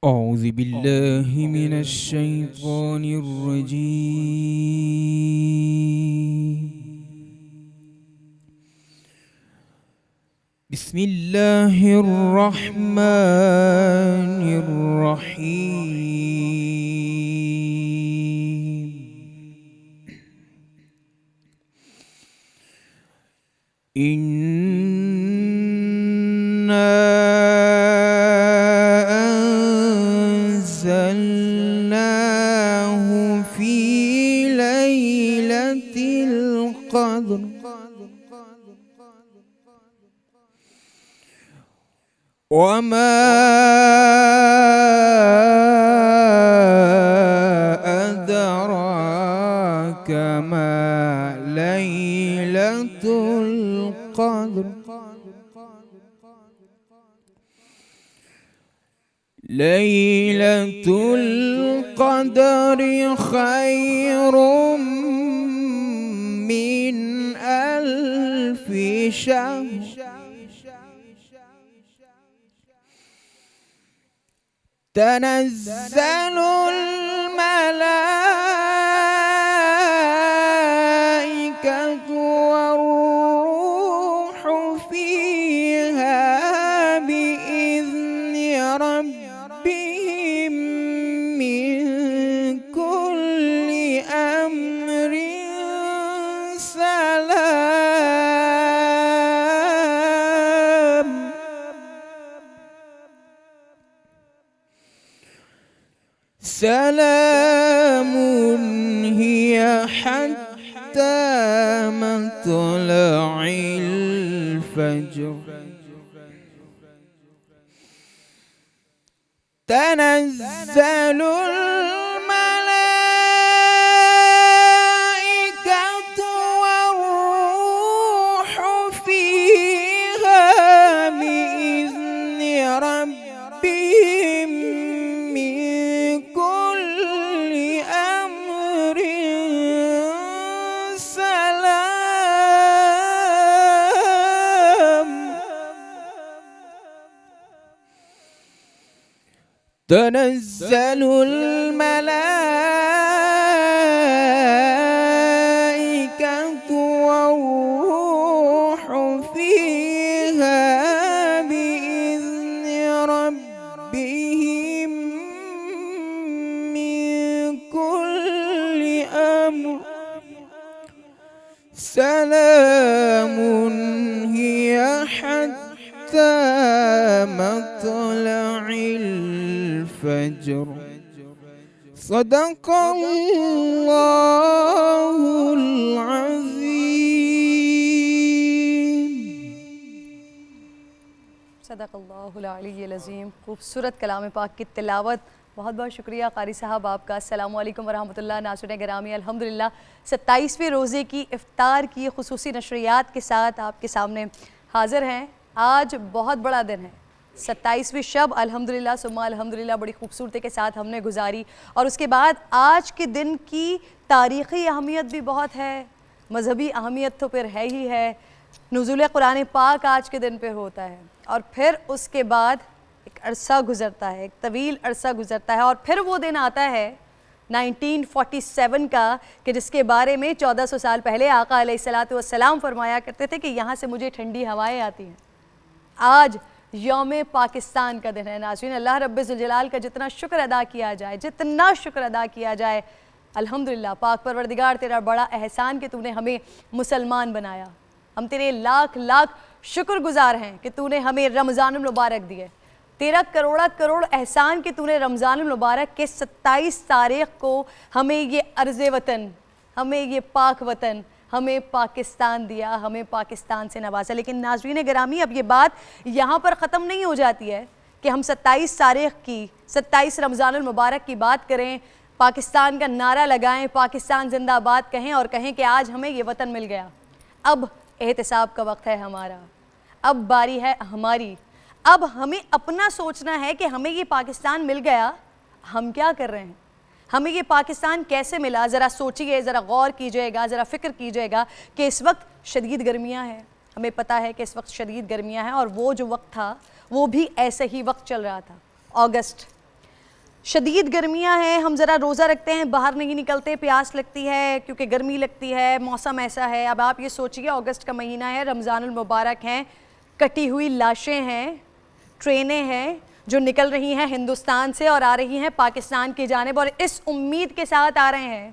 أعوذ بالله من الشيطان الرجيم. بسم الله الرحمن الرحيم. إنا أنزلناه في ليلة القدر وما أدراك ما ليلة القدر. ليلة القدر خير من ألف شهر. تنزل الملائكة والروح فيها بإذن ربهم من كل أمر سلام. سلام هي حتى مطلع الفجر. تنزل الملائكة والروح فيها بإذن ربهم من كل أمر سلام. تنزل الملائكة والروح فيها بإذن ربهم من كل أمر سلام هي حتى مطلع الفجر. صدق الله العظيم. صدق اللہ العلی العظیم. خوبصورت کلام پاک کی تلاوت. بہت بہت شکریہ قاری صاحب آپ کا. السلام علیکم ورحمۃ اللہ. ناظرین گرامی، الحمدللہ 27ویں روزے کی افطار کی خصوصی نشریات کے ساتھ آپ کے سامنے حاضر ہیں. آج بہت بڑا دن ہے. 27ویں شب الحمدللہ ثم الحمدللہ بڑی خوبصورتی کے ساتھ ہم نے گزاری، اور اس کے بعد آج کے دن کی تاریخی اہمیت بھی بہت ہے، مذہبی اہمیت تو پھر ہے ہی ہے. نزول قرآن پاک آج کے دن پہ ہوتا ہے، اور پھر اس کے بعد ایک عرصہ گزرتا ہے، ایک طویل عرصہ گزرتا ہے، اور پھر وہ دن آتا ہے 1947 کا کہ جس کے بارے میں 1400 سال پہلے آقا علیہ السلام فرمایا کرتے تھے کہ یہاں سے مجھے ٹھنڈی ہوائیں آتی ہیں. آج یوم پاکستان کا دن ہے. ناظرین، اللہ رب ذوالجلال کا جتنا شکر ادا کیا جائے، جتنا شکر ادا کیا جائے، الحمدللہ پاک پروردگار تیرا بڑا احسان کہ تو نے ہمیں مسلمان بنایا. ہم تیرے لاکھ لاکھ شکر گزار ہیں کہ تو نے ہمیں رمضان المبارک دیے. تیرا کروڑا کروڑ احسان کہ تو نے رمضان المبارک کے 27 تاریخ کو ہمیں یہ ارض وطن، ہمیں یہ پاک وطن، ہمیں پاکستان دیا، ہمیں پاکستان سے نوازا. لیکن ناظرین گرامی، اب یہ بات یہاں پر ختم نہیں ہو جاتی ہے کہ ہم 27 تاریخ کی، 27 رمضان المبارک کی بات کریں، پاکستان کا نعرہ لگائیں، پاکستان زندہ آباد کہیں اور کہیں کہ آج ہمیں یہ وطن مل گیا. اب احتساب کا وقت ہے ہمارا، اب باری ہے ہماری. اب ہمیں اپنا سوچنا ہے کہ ہمیں یہ پاکستان مل گیا، ہم کیا کر رہے ہیں، ہمیں یہ پاکستان کیسے ملا؟ ذرا سوچئے، ذرا غور کیجئے گا، ذرا فکر کیجئے گا کہ اس وقت شدید گرمیاں ہیں، ہمیں پتہ ہے کہ اس وقت شدید گرمیاں ہیں، اور وہ جو وقت تھا وہ بھی ایسے ہی وقت چل رہا تھا، اگست، شدید گرمیاں ہیں، ہم ذرا روزہ رکھتے ہیں، باہر نہیں نکلتے، پیاس لگتی ہے کیونکہ گرمی لگتی ہے، موسم ایسا ہے۔ اب آپ یہ سوچئے اگست کا مہینہ ہے، رمضان المبارک ہیں، کٹی ہوئی لاشیں ہیں، ٹرینیں ہیں جو نکل رہی ہیں ہندوستان سے اور آ رہی ہیں پاکستان کی جانب، اور اس امید کے ساتھ آ رہے ہیں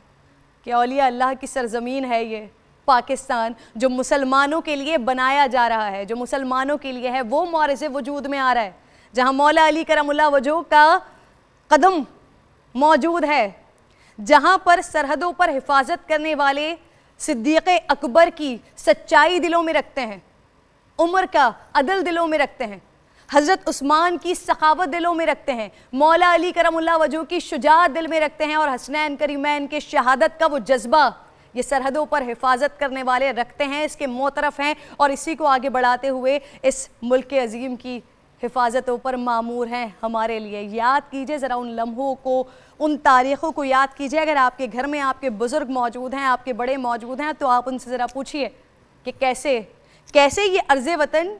کہ اولیاء اللہ کی سرزمین ہے یہ پاکستان، جو مسلمانوں کے لیے بنایا جا رہا ہے، جو مسلمانوں کے لیے ہے، وہ معرض وجود میں آ رہا ہے جہاں مولا علی کرم اللہ وجہہ کا قدم موجود ہے، جہاں پر سرحدوں پر حفاظت کرنے والے صدیق اکبر کی سچائی دلوں میں رکھتے ہیں، عمر کا عدل دلوں میں رکھتے ہیں، حضرت عثمان کی سخاوت دلوں میں رکھتے ہیں، مولا علی کرم اللہ وجہہ کی شجاعت دل میں رکھتے ہیں، اور حسنین کریمین کے شہادت کا وہ جذبہ یہ سرحدوں پر حفاظت کرنے والے رکھتے ہیں، اس کے معترف ہیں، اور اسی کو آگے بڑھاتے ہوئے اس ملک عظیم کی حفاظتوں پر مامور ہیں ہمارے لیے۔ یاد کیجئے ذرا ان لمحوں کو، ان تاریخوں کو یاد کیجئے۔ اگر آپ کے گھر میں آپ کے بزرگ موجود ہیں، آپ کے بڑے موجود ہیں، تو آپ ان سے ذرا پوچھئے کہ کیسے یہ ارض وطن،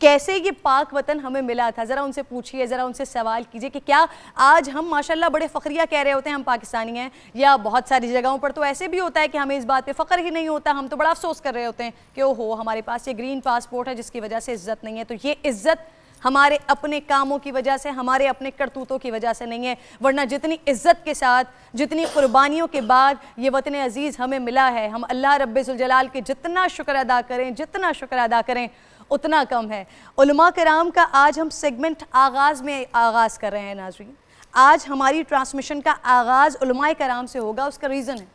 کیسے یہ پاک وطن ہمیں ملا تھا۔ ذرا ان سے پوچھئے، ذرا ان سے سوال کیجئے کہ کیا آج ہم ماشاءاللہ بڑے فخریہ کہہ رہے ہوتے ہیں ہم پاکستانی ہیں، یا بہت ساری جگہوں پر تو ایسے بھی ہوتا ہے کہ ہمیں اس بات پہ فخر ہی نہیں ہوتا، ہم تو بڑا افسوس کر رہے ہوتے ہیں کہ اوہو ہمارے پاس یہ گرین پاسپورٹ ہے جس کی وجہ سے عزت نہیں ہے۔ تو یہ عزت ہمارے اپنے کاموں کی وجہ سے، ہمارے اپنے کرتوتوں کی وجہ سے نہیں ہے، ورنہ جتنی عزت کے ساتھ، جتنی قربانیوں کے بعد یہ وطن عزیز ہمیں ملا ہے، ہم اللہ رب ذوالجلال کے جتنا شکر ادا کریں اتنا کم ہے۔ علماء کرام کا آج ہم سیگمنٹ آغاز کر رہے ہیں ناظرین، آج ہماری ٹرانسمیشن کا آغاز علماء کرام سے ہوگا۔ اس کا ریزن ہے،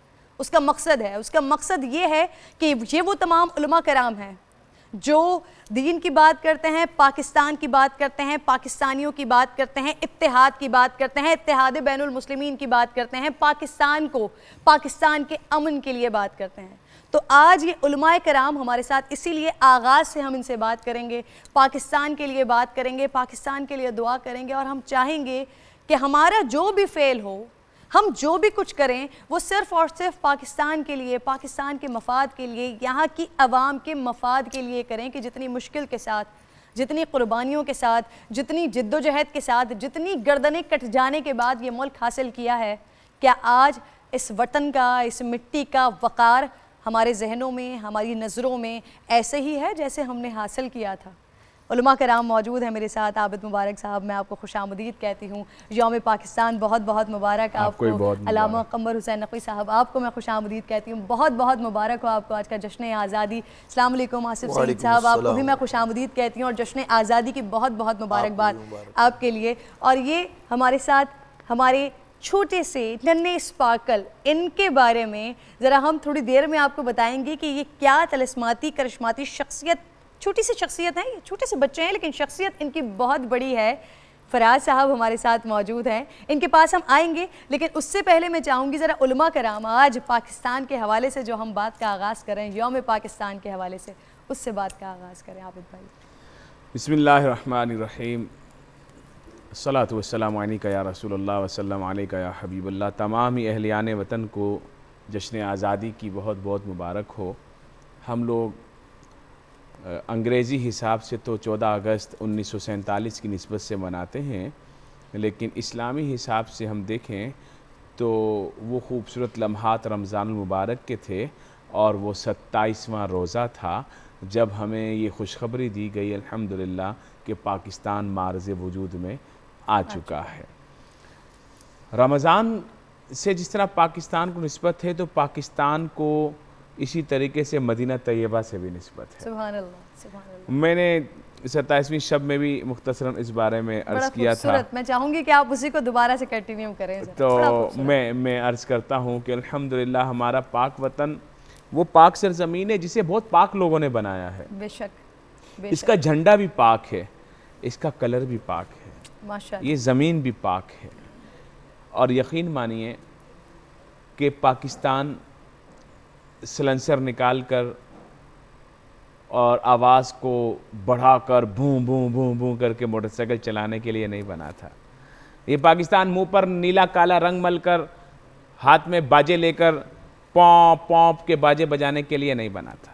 اس کا مقصد ہے، اس کا مقصد یہ ہے کہ یہ وہ تمام علماء کرام ہیں جو دین کی بات کرتے ہیں، پاکستان کی بات کرتے ہیں، پاکستانیوں کی بات کرتے ہیں، اتحاد کی بات کرتے ہیں، اتحاد بین المسلمین کی بات کرتے ہیں، پاکستان کے امن کے لیے بات کرتے ہیں۔ تو آج یہ علماء کرام ہمارے ساتھ، اسی لیے آغاز سے ہم ان سے بات کریں گے، پاکستان کے لیے بات کریں گے، پاکستان کے لیے دعا کریں گے، اور ہم چاہیں گے کہ ہمارا جو بھی فعل ہو، ہم جو بھی کچھ کریں وہ صرف اور صرف پاکستان کے لیے، پاکستان کے مفاد کے لیے، یہاں کی عوام کے مفاد کے لیے کریں، کہ جتنی مشکل کے ساتھ، جتنی قربانیوں کے ساتھ، جتنی جد و جہد کے ساتھ، جتنی گردنیں کٹ جانے کے بعد یہ ملک حاصل کیا ہے، کیا آج اس وطن کا، اس مٹی کا وقار ہمارے ذہنوں میں، ہماری نظروں میں ایسے ہی ہے جیسے ہم نے حاصل کیا تھا؟ علماء کرام موجود ہیں میرے ساتھ۔ عابد مبارک صاحب، میں آپ کو خوش آمدید کہتی ہوں، یوم پاکستان بہت بہت مبارک آپ کو۔ علامہ قمر حسین نقوی صاحب، آپ کو میں خوش آمدید کہتی ہوں، بہت بہت مبارک ہو آپ کو آج کا جشن آزادی۔ السلام علیکم آصف سعید صاحب، آپ کو بھی میں خوش آمدید کہتی ہوں، اور جشن آزادی کی بہت بہت مبارکباد آپ کے لیے۔ اور یہ ہمارے ساتھ ہمارے چھوٹے سے ننھے اسپارکل، ان کے بارے میں ذرا ہم تھوڑی دیر میں آپ کو بتائیں گے کہ یہ کیا طلسماتی کرشماتی شخصیت، چھوٹی سی شخصیت ہیں، یہ چھوٹے سے بچے ہیں لیکن شخصیت ان کی بہت بڑی ہے۔ فراز صاحب ہمارے ساتھ موجود ہیں، ان کے پاس ہم آئیں گے، لیکن اس سے پہلے میں چاہوں گی ذرا علماء کرام آج پاکستان کے حوالے سے جو ہم بات کا آغاز کریں، یوم پاکستان کے حوالے سے، اس سے بات کا آغاز کریں عابد بھائی۔ بسم اللہ الرحمن الرحیم، الصلاۃ والسلام علیکہ یا رسول اللہ وسلم علیکہ یا حبیب اللہ۔ تمام ہی اہلیان وطن کو جشن آزادی کی بہت بہت مبارک ہو۔ ہم لوگ انگریزی حساب سے تو 14 اگست 1947 کی نسبت سے مناتے ہیں، لیکن اسلامی حساب سے ہم دیکھیں تو وہ خوبصورت لمحات رمضان المبارک کے تھے، اور وہ 27واں روزہ تھا جب ہمیں یہ خوشخبری دی گئی الحمدللہ کہ پاکستان معرض وجود میں آ چکا ہے۔ رمضان سے جس طرح پاکستان کو نسبت ہے، تو پاکستان کو اسی طریقے سے مدینہ طیبہ سے بھی نسبت ہے۔ سبحان اللہ، سبحان اللہ۔ میں نے 27ویں شب میں بھی مختصراً اس بارے میں عرض کیا تھا، میں چاہوں گی کہ آپ اسی کو دوبارہ سے کنٹینیو کریں۔ تو میں عرض کرتا ہوں کہ الحمدللہ ہمارا پاک وطن وہ پاک سرزمین ہے جسے بہت پاک لوگوں نے بنایا ہے۔ بے شک، اس کا جھنڈا بھی پاک ہے، اس کا کلر بھی پاک ہے، ماشاءاللہ، یہ زمین بھی پاک ہے۔ اور یقین مانیے کہ پاکستان سلنسر نکال کر اور آواز کو بڑھا کر بھوں بھوں بھوں بھوں کر کے موٹر سائیکل چلانے کے لیے نہیں بنا تھا۔ یہ پاکستان منہ پر نیلا کالا رنگ مل کر ہاتھ میں باجے لے کر پونپ پونپ کے باجے بجانے کے لیے نہیں بنا تھا.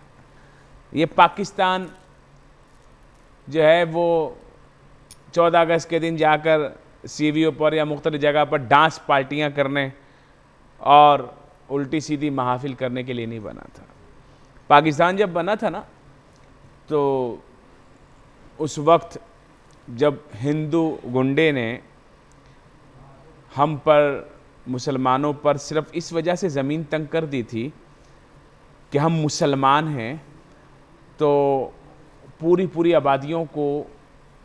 یہ پاکستان جو ہے وہ 14 اگست کے دن جا کر سی ویوں پر یا مختلف جگہ پر ڈانس پارٹیاں کرنے اور الٹی سیدھی محافل کرنے کے لیے نہیں بنا تھا. پاکستان جب بنا تھا نا تو اس وقت جب ہندو گنڈے نے ہم پر مسلمانوں پر صرف اس وجہ سے زمین تنگ کر دی تھی کہ ہم مسلمان ہیں تو پوری آبادیوں کو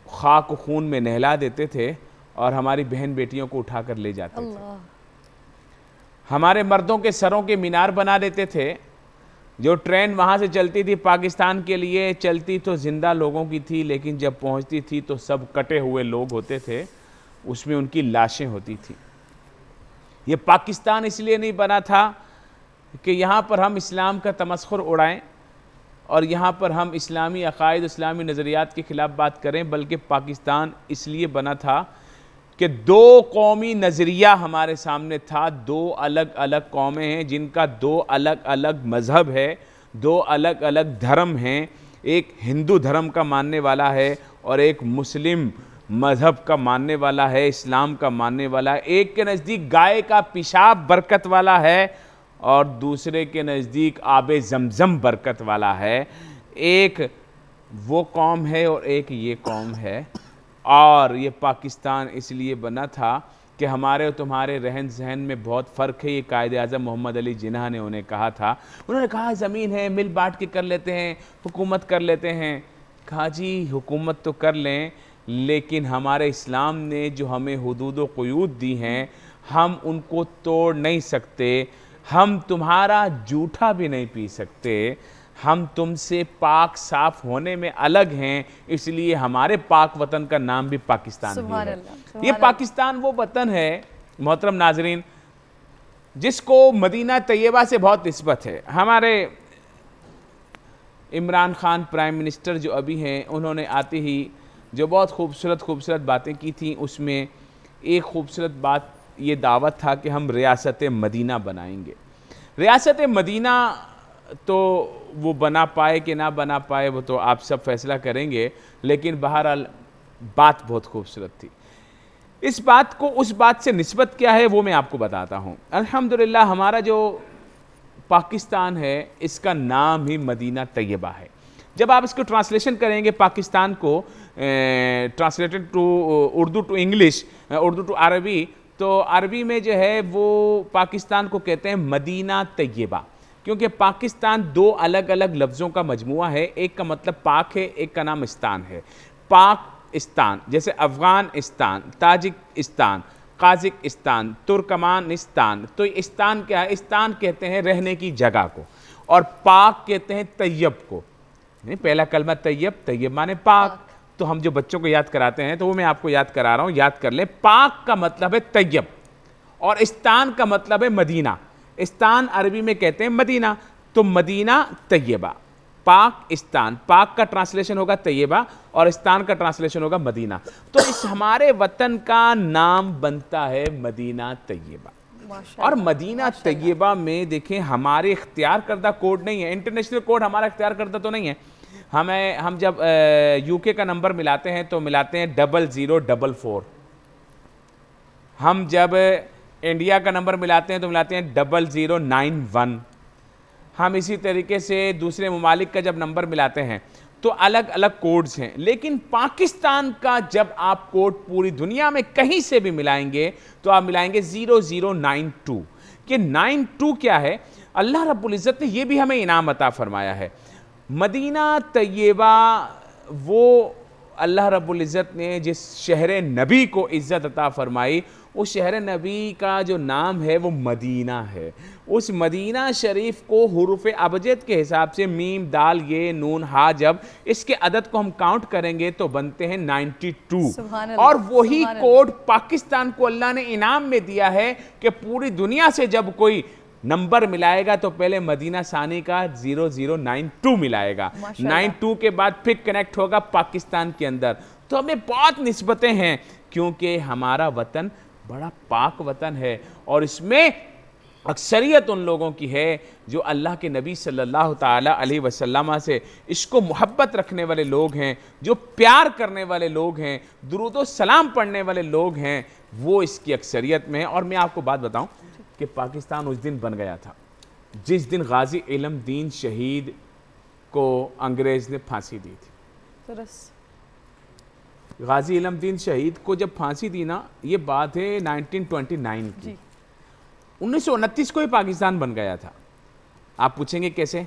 خاک و خون میں نہلا دیتے تھے اور ہماری بہن بیٹیوں کو اٹھا کر لے جاتے تھے. ہمارے مردوں کے سروں کے مینار بنا دیتے تھے. جو ٹرین وہاں سے چلتی تھی پاکستان کے لیے چلتی تو زندہ لوگوں کی تھی، لیکن جب پہنچتی تھی تو سب کٹے ہوئے لوگ ہوتے تھے، اس میں ان کی لاشیں ہوتی تھیں. یہ پاکستان اس لیے نہیں بنا تھا کہ یہاں پر ہم اسلام کا تمسخر اڑائیں اور یہاں پر ہم اسلامی عقائد اسلامی نظریات کے خلاف بات کریں، بلکہ پاکستان اس لیے بنا تھا کہ دو قومی نظریہ ہمارے سامنے تھا. دو الگ الگ قومیں ہیں جن کا دو الگ الگ مذہب ہے، دو الگ الگ دھرم ہیں. ایک ہندو دھرم کا ماننے والا ہے اور ایک مسلم مذہب کا ماننے والا ہے، اسلام کا ماننے والا ہے. ایک کے نزدیک گائے کا پیشاب برکت والا ہے اور دوسرے کے نزدیک آب زمزم برکت والا ہے. ایک وہ قوم ہے اور ایک یہ قوم ہے. اور یہ پاکستان اس لیے بنا تھا کہ ہمارے اور تمہارے رہن سہن میں بہت فرق ہے. یہ قائد اعظم محمد علی جناح نے انہیں کہا تھا. انہوں نے کہا زمین ہے مل بانٹ کے کر لیتے ہیں، حکومت کر لیتے ہیں. کہا جی حکومت تو کر لیں، لیکن ہمارے اسلام نے جو ہمیں حدود و قیود دی ہیں ہم ان کو توڑ نہیں سکتے. ہم تمہارا جھوٹا بھی نہیں پی سکتے. ہم تم سے پاک صاف ہونے میں الگ ہیں، اس لیے ہمارے پاک وطن کا نام بھی پاکستان ہی ہے. یہ پاکستان وہ وطن ہے محترم ناظرین جس کو مدینہ طیبہ سے بہت نسبت ہے. ہمارے عمران خان پرائم منسٹر جو ابھی ہیں، انہوں نے آتے ہی جو بہت خوبصورت باتیں کی تھیں، اس میں ایک خوبصورت بات یہ دعوت تھا کہ ہم ریاست مدینہ بنائیں گے. ریاست مدینہ تو وہ بنا پائے کہ نہ بنا پائے وہ تو آپ سب فیصلہ کریں گے، لیکن بہرحال بات بہت خوبصورت تھی. اس بات کو اس بات سے نسبت کیا ہے وہ میں آپ کو بتاتا ہوں. الحمدللہ ہمارا جو پاکستان ہے اس کا نام ہی مدینہ طیبہ ہے. جب آپ اس کو ٹرانسلیشن کریں گے پاکستان کو translated to Urdu to English, Urdu to عربی، تو عربی میں جو ہے وہ پاکستان کو کہتے ہیں مدینہ طیبہ، کیونکہ پاکستان دو الگ الگ لفظوں کا مجموعہ ہے. ایک کا مطلب پاک ہے، ایک کا نام استان ہے. پاکستان جیسے افغانستان، تاجکستان، قازقستان، ترکمانستان. تو استان کیا ہے؟ استان کہتے ہیں رہنے کی جگہ کو، اور پاک کہتے ہیں طیب کو. پہلا کلمہ طیب مانے پاک. تو ہم جو بچوں کو یاد کراتے ہیں تو وہ میں آپ کو یاد کرا رہا ہوں، یاد کر لیں. پاک کا مطلب ہے طیب اور استان کا مطلب ہے مدینہ. استان عربی میں کہتے ہیں مدینہ، تو مدینہ طیبہ. پاکستان، پاک کا ٹرانسلیشن ہوگا طیبہ اور استان کا ٹرانسلیشن ہوگا مدینہ. تو اس ہمارے وطن کا نام بنتا ہے مدینہ طیبہ. اور مدینہ طیبہ میں دیکھیں ہمارے اختیار کردہ کوڈ نہیں ہے، انٹرنیشنل کوڈ ہمارا اختیار کردہ تو نہیں ہے. ہم جب یو کے کا نمبر ملاتے ہیں تو ملاتے ہیں 0044. ہم جب انڈیا کا نمبر ملاتے ہیں تو ملاتے ہیں 0091. ہم اسی طریقے سے دوسرے ممالک کا جب نمبر ملاتے ہیں تو الگ الگ کوڈز ہیں. لیکن پاکستان کا جب آپ کوڈ پوری دنیا میں کہیں سے بھی ملائیں گے تو آپ ملائیں گے 0092. کہ 92 کیا ہے؟ اللہ رب العزت نے یہ بھی ہمیں انعام عطا فرمایا ہے. مدینہ طیبہ وہ اللہ رب العزت نے جس شہر نبی کو عزت عطا فرمائی، اس شہر نبی کا جو نام ہے وہ مدینہ ہے. اس مدینہ شریف کو حروف ابجد کے حساب سے میم دال یہ نون ہا جب اس کے عدد کو ہم کاؤنٹ کریں گے تو بنتے ہیں 92. اور وہی کوڈ پاکستان کو اللہ نے انعام میں دیا ہے کہ پوری دنیا سے جب کوئی نمبر ملائے گا تو پہلے مدینہ ثانی کا 0092 ملائے گا. 92 کے بعد پھر کنیکٹ ہوگا پاکستان کے اندر. تو ہمیں بہت نسبتیں ہیں کیونکہ ہمارا وطن بڑا پاک وطن ہے اور اس میں اکثریت ان لوگوں کی ہے جو اللہ کے نبی صلی اللہ تعالیٰ علیہ وسلم سے عشق و محبت رکھنے والے لوگ ہیں، جو پیار کرنے والے لوگ ہیں، درود و سلام پڑھنے والے لوگ ہیں، وہ اس کی اکثریت میں ہیں۔ اور میں آپ کو بات بتاؤں کہ پاکستان اس دن بن گیا تھا جس دن غازی علم دین شہید کو انگریز نے پھانسی دی تھی۔ غازی علم دین شہید کو جب پھانسی دی نا، یہ بات ہے 1929 کی، 1929 کو ہی پاکستان بن گیا تھا۔ آپ پوچھیں گے کیسے؟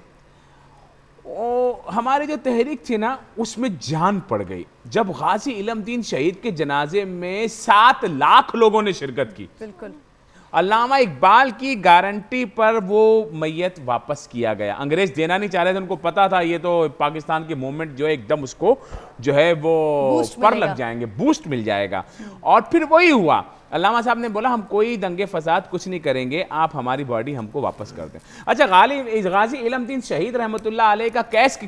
ہماری جو تحریک تھی نا اس میں جان پڑ گئی جب غازی علم دین شہید کے جنازے میں 7 لاکھ لوگوں نے شرکت کی۔ بالکل علامہ اقبال کی گارنٹی پر وہ میت واپس کیا گیا۔ انگریز دینا نہیں چاہ رہے تھے، ان کو پتا تھا یہ تو پاکستان کی موومنٹ جو ہے ایک دم اس کو جو ہے وہ پر لگ جائیں گے، بوسٹ مل جائے گا۔ اور پھر وہی ہوا، علامہ صاحب نے بولا ہم کوئی دنگے فساد کچھ نہیں کریں گے، آپ ہماری باڈی ہم کو واپس کر دیں۔ اچھا، غازی علم دین شہید رحمۃ اللہ علیہ کا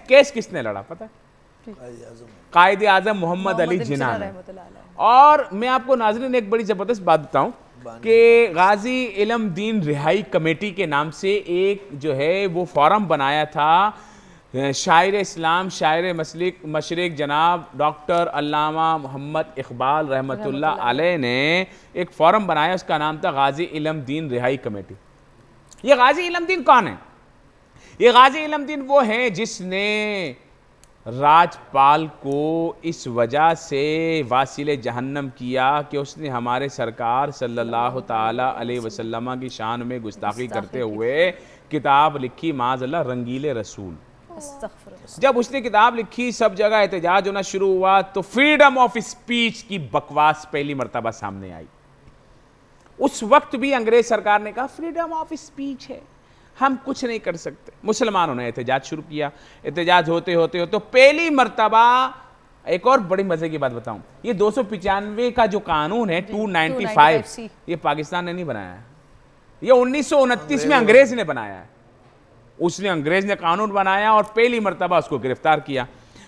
کیس کس نے لڑا پتہ ہے؟ قائد اعظم محمد علی جناح نے۔ اور میں آپ کو ناظرین ایک بڑی زبردست بات بتاؤں کہ غازی علم دین رہائی کمیٹی کے نام سے ایک جو ہے وہ فورم بنایا تھا، شاعر اسلام، شاعر مشرق جناب ڈاکٹر علامہ محمد اقبال رحمۃ اللہ علیہ نے ایک فورم بنایا، اس کا نام تھا غازی علم دین رہائی کمیٹی۔ یہ غازی علم دین کون ہے؟ یہ غازی علم دین وہ ہے جس نے راجپال کو اس وجہ سے واصل جہنم کیا کہ اس نے ہمارے سرکار صلی اللہ تعالیٰ علیہ وسلم کی شان میں گستاخی کرتے ہوئے کتاب لکھی، معاذ اللہ رنگیل رسول۔ جب اس نے کتاب لکھی، سب جگہ احتجاج ہونا شروع ہوا، تو فریڈم آف اسپیچ کی بکواس پہلی مرتبہ سامنے آئی۔ اس وقت بھی انگریز سرکار نے کہا فریڈم آف اسپیچ ہے، ہم کچھ نہیں کر سکتے۔ مسلمانوں نے احتجاج شروع کیا، احتجاج ہوتے ہوتے ہوتے پہلی مرتبہ ایک اور بڑی مزے کی بات بتاؤں، یہ 295 کا جو قانون ہے 295، یہ پاکستان نے نہیں بنایا ہے، یہ 1929 میں انگریز نے بنایا ہے۔ اس نے انگریز نے قانون بنایا اور پہلی مرتبہ اس کو گرفتار کیا۔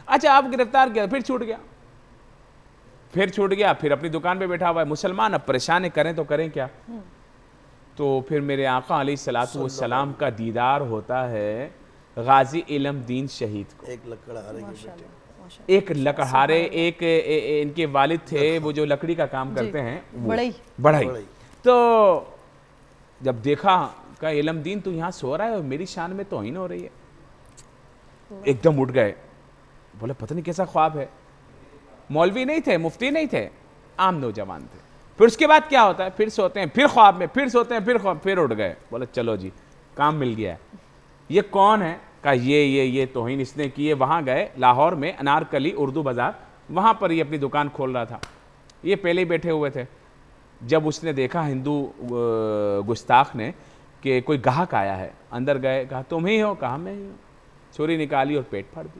اچھا، اب گرفتار کیا، پھر چھوٹ گیا، پھر اپنی دکان پہ بیٹھا ہوا ہے۔ مسلمان اب پریشان کریں تو کریں کیا؟ تو پھر میرے آقا علیہ الصلوۃ والسلام کا دیدار ہوتا ہے غازی علم دین شہید کو۔ ایک لکڑہارے، ایک ان کے والد تھے وہ جو لکڑی کا کام کرتے ہیں، بڑھئی۔ تو جب دیکھا کہ علم دین تو یہاں سو رہا ہے اور میری شان میں توہین ہو رہی ہے، ایک دم اٹھ گئے، بولے پتہ نہیں کیسا خواب ہے۔ مولوی نہیں تھے، مفتی نہیں تھے، عام نوجوان تھے۔ پھر اس کے بعد کیا ہوتا ہے، پھر سوتے ہیں، پھر خواب میں، پھر سوتے ہیں، پھر اٹھ گئے، بولے چلو جی کام مل گیا ہے۔ یہ کون ہے؟ کہا یہ توہین اس نے کی ہے۔ وہاں گئے لاہور میں انارکلی اردو بازار، وہاں پر یہ اپنی دکان کھول رہا تھا، یہ پہلے ہی بیٹھے ہوئے تھے۔ جب اس نے دیکھا ہندو گستاخ نے کہ کوئی گاہک آیا ہے، اندر گئے، کہا تم ہی ہو؟ کہا میں ہی ہوں۔ چھری نکالی اور پیٹ پھاڑ دی۔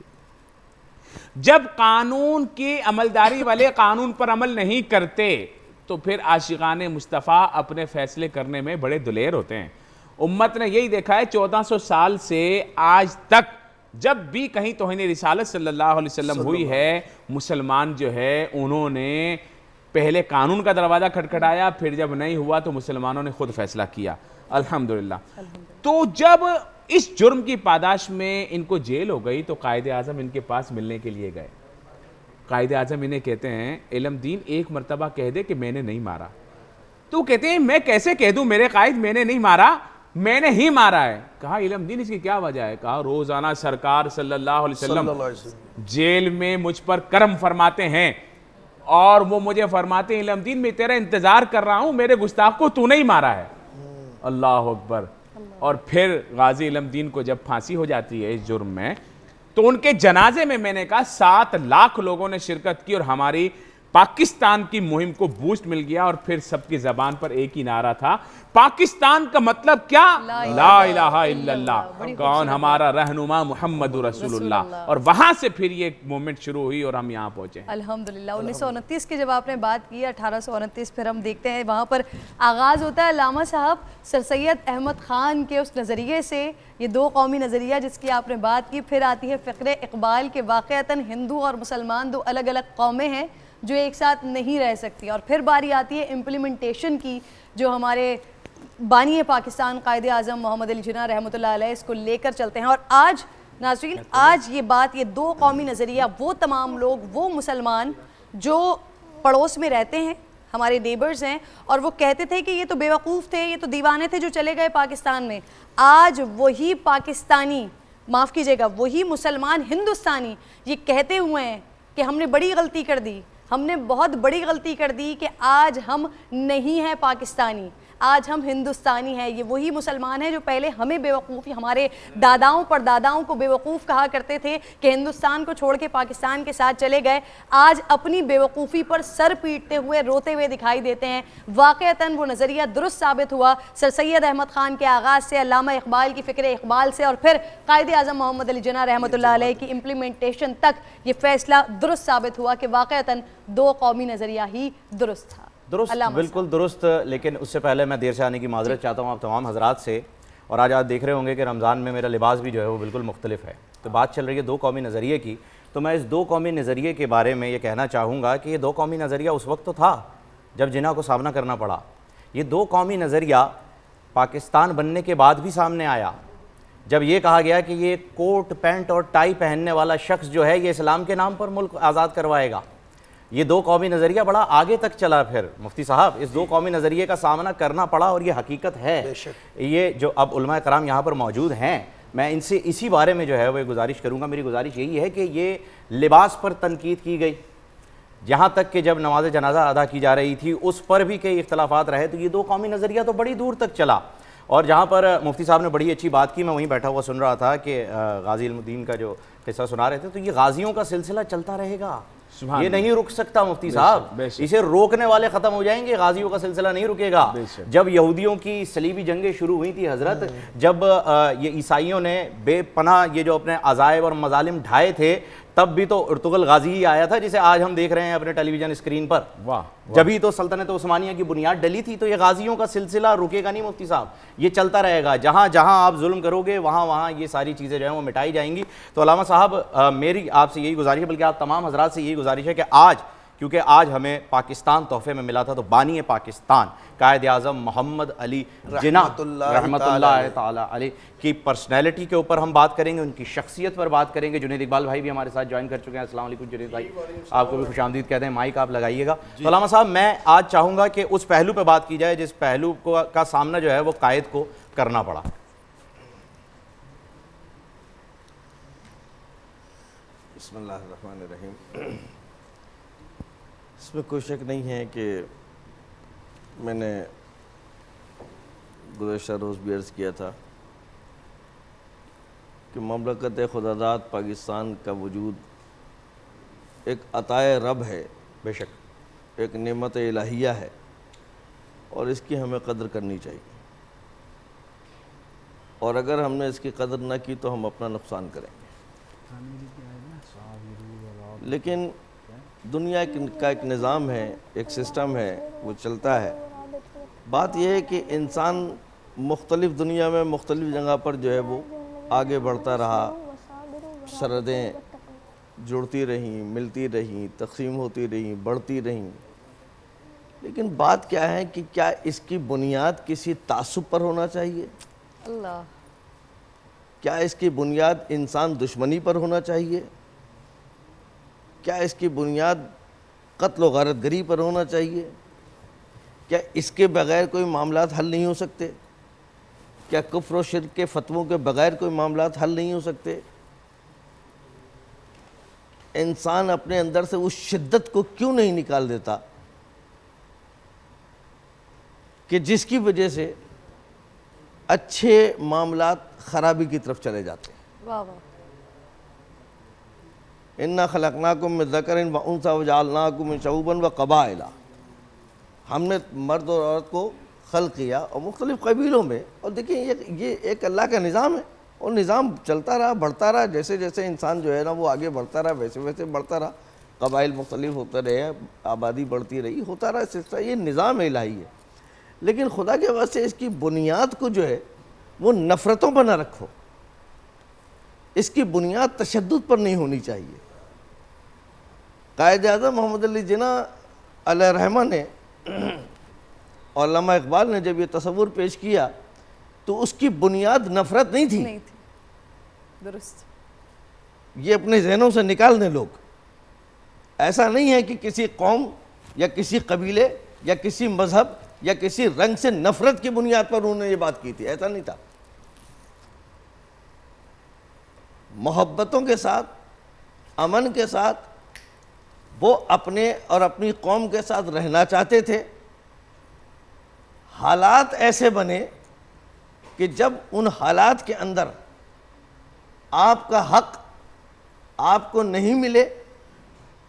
جب قانون کی عملداری والے قانون پر عمل نہیں کرتے تو پھر عاشقان مصطفیٰ اپنے فیصلے کرنے میں بڑے دلیر ہوتے ہیں۔ امت نے یہی دیکھا ہے 1400 سال سے آج تک جب بھی کہیں توہین رسالت صلی اللہ علیہ وسلم ہوئی ہے، مسلمان جو ہے انہوں نے پہلے قانون کا دروازہ کھٹکھٹایا، پھر جب نہیں ہوا تو مسلمانوں نے خود فیصلہ کیا، الحمدللہ۔ تو جب اس جرم کی پاداش میں ان کو جیل ہو گئی تو قائد اعظم ان کے پاس ملنے کے لیے گئے۔ قائد اعظم انہیں کہتے ہیں علم دین ایک مرتبہ کہہ دے کہ میں نے نہیں مارا۔ تو کہتے ہیں میں کیسے کہہ دوں میرے قائد میں نے نہیں مارا، میں نے ہی مارا ہے۔ کہا علم دین اس کی کیا وجہ ہے؟ کہا روزانہ سرکار صلی اللہ علیہ وسلم جیل میں مجھ پر کرم فرماتے ہیں اور وہ مجھے فرماتے ہیں علم دین میں تیرا انتظار کر رہا ہوں، میرے گستاخ کو تو نہیں مارا ہے۔ اللہ اکبر۔ اور پھر غازی علم دین کو جب پھانسی ہو جاتی ہے اس جرم میں، تو ان کے جنازے میں میں نے کہا 7 لاکھ لوگوں نے شرکت کی اور ہماری پاکستان کی مہم کو بوسٹ مل گیا۔ اور پھر سب کی زبان پر ایک ہی نعرہ تھا، پاکستان کا مطلب کیا؟ لا الہ الا اللہ، کون ہمارا رہنما محمد رسول اللہ۔ اور وہاں سے پھر یہ مومنٹ شروع ہوئی اور ہم یہاں پہنچے۔ الحمدللہ 1929 کی جب آپ نے بات کی، 1829 پھر ہم دیکھتے ہیں وہاں پر آغاز ہوتا ہے علامہ صاحب سر سید احمد خان کے اس نظریے سے، یہ 2 قومی نظریہ جس کی آپ نے بات کی۔ پھر آتی ہے فکر اقبال کے واقعتاً ہندو اور مسلمان 2 الگ الگ قومیں ہیں جو ایک ساتھ نہیں رہ سکتی، اور پھر باری آتی ہے امپلیمنٹیشن کی، جو ہمارے بانی پاکستان قائد اعظم محمد علی جناح رحمۃ اللہ علیہ اس کو لے کر چلتے ہیں. اور آج ناظرین آج یہ بات، یہ دو قومی نظریہ، وہ تمام لوگ، وہ مسلمان جو پڑوس میں رہتے ہیں، ہمارے نیبرز ہیں، اور وہ کہتے تھے کہ یہ تو بیوقوف تھے، یہ تو دیوانے تھے جو چلے گئے پاکستان میں، آج وہی پاکستانی، معاف کیجیے گا، وہی مسلمان ہندوستانی یہ کہتے ہوئے ہیں کہ ہم نے بڑی غلطی کر دی، ہم نے بہت بڑی غلطی کر دی کہ آج ہم نہیں ہیں پاکستانی، آج ہم ہندوستانی ہیں. یہ وہی مسلمان ہیں جو پہلے ہمیں بیوقوفی، ہمارے داداؤں پر داداؤں کو بیوقوف کہا کرتے تھے کہ ہندوستان کو چھوڑ کے پاکستان کے ساتھ چلے گئے، آج اپنی بیوقوفی پر سر پیٹتے ہوئے روتے ہوئے دکھائی دیتے ہیں. واقعتاً وہ نظریہ درست ثابت ہوا سر سید احمد خان کے آغاز سے، علامہ اقبال کی فکر اقبال سے، اور پھر قائد اعظم محمد علی جناح رحمۃ اللہ علیہ کی امپلیمنٹیشن تک یہ فیصلہ درست ثابت ہوا کہ واقعتاً دو قومی نظریہ ہی درست تھا. درست، بالکل درست. لیکن اس سے پہلے میں دیر سے آنے کی معذرت چاہتا ہوں آپ تمام حضرات سے. اور آج آپ دیکھ رہے ہوں گے کہ رمضان میں میرا لباس بھی جو ہے وہ بالکل مختلف ہے. تو بات چل رہی ہے دو قومی نظریے کی، تو میں اس دو قومی نظریے کے بارے میں یہ کہنا چاہوں گا کہ یہ دو قومی نظریہ اس وقت تو تھا جب جناح کو سامنا کرنا پڑا. یہ دو قومی نظریہ پاکستان بننے کے بعد بھی سامنے آیا، جب یہ کہا گیا کہ یہ کوٹ پینٹ اور ٹائی پہننے والا شخص جو ہے یہ اسلام کے نام پر ملک آزاد کروائے گا. یہ دو قومی نظریہ بڑا آگے تک چلا. پھر مفتی صاحب اس دو قومی نظریے کا سامنا کرنا پڑا اور یہ حقیقت ہے. یہ جو اب علماء کرام یہاں پر موجود ہیں، میں ان سے اسی بارے میں جو ہے وہ گزارش کروں گا. میری گزارش یہی ہے کہ یہ لباس پر تنقید کی گئی، جہاں تک کہ جب نماز جنازہ ادا کی جا رہی تھی اس پر بھی کئی اختلافات رہے. تو یہ دو قومی نظریہ تو بڑی دور تک چلا. اور جہاں پر مفتی صاحب نے بڑی اچھی بات کی، میں وہیں بیٹھا ہوا سن رہا تھا کہ غازی علم الدین کا جو قصہ سنا رہے تھے، تو یہ غازیوں کا سلسلہ چلتا رہے گا، یہ نہیں رک سکتا مفتی صاحب. اسے روکنے والے ختم ہو جائیں گے، غازیوں کا سلسلہ نہیں رکے گا. جب یہودیوں کی صلیبی جنگیں شروع ہوئی تھی حضرت، جب یہ عیسائیوں نے بے پناہ یہ جو اپنے عذائب اور مظالم ڈھائے تھے، تب بھی تو ارطغرل غازی ہی آیا تھا جسے آج ہم دیکھ رہے ہیں اپنے ٹیلی ویژن اسکرین پر. جبھی تو سلطنت عثمانیہ کی بنیاد ڈلی تھی. تو یہ غازیوں کا سلسلہ رکے گا نہیں مفتی صاحب، یہ چلتا رہے گا. جہاں جہاں آپ ظلم کرو گے وہاں وہاں یہ ساری چیزیں جو ہیں وہ مٹائی جائیں گی. تو علامہ صاحب میری آپ سے یہی گزارش ہے، بلکہ آپ تمام حضرات سے یہی گزارش ہے کہ آج، کیونکہ آج ہمیں پاکستان تحفے میں ملا تھا، تو بانی پاکستان قائد اعظم محمد علی جناح رحمۃ اللہ تعالی علیہ کی پرسنالٹی کے اوپر ہم بات کریں گے، ان کی شخصیت پر بات کریں گے. جنید اقبال بھائی بھی ہمارے ساتھ جوائن کر چکے ہیں. السلام علیکم جنید بھائی، آپ کو بھی خوش آمدید کہتے ہیں. مائک آپ لگائیے گا. تو علامہ صاحب میں آج چاہوں گا کہ اس پہلو پہ بات کی جائے جس پہلو کا سامنا جو ہے وہ قائد کو کرنا پڑا. بسم اللہ الرحمن الرحیم. اس میں کوئی شک نہیں ہے کہ میں نے گزشتہ روز بھی عرض کیا تھا کہ مملکت خداداد پاکستان کا وجود ایک عطائے رب ہے، بے شک ایک نعمت الہیہ ہے، اور اس کی ہمیں قدر کرنی چاہیے. اور اگر ہم نے اس کی قدر نہ کی تو ہم اپنا نقصان کریں گے. لیکن دنیا کا ایک نظام ہے، ایک سسٹم ہے، وہ چلتا ہے. بات یہ ہے کہ انسان مختلف دنیا میں مختلف جگہ پر جو ہے وہ آگے بڑھتا رہا، سرحدیں جڑتی رہیں، ملتی رہیں، تقسیم ہوتی رہیں، بڑھتی رہیں. لیکن بات کیا ہے کہ کیا اس کی بنیاد کسی تعصب پر ہونا چاہیے؟ اللہ. کیا اس کی بنیاد انسان دشمنی پر ہونا چاہیے؟ کیا اس کی بنیاد قتل و غارت گری پر ہونا چاہیے؟ کیا اس کے بغیر کوئی معاملات حل نہیں ہو سکتے؟ کیا کفر و شرک کے فتووں کے بغیر کوئی معاملات حل نہیں ہو سکتے؟ انسان اپنے اندر سے اس شدت کو کیوں نہیں نکال دیتا کہ جس کی وجہ سے اچھے معاملات خرابی کی طرف چلے جاتے ہیں؟ واہ واہ. اِنَّا خَلَقْنَاكُم مِّن ذَكَرٍ وَأُنثَىٰ وَجَعَلْنَاكُم مِّن شُعُوبٍ وَقَبَائِلَ. ہم نے مرد اور عورت کو خلق کیا اور مختلف قبیلوں میں. اور دیکھیں یہ ایک اللہ کا نظام ہے، اور نظام چلتا رہا، بڑھتا رہا. جیسے جیسے انسان جو ہے نا وہ آگے بڑھتا رہا ویسے ویسے بڑھتا رہا. قبائل مختلف ہوتے رہے، آبادی بڑھتی رہی، ہوتا رہا سلسلہ. یہ نظام الہی ہے. لیکن خدا کے واسطے اس کی بنیاد کو جو ہے وہ نفرتوں پر نہ رکھو. اس کی بنیاد تشدد پر نہیں ہونی چاہیے. قائد اعظم محمد علی جناح علیہ رحمہ نے علامہ اقبال نے جب یہ تصور پیش کیا تو اس کی بنیاد نفرت نہیں تھی، نہیں تھی، درست. یہ اپنے ذہنوں سے نکال دیں لوگ. ایسا نہیں ہے کہ کسی قوم یا کسی قبیلے یا کسی مذہب یا کسی رنگ سے نفرت کی بنیاد پر انہوں نے یہ بات کی تھی، ایسا نہیں تھا. محبتوں کے ساتھ، امن کے ساتھ وہ اپنے اور اپنی قوم کے ساتھ رہنا چاہتے تھے. حالات ایسے بنے کہ جب ان حالات کے اندر آپ کا حق آپ کو نہیں ملے،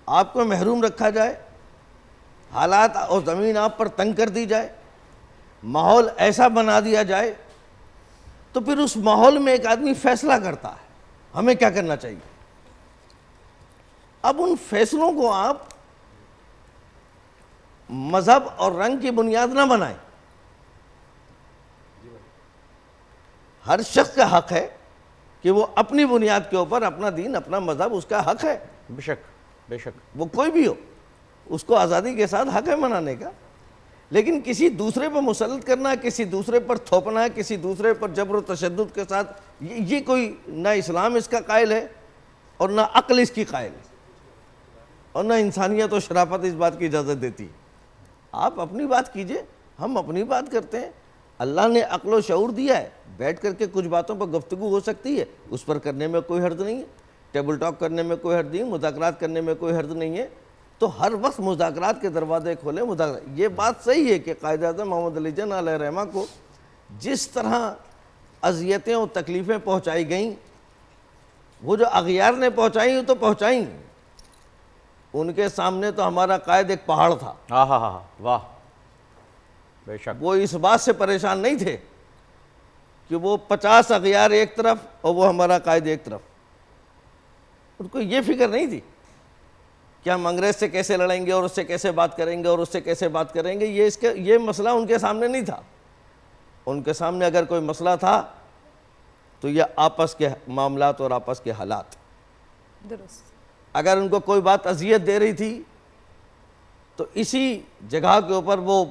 آپ کو محروم رکھا جائے، حالات اور زمین آپ پر تنگ کر دی جائے، ماحول ایسا بنا دیا جائے، تو پھر اس ماحول میں ایک آدمی فیصلہ کرتا ہے ہمیں کیا کرنا چاہیے. اب ان فیصلوں کو آپ مذہب اور رنگ کی بنیاد نہ بنائیں. ہر شخص کا حق ہے کہ وہ اپنی بنیاد کے اوپر اپنا دین، اپنا مذہب، اس کا حق ہے. بے شک بے شک. وہ کوئی بھی ہو، اس کو آزادی کے ساتھ حق ہے منانے کا. لیکن کسی دوسرے پر مسلط کرنا، کسی دوسرے پر تھوپنا، کسی دوسرے پر جبر و تشدد کے ساتھ، یہ کوئی نہ اسلام اس کا قائل ہے اور نہ عقل اس کی قائل ہے اور نہ انسانیت و شرافت اس بات کی اجازت دیتی. آپ اپنی بات کیجئے، ہم اپنی بات کرتے ہیں. اللہ نے عقل و شعور دیا ہے، بیٹھ کر کے کچھ باتوں پر گفتگو ہو سکتی ہے، اس پر کرنے میں کوئی حرج نہیں ہے. ٹیبل ٹاک کرنے میں کوئی حرج نہیں ہے، مذاکرات کرنے میں کوئی حرج نہیں ہے. تو ہر وقت مذاکرات کے دروازے کھولیں. یہ بات صحیح ہے کہ قائد اعظم محمد علی جناح علیہ رحمہ کو جس طرح اذیتیں اور تکلیفیں پہنچائی گئیں، وہ جو اغیار نے پہنچائیں وہ تو پہنچائیں. ان کے سامنے تو ہمارا قائد ایک پہاڑ تھا. ہاں ہاں ہاں واہ بے شک. وہ اس بات سے پریشان نہیں تھے کہ وہ 50 اغیار ایک طرف اور وہ ہمارا قائد ایک طرف. ان کو یہ فکر نہیں تھی کہ ہم انگریز سے کیسے لڑیں گے اور اس سے کیسے بات کریں گے اور اس سے کیسے بات کریں گے. یہ مسئلہ ان کے سامنے نہیں تھا. ان کے سامنے اگر کوئی مسئلہ تھا تو یہ آپس کے معاملات اور آپس کے حالات. درست. اگر ان کو کوئی بات اذیت دے رہی تھی تو اسی جگہ کے اوپر وہ،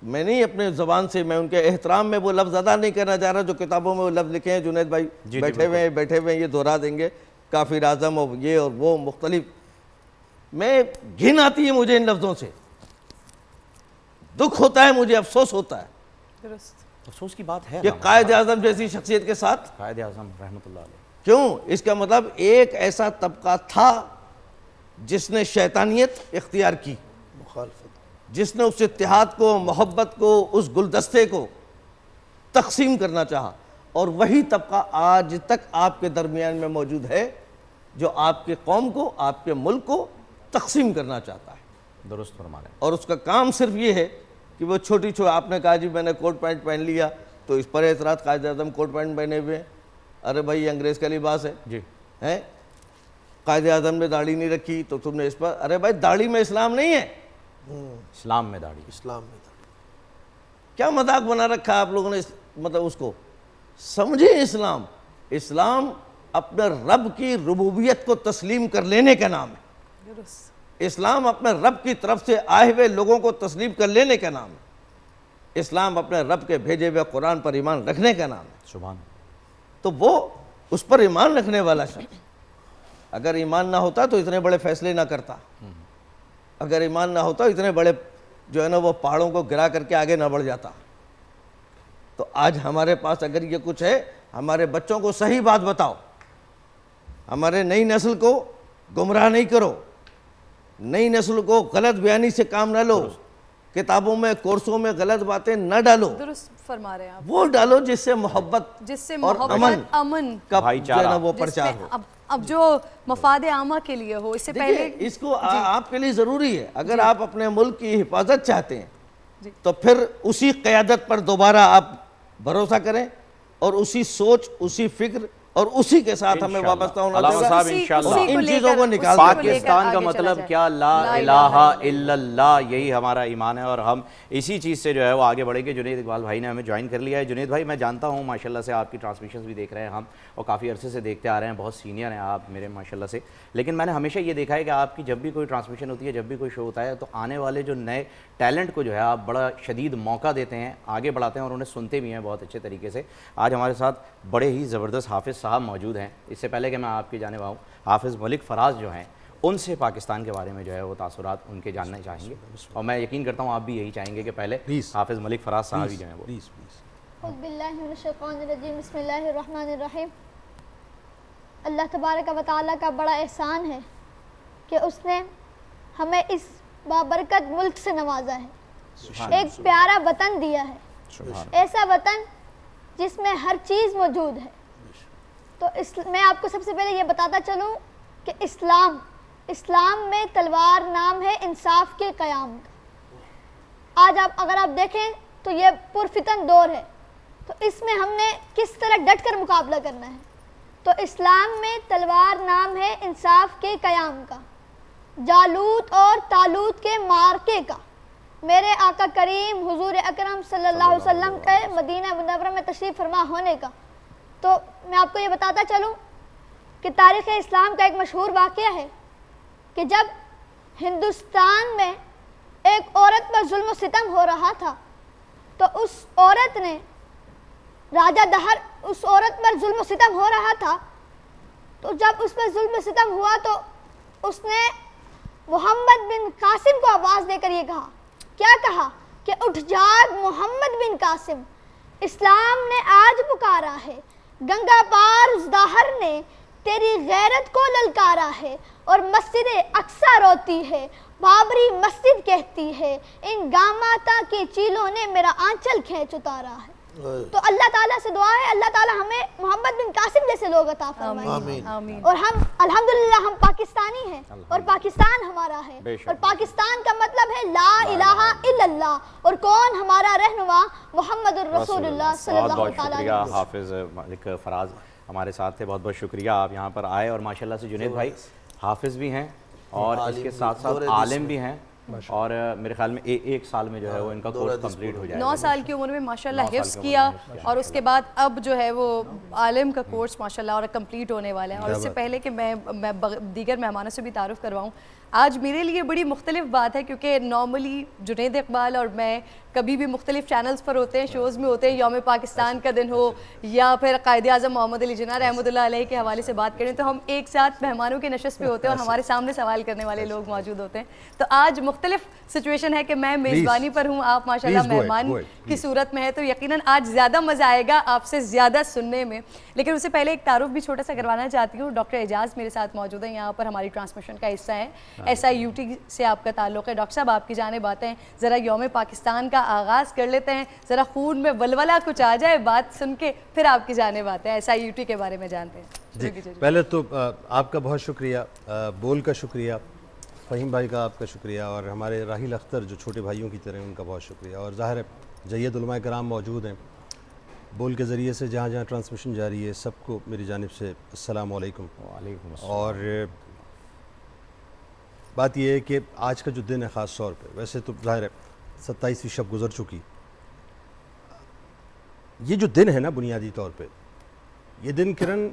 میں نہیں اپنے زبان سے، میں ان کے احترام میں وہ لفظ ادا نہیں کرنا چاہ رہا جو کتابوں میں وہ لفظ لکھے ہیں. جنید بھائی بیٹھے ہوئے ہیں، یہ دہرا دیں گے، کافر اعظم اور یہ اور وہ مختلف. میں گھن آتی ہے مجھے ان لفظوں سے، دکھ ہوتا ہے مجھے، افسوس ہوتا ہے درست. افسوس کی بات ہے کہ قائد اعظم جیسی شخصیت کے ساتھ. قائد اعظم رحمۃ اللہ علیہ. کیوں؟ اس کا مطلب ایک ایسا طبقہ تھا جس نے شیطانیت اختیار کی، جس نے اس اتحاد کو، محبت کو، اس گلدستے کو تقسیم کرنا چاہا. اور وہی طبقہ آج تک آپ کے درمیان میں موجود ہے جو آپ کے قوم کو، آپ کے ملک کو تقسیم کرنا چاہتا ہے. درست فرما رہے ہیں. اور اس کا کام صرف یہ ہے کہ وہ چھوٹی آپ نے کہا جی میں نے کوٹ پینٹ پہن لیا تو اس پر اعتراض، قائد اعظم کوٹ پینٹ پہنے ہوئے ہیں. ارے بھائی یہ انگریز کا لباس ہے جی. ہیں؟ قائد اعظم نے داڑھی نہیں رکھی تو تم نے اس پر، ارے بھائی داڑھی میں اسلام نہیں ہے. اسلام میں داڑھی، اسلام میں کیا مذاق بنا رکھا آپ لوگوں نے، مطلب اس کو سمجھیں. اسلام اپنے رب کی ربوبیت کو تسلیم کر لینے کا نام ہے. درست. اسلام اپنے رب کی طرف سے آئے ہوئے لوگوں کو تسلیم کر لینے کا نام ہے. اسلام اپنے رب کے بھیجے ہوئے قرآن پر ایمان رکھنے کا نام ہے. سبحان. تو وہ اس پر ایمان رکھنے والا شخص، اگر ایمان نہ ہوتا تو اتنے بڑے فیصلے نہ کرتا. اگر ایمان نہ ہوتا اتنے بڑے جو ہے نا وہ پہاڑوں کو گرا کر کے آگے نہ بڑھ جاتا. تو آج ہمارے پاس اگر یہ کچھ ہے، ہمارے بچوں کو صحیح بات بتاؤ، ہمارے نئی نسل کو گمراہ نہیں کرو، نئی نسل کو غلط بیانی سے کام نہ لو، کتابوں میں کورسوں میں غلط باتیں نہ ڈالو. درست فرما رہے ہیں آپ. وہ ڈالو جس سے محبت جس سے اور محبت، امن کا بھائی جو ہے نا چارہ، وہ جس پرچار میں ہو. اب جو مفاد عامہ کے لیے ہو. اس سے پہلے دیکھیے اس کو آپ کے لیے ضروری ہے. اگر آپ اپنے ملک کی حفاظت چاہتے ہیں تو پھر اسی قیادت پر دوبارہ آپ بھروسہ کریں اور اسی سوچ، اسی فکر اور اسی کے ساتھ ہمیں وابستہ ہونا علامہ چاہیے. صاحب انشاءاللہ اور ان چیزوں کو نکال پاکستان کا مطلب کیا؟ لا الہ الا اللہ، یہی ہمارا ایمان ہے اور ہم اسی چیز سے جو ہے وہ آگے بڑھیں گے. جنید اقبال بھائی نے ہمیں جوائن کر لیا ہے. جنید بھائی میں جانتا ہوں ماشاءاللہ سے آپ کی ٹرانسمیشنز بھی دیکھ رہے ہیں ہم، اور کافی عرصے سے دیکھتے آ رہے ہیں، بہت سینئر ہیں آپ میرے ماشاءاللہ سے. لیکن میں نے ہمیشہ یہ دیکھا ہے کہ آپ کی جب بھی کوئی ٹرانسمیشن ہوتی ہے، جب بھی کوئی شو ہوتا ہے، تو آنے والے جو نئے ٹیلنٹ کو جو ہے آپ بڑا شدید موقع دیتے ہیں، آگے بڑھاتے ہیں اور انہیں سنتے بھی ہیں بہت اچھے طریقے سے. آج ہمارے ساتھ بڑے ہی زبردست حافظ صاحب موجود ہیں. اس سے پہلے کہ میں آپ کی جانب آؤں، حافظ ملک فراز جو ہیں ان سے پاکستان کے بارے میں جو ہے وہ تاثرات ان کے جاننا چاہیں گے، اور میں یقین کرتا ہوں آپ بھی یہی چاہیں گے کہ پہلے حافظ ملک فراز صاحب ہی جو ہیں وہ. اعوذ باللہ من الشیطان الرجیم، بسم اللہ الرحمن الرحیم. اللہ تبارک و تعالیٰ کا بڑا احسان ہے کہ اس نے ہمیں اس بابرکت ملک سے نوازا ہے، ایک پیارا وطن دیا ہے، ایسا وطن جس میں ہر چیز موجود ہے. تو میں آپ کو سب سے پہلے یہ بتاتا چلوں کہ اسلام میں تلوار نام ہے انصاف کے قیام کا. آج اگر آپ دیکھیں تو یہ پرفتن دور ہے، تو اس میں ہم نے کس طرح ڈٹ کر مقابلہ کرنا ہے. تو اسلام میں تلوار نام ہے انصاف کے قیام کا، جالوت اور تالوت کے مارکے کا. میرے آقا کریم حضور اکرم صلی اللہ علیہ وسلم کے مدینہ منورہ میں تشریف فرما ہونے کا. تو میں آپ کو یہ بتاتا چلوں کہ تاریخ اسلام کا ایک مشہور واقعہ ہے کہ جب ہندوستان میں ایک عورت پر ظلم و ستم ہو رہا تھا، تو اس عورت نے راجہ دہر اس عورت پر ظلم و ستم ہو رہا تھا، تو جب اس پر ظلم و ستم ہوا تو اس نے محمد بن قاسم کو آواز دے کر یہ کہا، کیا کہا کہ اٹھ جاگ محمد بن قاسم، اسلام نے آج پکارا ہے، گنگا پار اس داہر نے تیری غیرت کو للکارا ہے. اور مسجد اقصی روتی ہے، بابری مسجد کہتی ہے، ان گاماتا کے چیلوں نے میرا آنچل کھینچ اتارا ہے. تو اللہ تعالیٰ سے دعا ہے اللہ تعالیٰ ہمیں محمد بن قاسم جیسے لوگ عطا فرمائے. آمین. اور ہم الحمدللہ ہم پاکستانی ہیں اور پاکستان ہمارا ہے، اور پاکستان کا مطلب ہے لا الہ الا اللہ، اور کون ہمارا رہنما محمد الرسول اللہ صلی اللہ بہت تعالیٰ شکریہ. علیہ وسلم. حافظ ملک فراز ہمارے ساتھ تھے، بہت بہت شکریہ آپ یہاں پر آئے. اور ماشاءاللہ سے جنید بھائی حافظ بھی ہیں اور اس کے ساتھ ساتھ عالم بھی ہیں، اور میرے خیال میں ایک سال میں جو ہے وہ ان کا کورس کمپلیٹ ہو جائے گا. 9 سال کی عمر میں ماشاءاللہ حفظ کیا، اور اس کے بعد اب جو ہے وہ عالم کا کورس ماشاءاللہ اور کمپلیٹ ہونے والا ہے. اور اس سے پہلے کہ میں دیگر مہمانوں سے بھی تعارف کرواؤں، آج میرے لیے بڑی مختلف بات ہے، کیونکہ نارملی جنید اقبال اور میں کبھی بھی مختلف چینلز پر ہوتے ہیں، شوز میں ہوتے ہیں، یوم پاکستان کا دن ہو یا پھر قائد اعظم محمد علی جناح رحمۃ اللہ علیہ کے حوالے سے بات کریں، تو ہم ایک ساتھ مہمانوں کے نشست پہ ہوتے ہیں اور ہمارے سامنے سوال کرنے والے لوگ موجود ہوتے ہیں. تو آج مختلف سچویشن ہے کہ میں میزبانی پر ہوں، آپ ماشاءاللہ مہمان کی صورت میں ہے، تو یقیناً آج زیادہ مزہ آئے گا آپ سے زیادہ سننے میں. لیکن اس سے پہلے ایک تعارف بھی چھوٹا سا کروانا چاہتی ہوں. ڈاکٹر اعجاز میرے ساتھ موجود ہیں، یہاں پر ہماری ٹرانسمیشن کا حصہ ہے، SIUT سے آپ کا تعلق ہے. ڈاکٹر صاحب آپ کی جانب آتے ہیں، ذرا یوم پاکستان کا آغاز کر لیتے ہیں، ذرا خون میں ولولہ کچھ آ جائے بات سن کے، پھر آپ کی جانب آتے ہیں، SIUT کے بارے میں جانتے ہیں. جی پہلے تو آپ کا بہت شکریہ، بول کا شکریہ، فہیم بھائی کا آپ کا شکریہ، اور ہمارے راحیل اختر جو چھوٹے بھائیوں کی طرح ان کا بہت شکریہ. اور ظاہر ہے جید علماء کرام موجود ہیں، بول کے ذریعے سے جہاں جہاں ٹرانسمیشن جاری ہے، سب کو میری جانب سے السلام علیکم. وعلیکم السلام. اور بات یہ ہے کہ آج کا جو دن ہے خاص طور پہ، ویسے تو ظاہر ہے 27ویں شب گزر چکی، یہ جو دن ہے نا بنیادی طور پہ، یہ دن کرن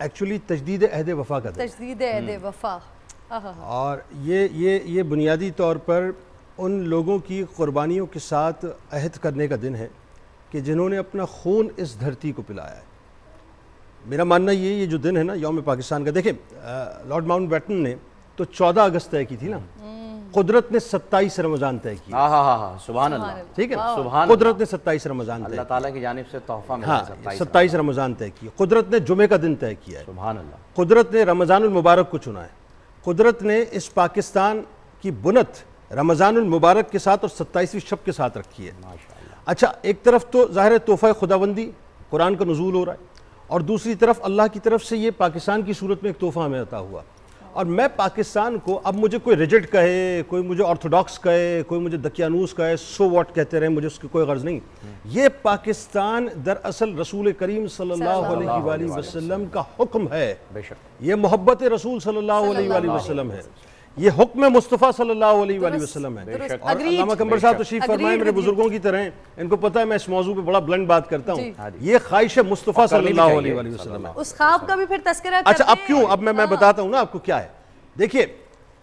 ایکچولی تجدید عہد وفا کا دن، تجدید عہد وفا. اور یہ بنیادی طور پر ان لوگوں کی قربانیوں کے ساتھ عہد کرنے کا دن ہے کہ جنہوں نے اپنا خون اس دھرتی کو پلایا ہے. میرا ماننا یہ جو دن ہے نا یوم پاکستان کا، دیکھیں لارڈ ماؤنٹ بیٹن نے تو 14 اگست طے کی تھی نا، قدرت نے 27 رمضان طے کی. ہاں سبحان اللہ. ٹھیک ہے، سبحان قدرت نے 27 رمضان طے اللہ تعالیٰ کی جانب سے تحفہ ملا ہاں ہے 27 رمضان طے کی. قدرت نے جمعے کا دن طے کیا ہے، سبحان اللہ. قدرت نے رمضان المبارک کو چنا ہے. قدرت نے اس پاکستان کی بنت رمضان المبارک کے ساتھ اور 27ویں شب کے ساتھ رکھی ہے. اچھا، ایک طرف تو ظاہر تحفہ خداوندی قرآن کا نزول ہو رہا ہے، اور دوسری طرف اللہ کی طرف سے یہ پاکستان کی صورت میں ایک تحفہ ہمیں عطا ہوا. اور میں پاکستان کو اب مجھے کوئی ریجٹ کہے، کوئی مجھے آرتھوڈاکس کہے، کوئی مجھے دقیانوس کہے، سو واٹ کہتے رہے، مجھے اس کی کوئی غرض نہیں. یہ پاکستان دراصل رسول کریم صلی اللہ علیہ وآلہ وسلم کا حکم ہے. یہ محبت رسول صلی اللہ علیہ وآلہ وسلم ہے، یہ حکم مصطفیٰ صلی اللہ علیہ وآلہ وسلم ہے. اور علامہ قمر صاحب تشریف فرمائے، میرے بزرگوں کی طرح ہیں، ان کو پتہ ہے میں اس موضوع پہ بڑا بلنڈ بات کرتا ہوں. یہ خواہش مصطفیٰ صلی اللہ علیہ وآلہ وسلم ہے. اس خواب کا بھی پھر تذکرہ اچھا اب کیوں، اب میں بتاتا ہوں نا آپ کو کیا ہے. دیکھیے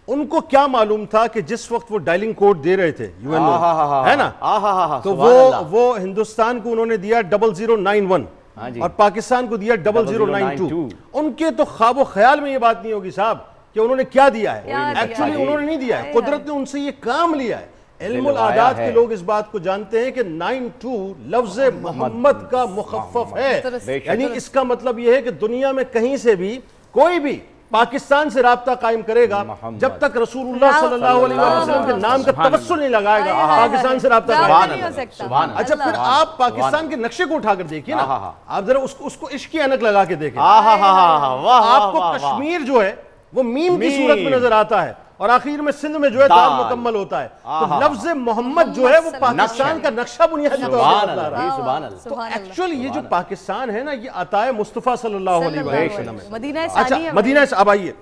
ان کو کیا معلوم تھا کہ جس وقت وہ ڈائلنگ کوڈ دے رہے تھے یو این او ہے نا، تو وہ ہندوستان کو انہوں نے دیا 0091 اور پاکستان کو دیا 0092. ان کے تو خواب و خیال میں یہ بات نہیں ہوگی صاحب کہ انہوں نے کیا دیا ہے. ایکچولی انہوں نے نہیں دیا ہے، قدرت نے ان سے یہ کام لیا ہے. علم الاعداد کے لوگ اس بات کو جانتے ہیں کہ 92 لفظ محمد کا مخفف ہے، یعنی اس کا مطلب یہ ہے کہ دنیا میں کہیں سے بھی کوئی بھی پاکستان سے رابطہ قائم کرے گا جب تک رسول اللہ صلی اللہ علیہ وسلم کے نام کا توسل نہیں لگائے گا پاکستان سے رابطہ قائم نہیں ہو سکتا. اچھا پھر آپ پاکستان کے نقشے کو اٹھا کر دیکھیے نا، آپ ذرا اس کو عشق کی اینک لگا کے دیکھیں، آپ کو کشمیر جو ہے وہ میم کی صورت میں نظر آتا ہے اور آخر میں سندھ میں جو ہے دال مکمل ہوتا ہے. تو لفظ محمد جو ہے وہ پاکستان کا نقشہ بنیادی طور پر بتا رہا ہے. تو ایکچولی یہ جو پاکستان ہے نا یہ عطا مصطفیٰ صلی اللہ علیہ وسلم ہے. اچھا مدینہ سے اب آئیے،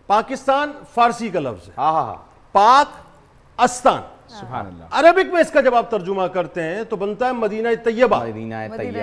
پاکستان فارسی کا لفظ ہے، پاک استان سبحان اللہ. عربک میں اس کا جب آپ ترجمہ کرتے ہیں تو بنتا ہے مدینہ طیبہ.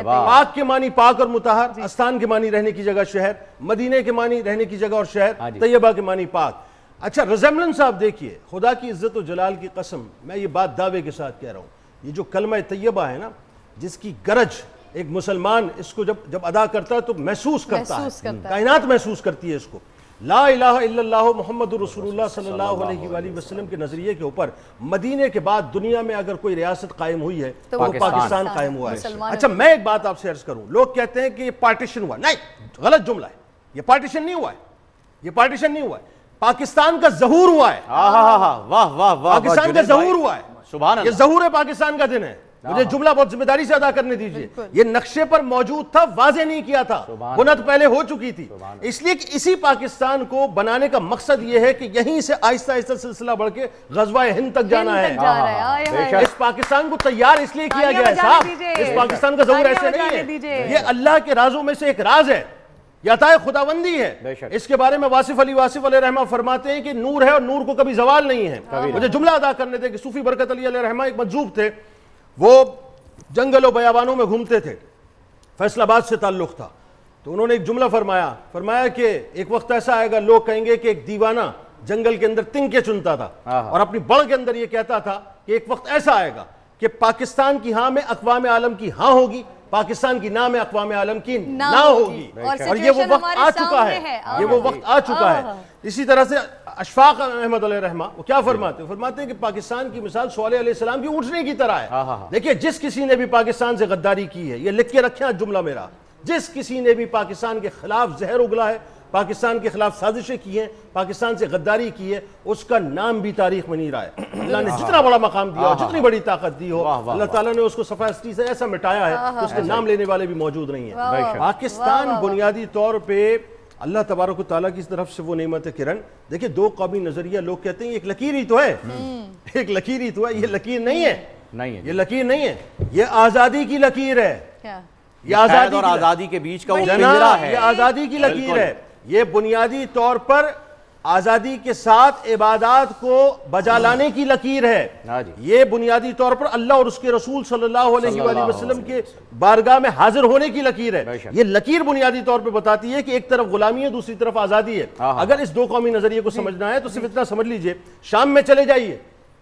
پاک کے معنی پاک اور مطہر، استان کے معنی رہنے کی جگہ شہر، مدینہ کے معنی رہنے کی جگہ اور شہر، طیبہ کے معنی پاک. اچھا ریزمبلنس آپ دیکھیے، خدا کی عزت و جلال کی قسم میں یہ بات دعوے کے ساتھ کہہ رہا ہوں، یہ جو کلمہ طیبہ ہے نا جس کی گرج ایک مسلمان اس کو جب ادا کرتا ہے تو محسوس کرتا ہے، کائنات محسوس کرتی ہے اس کو. لا الہ الا اللہ محمد رسول اللہ صلی اللہ علیہ وآلہ وسلم کے نظریے کے اوپر مدینے کے بعد دنیا میں اگر کوئی ریاست قائم ہوئی ہے تو وہ پاکستان قائم ہوا ہے. اچھا میں ایک بات آپ سے عرض کروں، لوگ کہتے ہیں کہ یہ پارٹیشن ہوا، نہیں، غلط جملہ ہے. یہ پارٹیشن نہیں ہوا ہے، یہ پارٹیشن نہیں ہوا ہے، پاکستان کا ظہور ہوا ہے. پاکستان کا ظہور ہوا ہے، یہ ظہور پاکستان کا دن ہے. مجھے جملہ بہت ذمہ داری سے ادا کرنے دیجئے. یہ نقشے پر موجود تھا، واضح نہیں کیا تھا، بنت پہلے ہو چکی تھی. اس لیے کہ اسی پاکستان کو بنانے کا مقصد یہ ہے کہ یہیں سے آہستہ آہستہ سلسلہ بڑھ کے غزوہ ہند تک جانا ہے. اس پاکستان کو تیار اس لیے کیا گیا ہے صاحب، اس پاکستان کا ظہور ایسے نہیں ہے. یہ اللہ کے رازوں میں سے ایک راز ہے، یہ عطا خداوندی ہے. اس کے بارے میں واصف علیہ رحمہ فرماتے ہیں کہ نور ہے اور نور کو کبھی زوال نہیں ہے. مجھے جملہ ادا کرنے دے کہ صوفی برکت علی علیہ رحمہ ایک مجذوب تھے، وہ جنگل و بیابانوں میں گھومتے تھے، فیصل آباد سے تعلق تھا. تو انہوں نے ایک جملہ فرمایا کہ ایک وقت ایسا آئے گا لوگ کہیں گے کہ ایک دیوانہ جنگل کے اندر تنکے چنتا تھا اور اپنی بڑ کے اندر یہ کہتا تھا کہ ایک وقت ایسا آئے گا کہ پاکستان کی ہاں میں اقوام عالم کی ہاں ہوگی، پاکستان کی نہ میں اقوام عالم کی نہ ہوگی. اور یہ وہ وقت آ چکا ہے، یہ وہ وقت آ چکا ہے. اسی طرح سے اشفاق احمد علیہ رحمہ وہ کیا فرماتے ہیں کہ پاکستان کی مثال صالح علیہ السلام کی اونٹنے کی طرح ہے. دیکھیے جس کسی نے بھی پاکستان سے غداری کی ہے، یہ لکھ کے رکھیں جملہ میرا، جس کسی نے بھی پاکستان کے خلاف زہر اگلا ہے، پاکستان کے خلاف سازشیں کی ہیں، پاکستان سے غداری کی ہے، اس کا نام بھی تاریخ میں نہیں رہا ہے. اللہ نے جتنا بڑا مقام دیا ہو، جتنی بڑی طاقت دی ہو، اللہ تعالیٰ نے اس کو صفحہ سے ایسا مٹایا ہے کہ اس کے نام لینے والے بھی موجود نہیں ہیں. پاکستان بنیادی طور پہ اللہ تبارک و تعالیٰ کی طرف سے وہ نعمت کرن. دیکھیں دو قومی نظریہ لوگ کہتے ہیں ایک لکیر ہی تو ہے، ایک لکیر ہی تو ہے. یہ لکیر نہیں ہے، یہ لکیر نہیں ہے، یہ آزادی کی لکیر ہے. یہ آزادی اور آزادی کے بیچ کا وہ پنجرہ ہے، یہ آزادی کی لکیر ہے. یہ بنیادی طور پر آزادی کے ساتھ عبادات کو بجا لانے کی لکیر ہے. یہ بنیادی طور پر اللہ اور اس کے رسول صلی اللہ علیہ وآلہ وسلم کے بارگاہ میں حاضر ہونے کی لکیر ہے. یہ لکیر بنیادی طور پر بتاتی ہے کہ ایک طرف غلامی ہے، دوسری طرف آزادی ہے. اگر اس دو قومی نظریے کو سمجھنا ہے تو صرف اتنا سمجھ لیجئے، شام میں چلے جائیے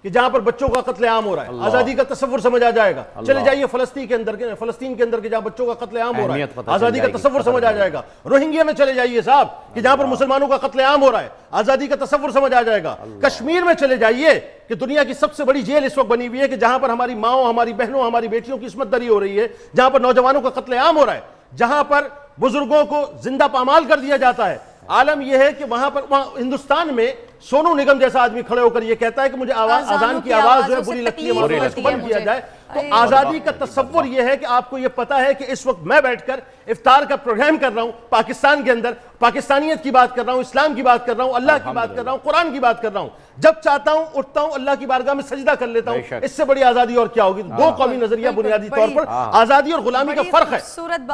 کہ جہاں پر بچوں کا قتل عام ہو رہا ہے، آزادی کا تصور سمجھ آ جائے گا. چلے جائیے فلسطین کے اندر کہ جہاں بچوں کا قتل عام ہو رہا ہے، آزادی کا تصور سمجھ آ جائے گا. روہنگیا میں چلے جائیے صاحب کہ جہاں پر مسلمانوں کا قتل عام ہو رہا ہے، آزادی کا تصور سمجھ آ جائے گا. کشمیر میں چلے جائیے کہ دنیا کی سب سے بڑی جیل اس وقت بنی ہوئی ہے کہ جہاں پر ہماری ماؤں، ہماری بہنوں، ہماری بیٹیوں کی عصمت دری ہو رہی ہے، جہاں پر نوجوانوں کا قتل عام ہو رہا ہے، جہاں پر بزرگوں کو زندہ پامال کر دیا جاتا ہے. عالم یہ ہے کہ وہاں ہندوستان میں سونو نگم جیسا آدمی کھڑے ہو کر یہ کہتا ہے کہ مجھے اذان کی آواز جو ہے بری لگتی ہے، اس کو بند کیا جائے. تو آزادی کا تصور یہ ہے کہ آپ کو یہ پتا ہے کہ اس وقت میں بیٹھ کر افطار کا پروگرام کر رہا ہوں پاکستان کے اندر، پاکستانیت کی بات کر رہا ہوں، اسلام کی بات کر رہا ہوں، اللہ کی بات کر رہا ہوں، قرآن کی بات کر ررہا ہوں. جب چاہتا ہوں اٹھتا ہوں، اللہ کی بارگاہ میں سجدہ کر لیتا ہوں. اس سے بڑی آزادی اور کیا ہوگی؟ دو قومی نظریہ بنیادی طور پر آزادی اور غلامی کا فرق ہے.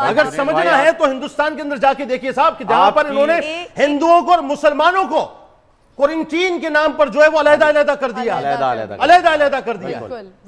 اگر سمجھنا ہے تو ہندوستان کے اندر جا کے دیکھیے صاحب کہ جہاں پر انہوں نے ہندوؤں کو اور مسلمانوں کو کوارنٹین کے نام پر جو ہے وہ علیحدہ علیحدہ کر دیا، علیحدہ علیحدہ کر دیا.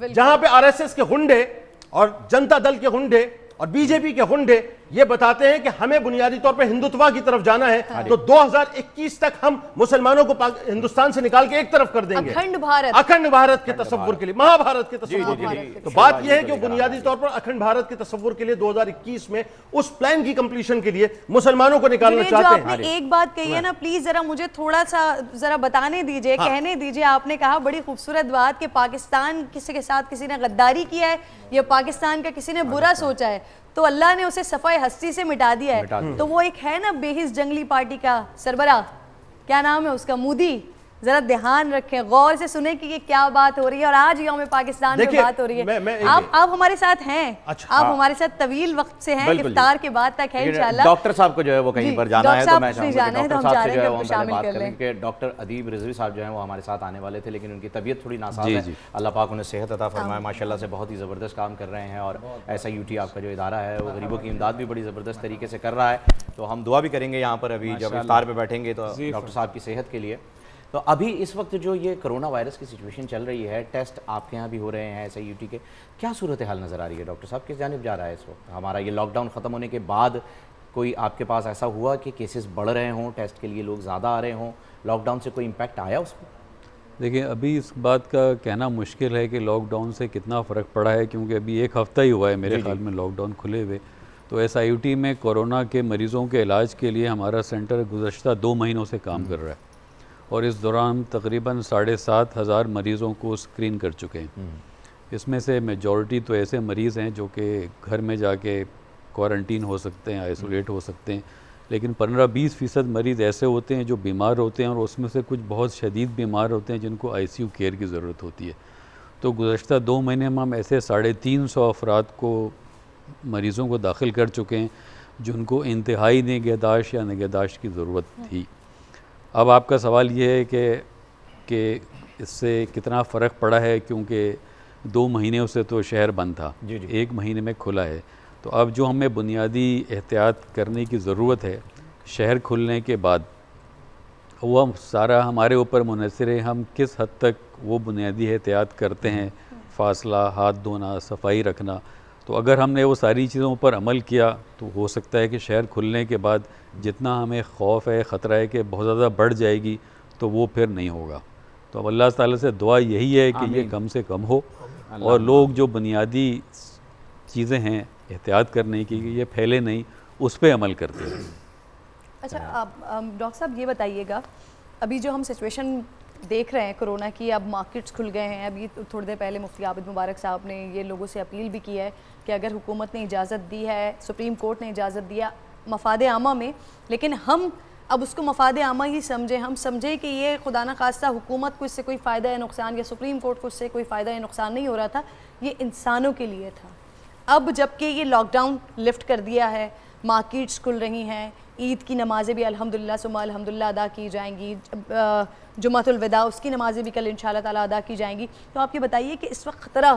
جہاں پہ آر ایس ایس کے غنڈے اور جنتا دل کے غنڈے اور بی جے پی کے غنڈے یہ بتاتے ہیں کہ ہمیں بنیادی طور پر ہندوتوا کی طرف جانا ہے تو 2021 تک ہم مسلمانوں کو ہندوستان سے نکال کے ایک طرف کر دیں گے، اکھنڈ بھارت کے تصور کے لیے، مہا بھارت کے تصور کے لیے. تو بات یہ ہے کہ وہ بنیادی طور پر اکھنڈ بھارت کے تصور کے لیے 2021 میں اس پلان کی کمپلیشن کے لیے مسلمانوں کو نکالنا چاہتے ہیں. آپ نے ایک بات کہی ہے نا، پلیز ذرا مجھے تھوڑا سا ذرا بتانے دیجئے، کہنے دیجئے. آپ نے کہا بڑی خوبصورت بات کہ پاکستان کسی کے ساتھ کسی نے غداری کیا ہے یا پاکستان کا کسی نے برا سوچا ہے تو اللہ نے اسے صفحہ ہستی سے مٹا دیا ہے. تو وہ ایک ہے نا بے حس جنگلی پارٹی کا سربراہ، کیا نام ہے اس کا، مودی. ذرا دھیان رکھیں، غور سے سنیں کہ یہ کیا بات ہو رہی ہے اور آج یوم پاکستان میں بات ہو رہی ہے. آپ ہمارے ساتھ ہیں، آپ ہمارے ساتھ طویل وقت سے ہیں، افطار کے بعد تک ہے انشاءاللہ. ڈاکٹر صاحب کو جو ہے وہ کہیں پر جانا ہے تو میں چاہوں گا کہ ڈاکٹر صاحب سے جو ہے وہ پہلے بات کریں کہ ڈاکٹر ادیب رضوی صاحب جو ہیں وہ ہمارے ساتھ آنے والے تھے لیکن ان کی طبیعت تھوڑی ناساز ہے. اللہ پاک انہیں صحت عطا فرمائے، ماشاءاللہ سے بہت ہی زبردست کام کر رہے ہیں اور ایسا یو ٹی آپ کا جو ادارہ ہے وہ غریبوں کی امداد بھی بڑی زبردست طریقے سے کر رہا ہے. تو ہم دعا بھی کریں گے یہاں پر ابھی جب افطار پہ بیٹھیں گے تو ڈاکٹر صاحب کی صحت کے لیے. تو ابھی اس وقت جو یہ کرونا وائرس کی سچویشن چل رہی ہے، ٹیسٹ آپ کے یہاں بھی ہو رہے ہیں ایس آئی یو ٹی کے، کیا صورتحال نظر آ رہی ہے ڈاکٹر صاحب؟ کس جانب جا رہا ہے اس وقت ہمارا یہ لاک ڈاؤن ختم ہونے کے بعد؟ کوئی آپ کے پاس ایسا ہوا کہ کیسز بڑھ رہے ہوں، ٹیسٹ کے لیے لوگ زیادہ آ رہے ہوں، لاک ڈاؤن سے کوئی امپیکٹ آیا اس میں؟ دیکھیں ابھی اس بات کا کہنا مشکل ہے کہ لاک ڈاؤن سے کتنا فرق پڑا ہے کیونکہ ابھی ایک ہفتہ ہی ہوا ہے میرے خیال میں لاک ڈاؤن کھلے ہوئے. تو ایس آئی یو ٹی میں کورونا کے مریضوں کے علاج کے لیے ہمارا سینٹر گزشتہ 2 مہینوں سے کام کر رہا ہے اور اس دوران تقریباً 7,500 مریضوں کو اسکرین کر چکے ہیں. اس میں سے میجورٹی تو ایسے مریض ہیں جو کہ گھر میں جا کے کوارنٹین ہو سکتے ہیں، آئسولیٹ ہو سکتے ہیں، لیکن 15-20% مریض ایسے ہوتے ہیں جو بیمار ہوتے ہیں اور اس میں سے کچھ بہت شدید بیمار ہوتے ہیں جن کو آئی سی یو کیئر کی ضرورت ہوتی ہے. تو گزشتہ 2 مہینے میں ہم ایسے 350 افراد کو مریضوں کو داخل کر چکے ہیں جن کو انتہائی نگہداشت یا نگہداشت کی ضرورت تھی. اب آپ کا سوال یہ ہے کہ اس سے کتنا فرق پڑا ہے کیونکہ 2 مہینے سے تو شہر بند تھا، 1 مہینے میں کھلا ہے. تو اب جو ہمیں بنیادی احتیاط کرنے کی ضرورت ہے شہر کھلنے کے بعد وہ سارا ہمارے اوپر منحصر ہے، ہم کس حد تک وہ بنیادی احتیاط کرتے ہیں، فاصلہ، ہاتھ دھونا، صفائی رکھنا. تو اگر ہم نے وہ ساری چیزوں پر عمل کیا تو ہو سکتا ہے کہ شہر کھلنے کے بعد جتنا ہمیں خوف ہے، خطرہ ہے کہ بہت زیادہ بڑھ جائے گی تو وہ پھر نہیں ہوگا. تو اب اللہ تعالیٰ سے دعا یہی ہے کہ یہ کم سے کم ہو اور لوگ جو بنیادی چیزیں ہیں احتیاط کرنے کی کہ یہ پھیلے نہیں، اس پہ عمل کرتے ہیں. اچھا ڈاکٹر صاحب یہ بتائیے گا، ابھی جو ہم سچویشن دیکھ رہے ہیں کرونا کی، اب مارکیٹس کھل گئے ہیں. ابھی تھوڑی دیر پہلے مفتی عابد مبارک صاحب نے یہ لوگوں سے اپیل بھی کی ہے کہ اگر حکومت نے اجازت دی ہے، سپریم کورٹ نے اجازت دیا مفاد عامہ میں، لیکن ہم اب اس کو مفاد عامہ ہی سمجھیں، ہم سمجھیں کہ یہ خدا نخواستہ حکومت کو اس سے کوئی فائدہ یا نقصان یا سپریم کورٹ کو اس سے کوئی فائدہ یا نقصان نہیں ہو رہا تھا، یہ انسانوں کے لیے تھا. اب جب کہ یہ لاک ڈاؤن لفٹ کر دیا ہے، مارکیٹس کھل رہی ہیں، عید کی نمازیں بھی الحمدللہ ثم الحمدللہ ادا کی جائیں گی، جمعۃ الوداع اس کی نمازیں بھی کل انشاءاللہ تعالیٰ ادا کی جائیں گی. تو آپ یہ بتائیے کہ اس وقت خطرہ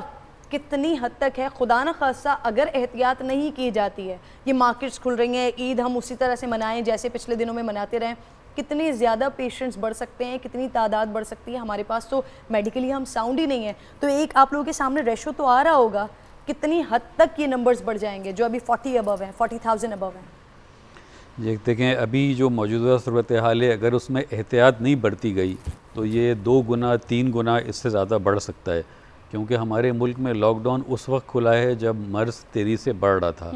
کتنی حد تک ہے؟ خدا نخواستہ اگر احتیاط نہیں کی جاتی ہے، یہ مارکیٹس کھل رہی ہیں، عید ہم اسی طرح سے منائیں جیسے پچھلے دنوں میں مناتے رہیں، کتنے زیادہ پیشنٹس بڑھ سکتے ہیں، کتنی تعداد بڑھ سکتی ہے. ہمارے پاس تو میڈیکلی ہم ساؤنڈ ہی نہیں ہے. تو ایک آپ لوگوں کے سامنے ریشو تو آ رہا ہوگا، کتنی حد تک یہ نمبرز بڑھ جائیں گے جو ابھی 40 ابو ہیں، 40,000 ابو ہیں؟ یہ دیکھیں ابھی جو موجودہ صورتحال ہے اگر اس میں احتیاط نہیں برتی گئی تو یہ 2 گنا 3 گنا اس سے زیادہ بڑھ سکتا ہے، کیونکہ ہمارے ملک میں لاک ڈاؤن اس وقت کھلا ہے جب مرض تیزی سے بڑھ رہا تھا.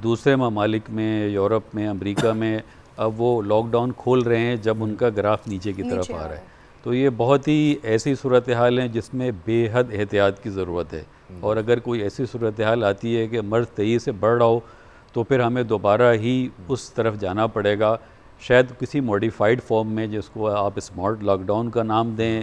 دوسرے ممالک میں، یورپ میں، امریکہ میں اب وہ لاک ڈاؤن کھول رہے ہیں جب ان کا گراف نیچے کی طرف آ رہا ہے. تو یہ بہت ہی ایسی صورتحال ہیں جس میں بے حد احتیاط کی ضرورت ہے. اور اگر کوئی ایسی صورتحال آتی ہے کہ مرض تیزی سے بڑھ رہا ہو تو پھر ہمیں دوبارہ ہی اس طرف جانا پڑے گا شاید کسی موڈیفائڈ فارم میں جس کو آپ اسمارٹ لاک ڈاؤن کا نام دیں،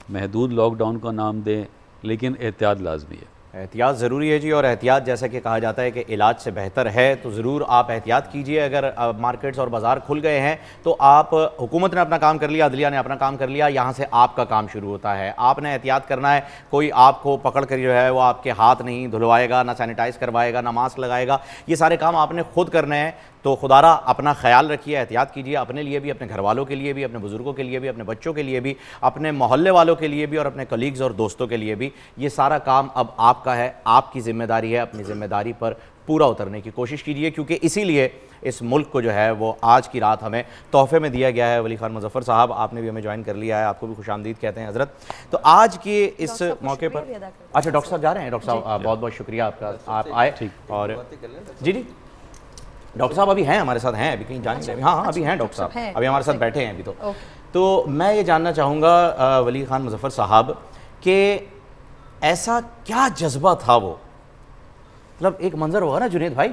محدود لاک ڈاؤن کا نام دیں، لیکن احتیاط لازمی ہے۔ احتیاط ضروری ہے جی، اور احتیاط جیسا کہ کہا جاتا ہے کہ علاج سے بہتر ہے، تو ضرور آپ احتیاط کیجئے۔ اگر مارکیٹس اور بازار کھل گئے ہیں تو آپ، حکومت نے اپنا کام کر لیا، عدلیہ نے اپنا کام کر لیا، یہاں سے آپ کا کام شروع ہوتا ہے۔ آپ نے احتیاط کرنا ہے، کوئی آپ کو پکڑ کر جو ہے وہ آپ کے ہاتھ نہیں دھلوائے گا، نہ سینیٹائز کروائے گا، نہ ماسک لگائے گا، یہ سارے کام آپ نے خود کرنے ہیں۔ تو خدا را اپنا خیال رکھیے، احتیاط کیجیے، اپنے لیے بھی، اپنے گھر والوں کے لیے بھی، اپنے بزرگوں کے لیے بھی، اپنے بچوں کے لیے بھی، اپنے محلے والوں کے لیے بھی، اور اپنے کلیگز اور دوستوں کے لیے بھی۔ یہ سارا کام اب آپ کا ہے، آپ کی ذمہ داری ہے، اپنی ذمہ داری پر پورا اترنے کی کوشش کیجیے، کیونکہ اسی لیے اس ملک کو جو ہے وہ آج کی رات ہمیں تحفے میں دیا گیا ہے۔ ولی خان مظفر صاحب، آپ نے بھی ہمیں جوائن کر لیا ہے، آپ کو بھی خوش آمدید کہتے ہیں حضرت۔ تو آج کے اس موقع پر، اچھا ڈاکٹر صاحب جا رہے ہیں؟ ڈاکٹر صاحب بہت بہت شکریہ آپ کا، آپ آئے۔ اور جی جی ڈاکٹر صاحب ابھی ہیں ہمارے ساتھ، ہیں ابھی کہیں جان نہیں، ہاں ابھی ہیں ڈاکٹر صاحب، ابھی ہمارے ساتھ بیٹھے ہیں ابھی۔ تو میں یہ جاننا چاہوں گا ولی خان مظفر صاحب کہ ایسا کیا جذبہ تھا وہ، مطلب ایک منظر ہوگا نا جنید بھائی،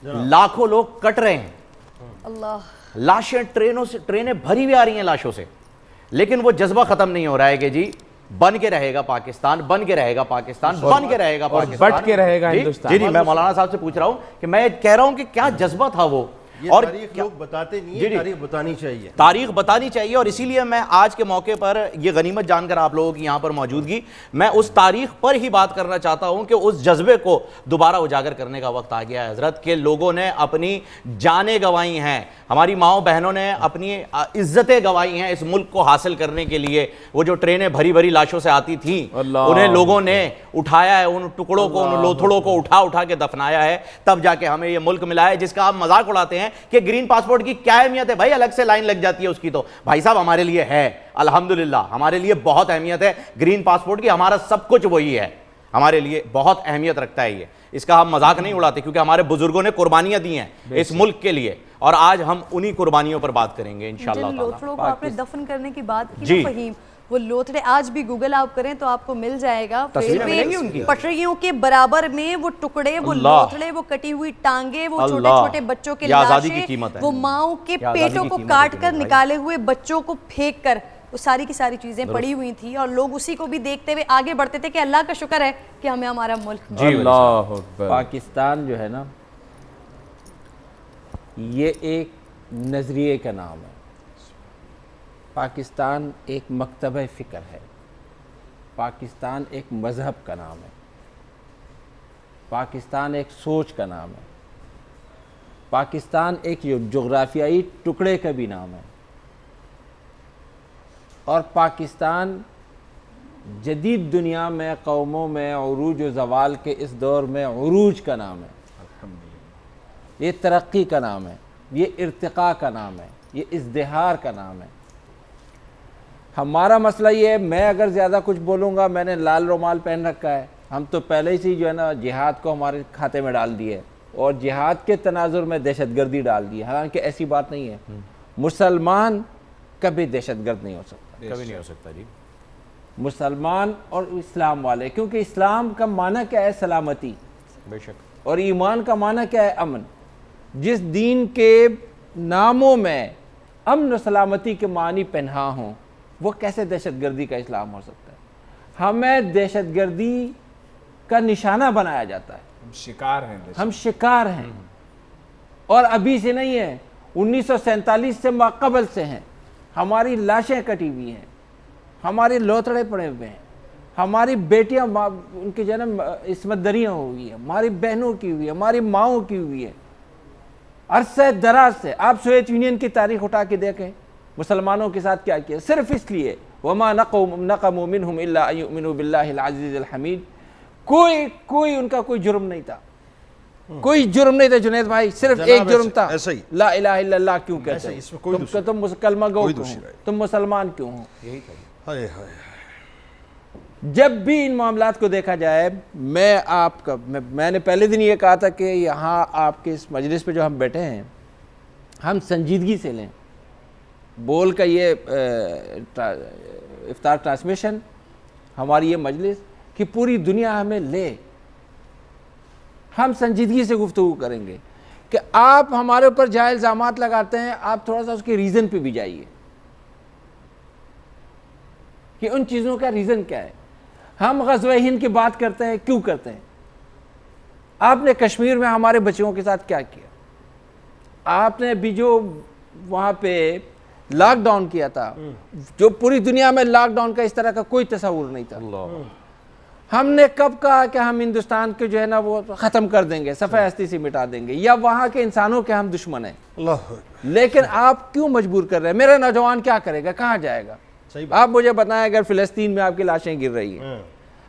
لاکھوں لوگ کٹ رہے ہیں، اللہ، لاشیں ٹرینوں سے، ٹرینیں بھری ہوئی آ رہی ہیں لاشوں سے، لیکن وہ جذبہ ختم نہیں ہو رہا ہے کہ جی بن کے رہے گا پاکستان، بن کے رہے گا پاکستان، بن کے رہے گا پاکستان، بٹ کے رہے گا ہندوستان۔ جی میں مولانا صاحب سے پوچھ رہا ہوں کہ میں کہہ رہا ہوں کہ کیا جذبہ تھا وہ، اور تاریخ لوگ بتاتے نہیں ہیں، تاریخ بتانی چاہیے، تاریخ بتانی چاہیے۔ اور اسی لیے میں آج کے موقع پر یہ غنیمت جان کر آپ لوگوں کی یہاں پر موجودگی، میں اس تاریخ پر ہی بات کرنا چاہتا ہوں کہ اس جذبے کو دوبارہ اجاگر کرنے کا وقت آ گیا ہے حضرت، کہ لوگوں نے اپنی جانیں گنوائی ہیں، ہماری ماؤں بہنوں نے اپنی عزتیں گنوائی ہیں اس ملک کو حاصل کرنے کے لیے۔ وہ جو ٹرینیں بھری بھری لاشوں سے آتی تھیں، انہیں لوگوں نے اٹھایا ہے، ان ٹکڑوں کو، ان لوتھڑوں کو اٹھا کے دفنایا ہے، تب جا کے ہمیں یہ ملک ملا ہے جس کا آپ مذاق اڑاتے ہیں کہ گرین پاسپورٹ کی کیا اہمیت ہے بھائی، الگ سے لائن لگ جاتی ہے اس کی، تو بھائی صاحب ہمارے لیے ہے، الحمدللہ ہمارے لیے بہت اہمیت ہے گرین پاسپورٹ کی، ہمارا سب کچھ وہی ہے، ہمارے لیے بہت اہمیت رکھتا ہے یہ، اس کا ہم مذاق نہیں اڑاتے، کیونکہ ہمارے بزرگوں نے قربانیاں دی ہیں اس ملک کے لیے، اور آج ہم انہی قربانیوں پر بات کریں گے انشاءاللہ جن تعالی۔ لوتھڑوں کو آپ نے دفن کرنے کی بات کی نا فہیم، وہ لوتھڑے آج بھی گوگل آپ کریں تو آپ کو مل جائے گا، پٹریوں کے برابر میں وہ ٹکڑے، وہ لوتھڑے، وہ کٹی ہوئی ٹانگیں، وہ چھوٹے چھوٹے بچوں کے لاشیں، وہ ماؤں کے پیٹوں کو کاٹ کر نکالے ہوئے بچوں کو پھینک کر، وہ ساری کی ساری چیزیں پڑی ہوئی تھیں، اور لوگ اسی کو بھی دیکھتے ہوئے آگے بڑھتے تھے کہ اللہ کا شکر ہے کہ ہمیں ہمارا ملک اللہ اکبر۔ پاکستان جو ہے نا، یہ ایک نظریے کا نام ہے، پاکستان ایک مکتبہ فکر ہے، پاکستان ایک مذہب کا نام ہے، پاکستان ایک سوچ کا نام ہے، پاکستان ایک جغرافیائی ٹکڑے کا بھی نام ہے، اور پاکستان جدید دنیا میں قوموں میں عروج و زوال کے اس دور میں عروج کا نام ہے، یہ ترقی کا نام ہے، یہ ارتقاء کا نام ہے، یہ ازدہار کا نام ہے۔ ہمارا مسئلہ یہ ہے، میں اگر زیادہ کچھ بولوں گا، میں نے لال رومال پہن رکھا ہے، ہم تو پہلے ہی جو ہے نا جہاد کو ہمارے کھاتے میں ڈال دیے، اور جہاد کے تناظر میں دہشت گردی ڈال دی، حالانکہ ایسی بات نہیں ہے، مسلمان کبھی دہشت گرد نہیں ہو سکتا، کبھی نہیں ہو سکتا جی، مسلمان اور اسلام والے، کیونکہ اسلام کا معنی کیا ہے؟ سلامتی، بے شک، اور ایمان کا معنی کیا ہے؟ امن۔ جس دین کے ناموں میں امن و سلامتی کے معنی پنہاں ہوں، وہ کیسے دہشت گردی کا اسلام ہو سکتا ہے؟ ہمیں دہشت گردی کا نشانہ بنایا جاتا ہے، ہم شکار ہیں، ہم شکار ہیں، اور ابھی سے نہیں ہے، 1947 سے ماقبل سے ہیں، ہماری لاشیں کٹی ہوئی ہیں، ہمارے لوتڑے پڑے ہوئے ہیں، ہماری بیٹیاں ان کے جنم عصمت دریاں ہوئی ہیں، ہماری بہنوں کی ہوئی ہے، ہماری ماؤں کی ہوئی ہے، عرصہ دراز سے۔ آپ سوویت یونین کی تاریخ اٹھا کے دیکھیں، مسلمانوں کے ساتھ کیا کیا، صرف اس لیے وَمَا نَقَمُوا مِنْهُمْ إِلَّا أَن يُؤْمِنُوا بِاللَّهِ الْعَزِيزِ الْحَمِيدِ، کوئی ان کا کوئی جرم نہیں تھا، کوئی جرم نہیں تھا جنید بھائی، صرف ایک جرم تھا، لا الہ الا اللہ کیوں کہتے ہیں؟ تم کلمہ گو کیوں ہو؟ تم مسلمان کیوں ہو؟ یہی تھا۔ جب بھی ان معاملات کو دیکھا جائے، میں نے پہلے دن یہ کہا تھا کہ یہاں آپ کے اس مجلس پہ جو ہم بیٹھے ہیں، ہم سنجیدگی سے لیں، بول کا یہ افطار ٹرانسمیشن، ہماری یہ مجلس، کہ پوری دنیا ہمیں لے، ہم سنجیدگی سے گفتگو کریں گے، کہ آپ ہمارے اوپر جائے الزامات لگاتے ہیں، آپ تھوڑا سا اس کے ریزن پہ بھی جائیے کہ ان چیزوں کا ریزن کیا ہے۔ ہم غزوہ ہند کی بات کرتے ہیں، کیوں کرتے ہیں؟ آپ نے کشمیر میں ہمارے بچوں کے ساتھ کیا کیا؟ آپ نے ابھی جو وہاں پہ لاک ڈاؤن کیا تھا، جو پوری دنیا میں لاک ڈاؤن کا اس طرح کا کوئی تصور نہیں تھا۔ ہم نے کب کہا کہ ہم ہندوستان کے جو ہے نا وہ ختم کر دیں گے، صفحہ ہستی سے مٹا دیں گے، یا وہاں کے انسانوں کے ہم دشمن ہیں؟ اللہ لیکن آپ کیوں مجبور کر رہے ہیں؟ میرا نوجوان کیا کرے گا، کہاں جائے گا؟ آپ مجھے بتائیں، اگر فلسطین میں آپ کی لاشیں گر رہی ہیں،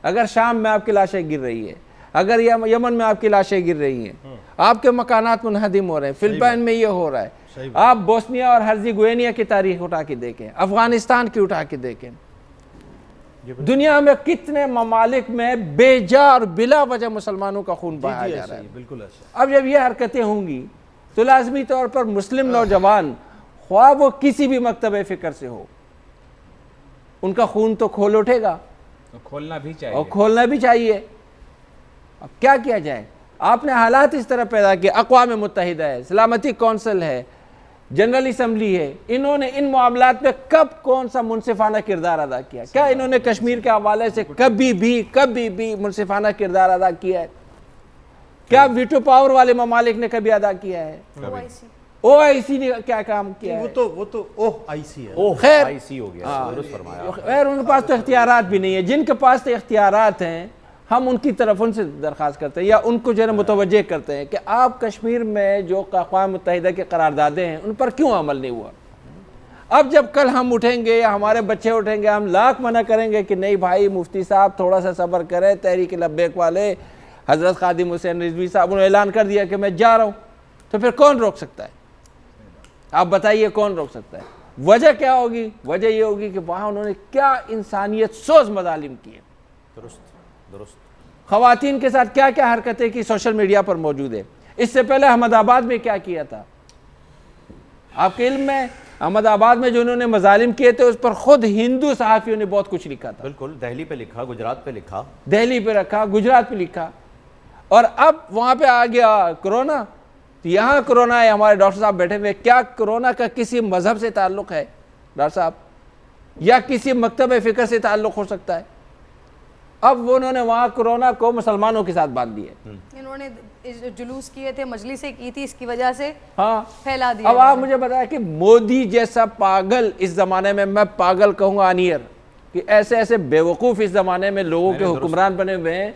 اگر شام میں آپ کی لاشیں گر رہی ہیں، اگر یمن میں آپ کی لاشیں گر رہی ہیں، آپ کے مکانات منہدم ہو رہے ہیں، فلپائن میں یہ ہو رہا ہے، آپ بوسنیا اور ہرزیگوینیا کی تاریخ اٹھا کے دیکھیں، افغانستان کی اٹھا کے دیکھیں، دنیا میں کتنے ممالک میں بے جا اور بلا وجہ مسلمانوں کا خون بہایا جا رہا ہے۔ بالکل ایسا۔ اب جب یہ حرکتیں ہوں گی تو لازمی طور پر مسلم نوجوان، خواہ وہ کسی بھی مکتبہ فکر سے ہو، ان کا خون تو کھول اٹھے گا، کھولنا بھی چاہیے اور کھولنا بھی چاہیے۔ اب کیا کیا جائے؟ آپ نے حالات اس طرح پیدا کیے، اقوام متحدہ ہے، سلامتی کونسل ہے، جنرل اسمبلی ہے، انہوں نے ان معاملات میں کب کون سا منصفانہ کردار ادا کیا؟ کیا انہوں نے کشمیر کے حوالے سے کبھی بھی منصفانہ کردار ادا کیا ہے؟ کیا ویٹو پاور والے ممالک نے کبھی ادا کیا ہے؟ او آئی سی نے کیا کام کیا ہے؟ وہ تو اوہ آئی سی ہے، خیر آئی سی ہو گیا، درست فرمایا۔ خیر ان کے پاس تو اختیارات بھی نہیں ہے، جن کے پاس تو اختیارات ہیں ہم ان کی طرف ان سے درخواست کرتے ہیں یا ان کو جو ہے نا متوجہ کرتے ہیں کہ آپ کشمیر میں جو اقوام متحدہ کے قراردادیں ہیں ان پر کیوں عمل نہیں ہوا؟ اب جب کل ہم اٹھیں گے یا ہمارے بچے اٹھیں گے، ہم لاکھ منع کریں گے کہ نہیں بھائی مفتی صاحب تھوڑا سا صبر کریں، تحریک لبیک والے حضرت خادم حسین رضوی صاحب نے اعلان کر دیا کہ میں جا رہا ہوں، تو پھر کون روک سکتا ہے؟ آپ بتائیے کون روک سکتا ہے؟ وجہ کیا ہوگی؟ وجہ یہ ہوگی کہ وہاں انہوں نے کیا انسانیت سوز مظالم کیے، درست۔ خواتین کے ساتھ کیا کیا حرکتیں کی سوشل میڈیا پر موجود ہے۔ اس سے پہلے احمد آباد میں کیا کیا تھا آپ کے علم میں؟ احمد آباد میں جو انہوں نے مظالم کیے تھے اس پر خود ہندو صحافیوں نے بہت کچھ لکھا تھا، بالکل، دہلی پہ لکھا، گجرات پہ لکھا، دہلی پہ رکھا، گجرات پہ لکھا، اور اب وہاں پہ آ گیا کرونا، تو یہاں کرونا ہے، ہمارے ڈاکٹر صاحب بیٹھے ہوئے، کیا کرونا کا کسی مذہب سے تعلق ہے ڈاکٹر صاحب، یا کسی مکتبہ فکر سے تعلق ہو سکتا ہے؟ اب وہ انہوں نے وہاں کرونا کو مسلمانوں کے ساتھ باندھ دیا، انہوں نے جلوس کیے تھے، مجلسیں کی تھی، اس کی وجہ سے ہاں پھیلا دیا۔ اب آپ مجھے بتایا کہ مودی جیسا پاگل اس زمانے میں پاگل کہوں گا آنیر، کہ ایسے ایسے بیوقوف اس زمانے میں لوگوں کے حکمران بنے ہوئے ہیں،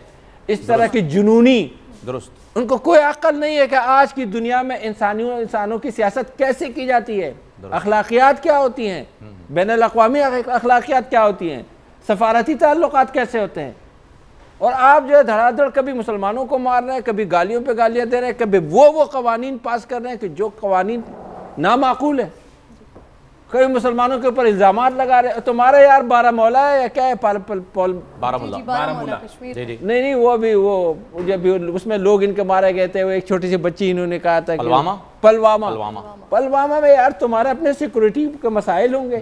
اس طرح کی جنونی، درست، ان کو کوئی عقل نہیں ہے کہ آج کی دنیا میں انسانوں کی سیاست کیسے کی جاتی ہے، اخلاقیات کیا ہوتی ہیں، بین الاقوامی اخلاقیات کیا ہوتی ہیں، سفارتی تعلقات کیسے ہوتے ہیں، اور آپ جو ہے دھڑا دھڑ کبھی مسلمانوں کو مار رہے ہیں، کبھی گالیوں پہ گالیاں دے رہے ہیں، کبھی وہ قوانین پاس کر رہے ہیں کہ جو قوانین نامعقول ہیں، کبھی مسلمانوں کے اوپر الزامات لگا رہے ہیں۔ تمہارا یار بارہ مولا ہے یا کیا ہے؟ بارہمولہ، بارہمولہ کشمیر۔ جی جی، نہیں وہ بھی وہ جب اس میں لوگ ان کے مارے گئے تھے، وہ ایک چھوٹی سی بچی انہوں نے کہا تھا کہ پلوامہ میں، یار تمہارے اپنے سیکورٹی کے مسائل ہوں گے،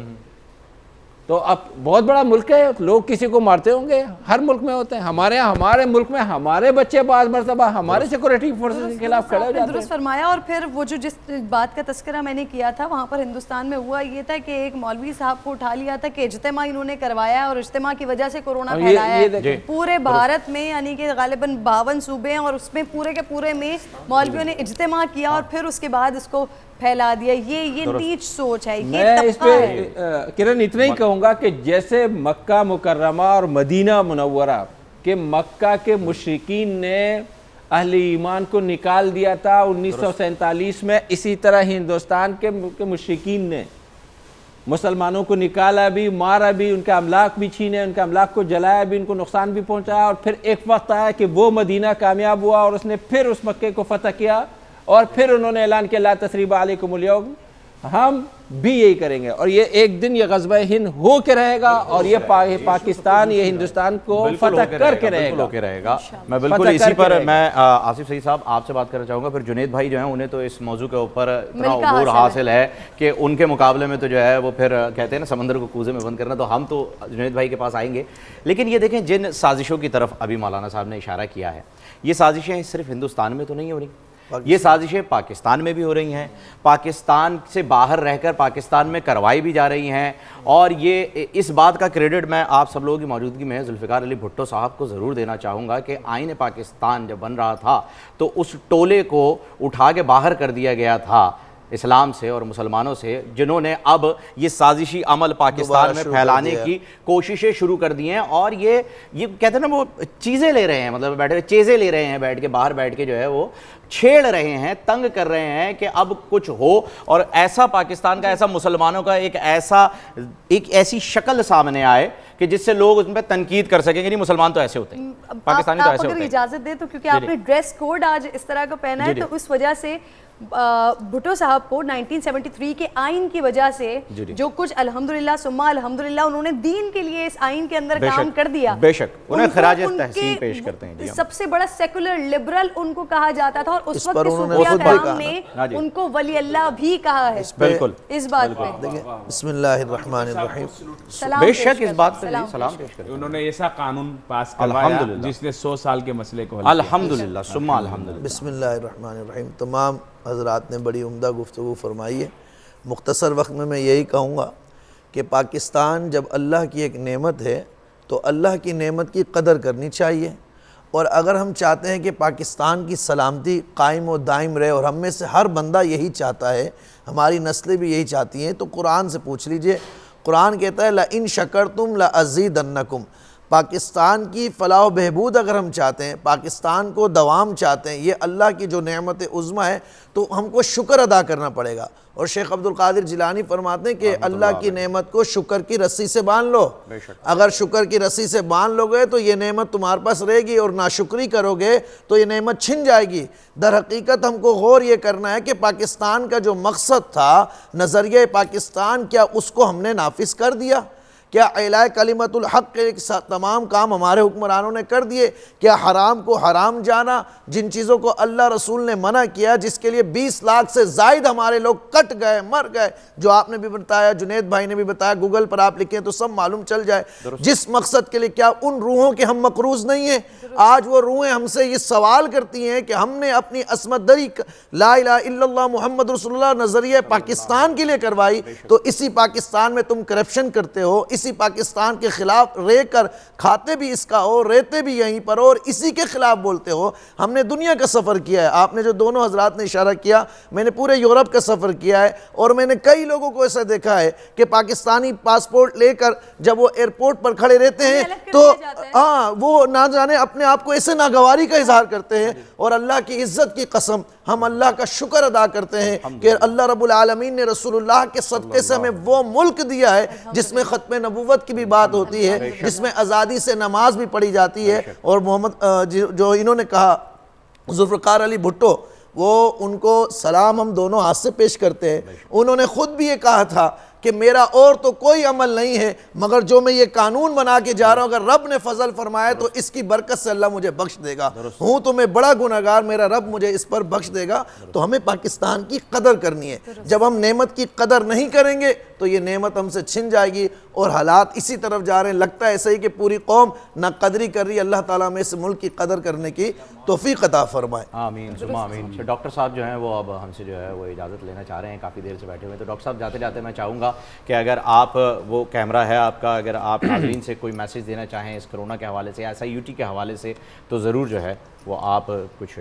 تو اب بہت بڑا ملک ہے، لوگ کسی کو مارتے ہوں گے، ہر ملک میں ہوتے ہیں، ہمارے ملک میں ہمارے بچے بعض مرتبہ ہمارے سیکورٹی فورسز کے خلاف کھڑے ہو جاتے ہیں۔ درست فرمایا۔ اور پھر وہ جو جس بات کا تذکرہ میں نے کیا تھا وہاں پر ہندوستان میں ہوا یہ تھا کہ ایک مولوی صاحب کو اٹھا لیا تھا کہ اجتماع انہوں نے کروایا اور اجتماع کی وجہ سے کورونا پھیلایا ہے پورے بھارت میں، یعنی کہ غالباً 52 صوبے ہیں، اور اس میں پورے کے پورے میں مولویوں نے اجتماع کیا اور پھر اس کے بعد اس کو پھیلا دیا۔ یہ نیچ سوچ ہے، یہ میں اس طبقہ پہ ہے۔ کرن اتنا ہی کہوں گا کہ جیسے مکہ مکرمہ اور مدینہ منورہ کہ مکہ کے مشرکین نے اہل ایمان کو نکال دیا تھا 1947 میں، اسی طرح ہندوستان کے مشرکین نے مسلمانوں کو نکالا بھی، مارا بھی، ان کے املاک بھی چھینے، ان کے املاک کو جلایا بھی، ان کو نقصان بھی پہنچایا، اور پھر ایک وقت آیا کہ وہ مدینہ کامیاب ہوا اور اس نے پھر اس مکے کو فتح کیا، اور پھر انہوں نے اعلان کیا لا تثریب علیکم اليوم، ہم بھی یہی کریں گے، اور یہ ایک دن یہ غزوہ ہند ہو کے رہے گا، اور یہ پاکستان یہ ہندوستان کو فتح کر کے رہے گا۔ میں بالکل اسی پر میں آصف سعید صاحب آپ سے بات کرنا چاہوں گا، پھر جنید بھائی جو ہیں انہیں تو اس موضوع کے اوپر اتنا عبور حاصل ہے کہ ان کے مقابلے میں تو جو ہے وہ پھر کہتے ہیں نا سمندر کو کوزے میں بند کرنا، تو ہم تو جنید بھائی کے پاس آئیں گے۔ لیکن یہ دیکھیں جن سازشوں کی طرف ابھی مولانا صاحب نے اشارہ کیا ہے، یہ سازشیں صرف ہندوستان میں تو نہیں ہو رہی، یہ سازشیں پاکستان میں بھی ہو رہی ہیں, پاکستان سے باہر رہ کر پاکستان میں کروائی بھی جا رہی ہیں, اور یہ اس بات کا کریڈٹ میں آپ سب لوگوں کی موجودگی میں ذوالفقار علی بھٹو صاحب کو ضرور دینا چاہوں گا کہ آئین پاکستان جب بن رہا تھا تو اس ٹولے کو اٹھا کے باہر کر دیا گیا تھا اسلام سے اور مسلمانوں سے, جنہوں نے اب یہ سازشی عمل پاکستان میں پھیلانے کی کوششیں شروع کر دی ہیں, اور یہ کہتے ہیں نا وہ چیزیں لے رہے ہیں, مطلب بیٹھے چیزیں لے رہے ہیں, بیٹھ کے باہر بیٹھ کے جو ہے وہ چھیڑ رہے ہیں, تنگ کر رہے ہیں کہ اب کچھ ہو, اور ایسا پاکستان کا, ایسا مسلمانوں کا ایک ایسی شکل سامنے آئے کہ جس سے لوگ اس پہ تنقید کر سکیں کہ نہیں مسلمان تو ایسے ہوتے ہیں, پاکستانی تو ایسے ہوتے ہیں. اگر اجازت دیں تو کیونکہ آپ نے ڈریس کوڈ آج اس طرح کا پہنا ہے, تو اس وجہ سے بھٹو صاحب کو 1973 کے آئین کی وجہ سے جو کچھ الحمدللہ ثم الحمدللہ انہوں نے دین کے لیے اس آئین کے اندر کام کر دیا, بے شک انہیں خراج تحسین پیش کرتے ہیں. سب سے بڑا سیکولر لبرل ان کو کہا جاتا تھا, اور اس وقت صوفیاء کرام نے ان کو ولی اللہ بھی کہا ہے. بالکل اس بات پہ بسم اللہ الرحمن الرحیم, بے شک اس بات پہ سلام پیش کرتے ہیں. انہوں نے ایسا قانون پاس کروایا جس نے 100 سال کے مسئلے کو حل کیا. الحمدللہ ثم الحمدللہ. بسم اللہ الرحمن الرحیم. تمام حضرات نے بڑی عمدہ گفتگو فرمائی ہے. مختصر وقت میں یہی کہوں گا کہ پاکستان جب اللہ کی ایک نعمت ہے تو اللہ کی نعمت کی قدر کرنی چاہیے, اور اگر ہم چاہتے ہیں کہ پاکستان کی سلامتی قائم و دائم رہے, اور ہم میں سے ہر بندہ یہی چاہتا ہے, ہماری نسلیں بھی یہی چاہتی ہیں, تو قرآن سے پوچھ لیجئے. قرآن کہتا ہے لَإِن شَكَرْتُمْ لَأَزِيدَنَّكُمْ. پاکستان کی فلاح و بہبود اگر ہم چاہتے ہیں, پاکستان کو دوام چاہتے ہیں, یہ اللہ کی جو نعمت عظمیٰ ہے, تو ہم کو شکر ادا کرنا پڑے گا. اور شیخ عبدالقادر جیلانی فرماتے ہیں کہ اللہ کی نعمت کو شکر کی رسی سے باندھ لو. اگر شکر کی رسی سے باندھ لو گے تو یہ نعمت تمہارے پاس رہے گی, اور ناشکری کرو گے تو یہ نعمت چھن جائے گی. در حقیقت ہم کو غور یہ کرنا ہے کہ پاکستان کا جو مقصد تھا, نظریہ پاکستان, کیا اس کو ہم نے نافذ کر دیا؟ کیا اعلاء کلمت الحق کے تمام کام ہمارے حکمرانوں نے کر دیے؟ کیا حرام کو حرام جانا, جن چیزوں کو اللہ رسول نے منع کیا, جس کے لیے 20 لاکھ سے زائد ہمارے لوگ کٹ گئے, مر گئے, جو آپ نے بھی بتایا, جنید بھائی نے بھی بتایا, گوگل پر آپ لکھیں تو سب معلوم چل جائے. جس مقصد کے لیے, کیا ان روحوں کے ہم مقروض نہیں ہیں؟ آج وہ روحیں ہم سے یہ سوال کرتی ہیں کہ ہم نے اپنی عصمت دری لا الہ الا اللہ محمد رسول اللہ نظریہ پاکستان کے لیے کروائی, تو اسی پاکستان میں تم کرپشن کرتے ہو, اسی پاکستان کے خلاف رہ کر کھاتے بھی اس کا ہو, رہتے بھی یہیں پر ہو, اور اسی کے خلاف بولتے ہو. ہم نے دنیا کا سفر کیا ہے, آپ نے جو دونوں حضرات نے اشارہ کیا, میں نے پورے یورپ کا سفر کیا ہے, اور میں نے کئی لوگوں کو ایسا دیکھا ہے کہ پاکستانی پاسپورٹ لے کر جب وہ ایئرپورٹ پر کھڑے رہتے ہیں تو وہ نہ جانے اپنے آپ کو ایسے ناگواری کا اظہار کرتے ہیں. اور اللہ کی عزت کی قسم, ہم اللہ کا شکر ادا کرتے ہیں کہ اللہ رب العالمین نے رسول اللہ کے صدقے سے ہمیں وہ ملک دیا ہے جس میں ختم نبوت کی بھی بات ہوتی ہے, جس میں آزادی سے نماز بھی پڑھی جاتی ہے. اور محمد جو انہوں نے کہا ذوالفقار علی بھٹو, وہ ان کو سلام ہم دونوں ہاتھ سے پیش کرتے ہیں. انہوں نے خود بھی یہ کہا تھا کہ میرا اور تو کوئی عمل نہیں ہے, مگر جو میں یہ قانون بنا کے جا رہا ہوں, اگر رب نے فضل فرمایا تو اس کی برکت سے اللہ مجھے بخش دے گا. ہوں تو میں بڑا گناہگار, میرا رب مجھے اس پر بخش دے گا. تو ہمیں پاکستان کی قدر کرنی ہے. جب ہم نعمت کی قدر نہیں کریں گے تو یہ نعمت ہم سے چھن جائے گی, اور حالات اسی طرف جا رہے ہیں. لگتا ہے ایسا ہی کہ پوری قوم نہ قدری کر رہی. اللہ تعالیٰ میں اس ملک کی قدر کرنے کی توفیق عطا فرمائے. آمین ثم آمین. ڈاکٹر صاحب جو ہیں وہ اب ہم سے جو ہے وہ اجازت لینا چاہ رہے ہیں, کافی دیر سے بیٹھے ہوئے. تو ڈاکٹر صاحب جاتے جاتے میں چاہوں گا کہ اگر آپ, وہ کیمرہ ہے آپ کا, اگر آپ ناظرین سے کوئی میسیج دینا چاہیں اس کرونا کے حوالے سے, ایسا یوٹی کے حوالے سے, تو ضرور جو ہے وہ آپ کچھ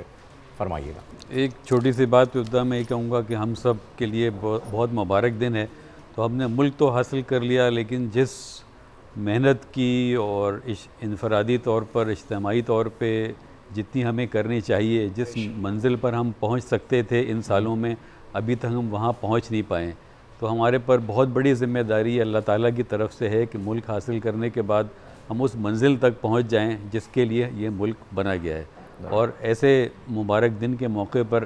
فرمائیے گا. ایک چھوٹی سی بات پہ ابتدا میں یہ کہوں گا کہ ہم سب کے لیے بہت مبارک دن ہے. تو ہم نے ملک تو حاصل کر لیا, لیکن جس محنت کی اور انفرادی طور پر, اجتماعی طور پہ جتنی ہمیں کرنی چاہیے, جس منزل پر ہم پہنچ سکتے تھے ان سالوں میں, ابھی تک ہم وہاں پہنچ نہیں پائے. تو ہمارے پر بہت بڑی ذمہ داری اللہ تعالیٰ کی طرف سے ہے کہ ملک حاصل کرنے کے بعد ہم اس منزل تک پہنچ جائیں جس کے لیے یہ ملک بنا گیا ہے. اور ایسے مبارک دن کے موقع پر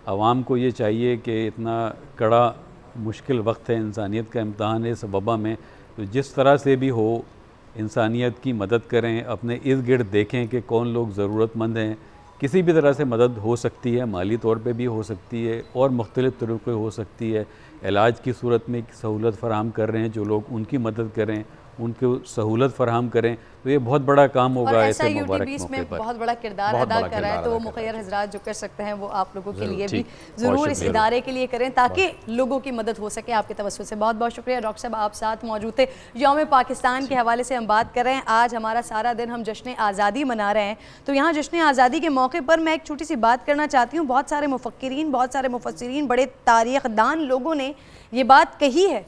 عوام کو یہ چاہیے کہ اتنا کڑا مشکل وقت ہے, انسانیت کا امتحان ہے اس وبا میں, تو جس طرح سے بھی ہو انسانیت کی مدد کریں. اپنے ارد گرد دیکھیں کہ کون لوگ ضرورت مند ہیں, کسی بھی طرح سے مدد ہو سکتی ہے, مالی طور پہ بھی ہو سکتی ہے, اور مختلف طریقے ہو سکتی ہے. علاج کی صورت میں سہولت فراہم کر رہے ہیں جو لوگ, ان کی مدد کریں. ان کو سہولت فراہم کریں، تو یہ بہت بڑا کام اور ہوگا ایسا ایسے یو ٹی مبارک بی اس میں موقع پر۔ بہت بڑا کردار ادا کر رہا ہے، تو مخیر حضرات جو کر سکتے ہیں وہ آپ لوگوں کے لیے بھی ٹھیک، ضرور اس ادارے کے لیے کریں تاکہ لوگوں کی مدد ہو سکے آپ کے توسط سے۔ بہت بہت شکریہ ڈاکٹر صاحب، آپ ساتھ موجود تھے۔ یوم پاکستان کے حوالے سے ہم بات کر رہے ہیں، آج ہمارا سارا دن ہم جشن آزادی منا رہے ہیں، تو یہاں جشن آزادی کے موقع پر میں ایک چھوٹی سی بات کرنا چاہتی ہوں۔ بہت سارے مفکرین، بہت سارے مفسرین، بڑے تاریخ دان لوگوں نے یہ بات کہی ہے،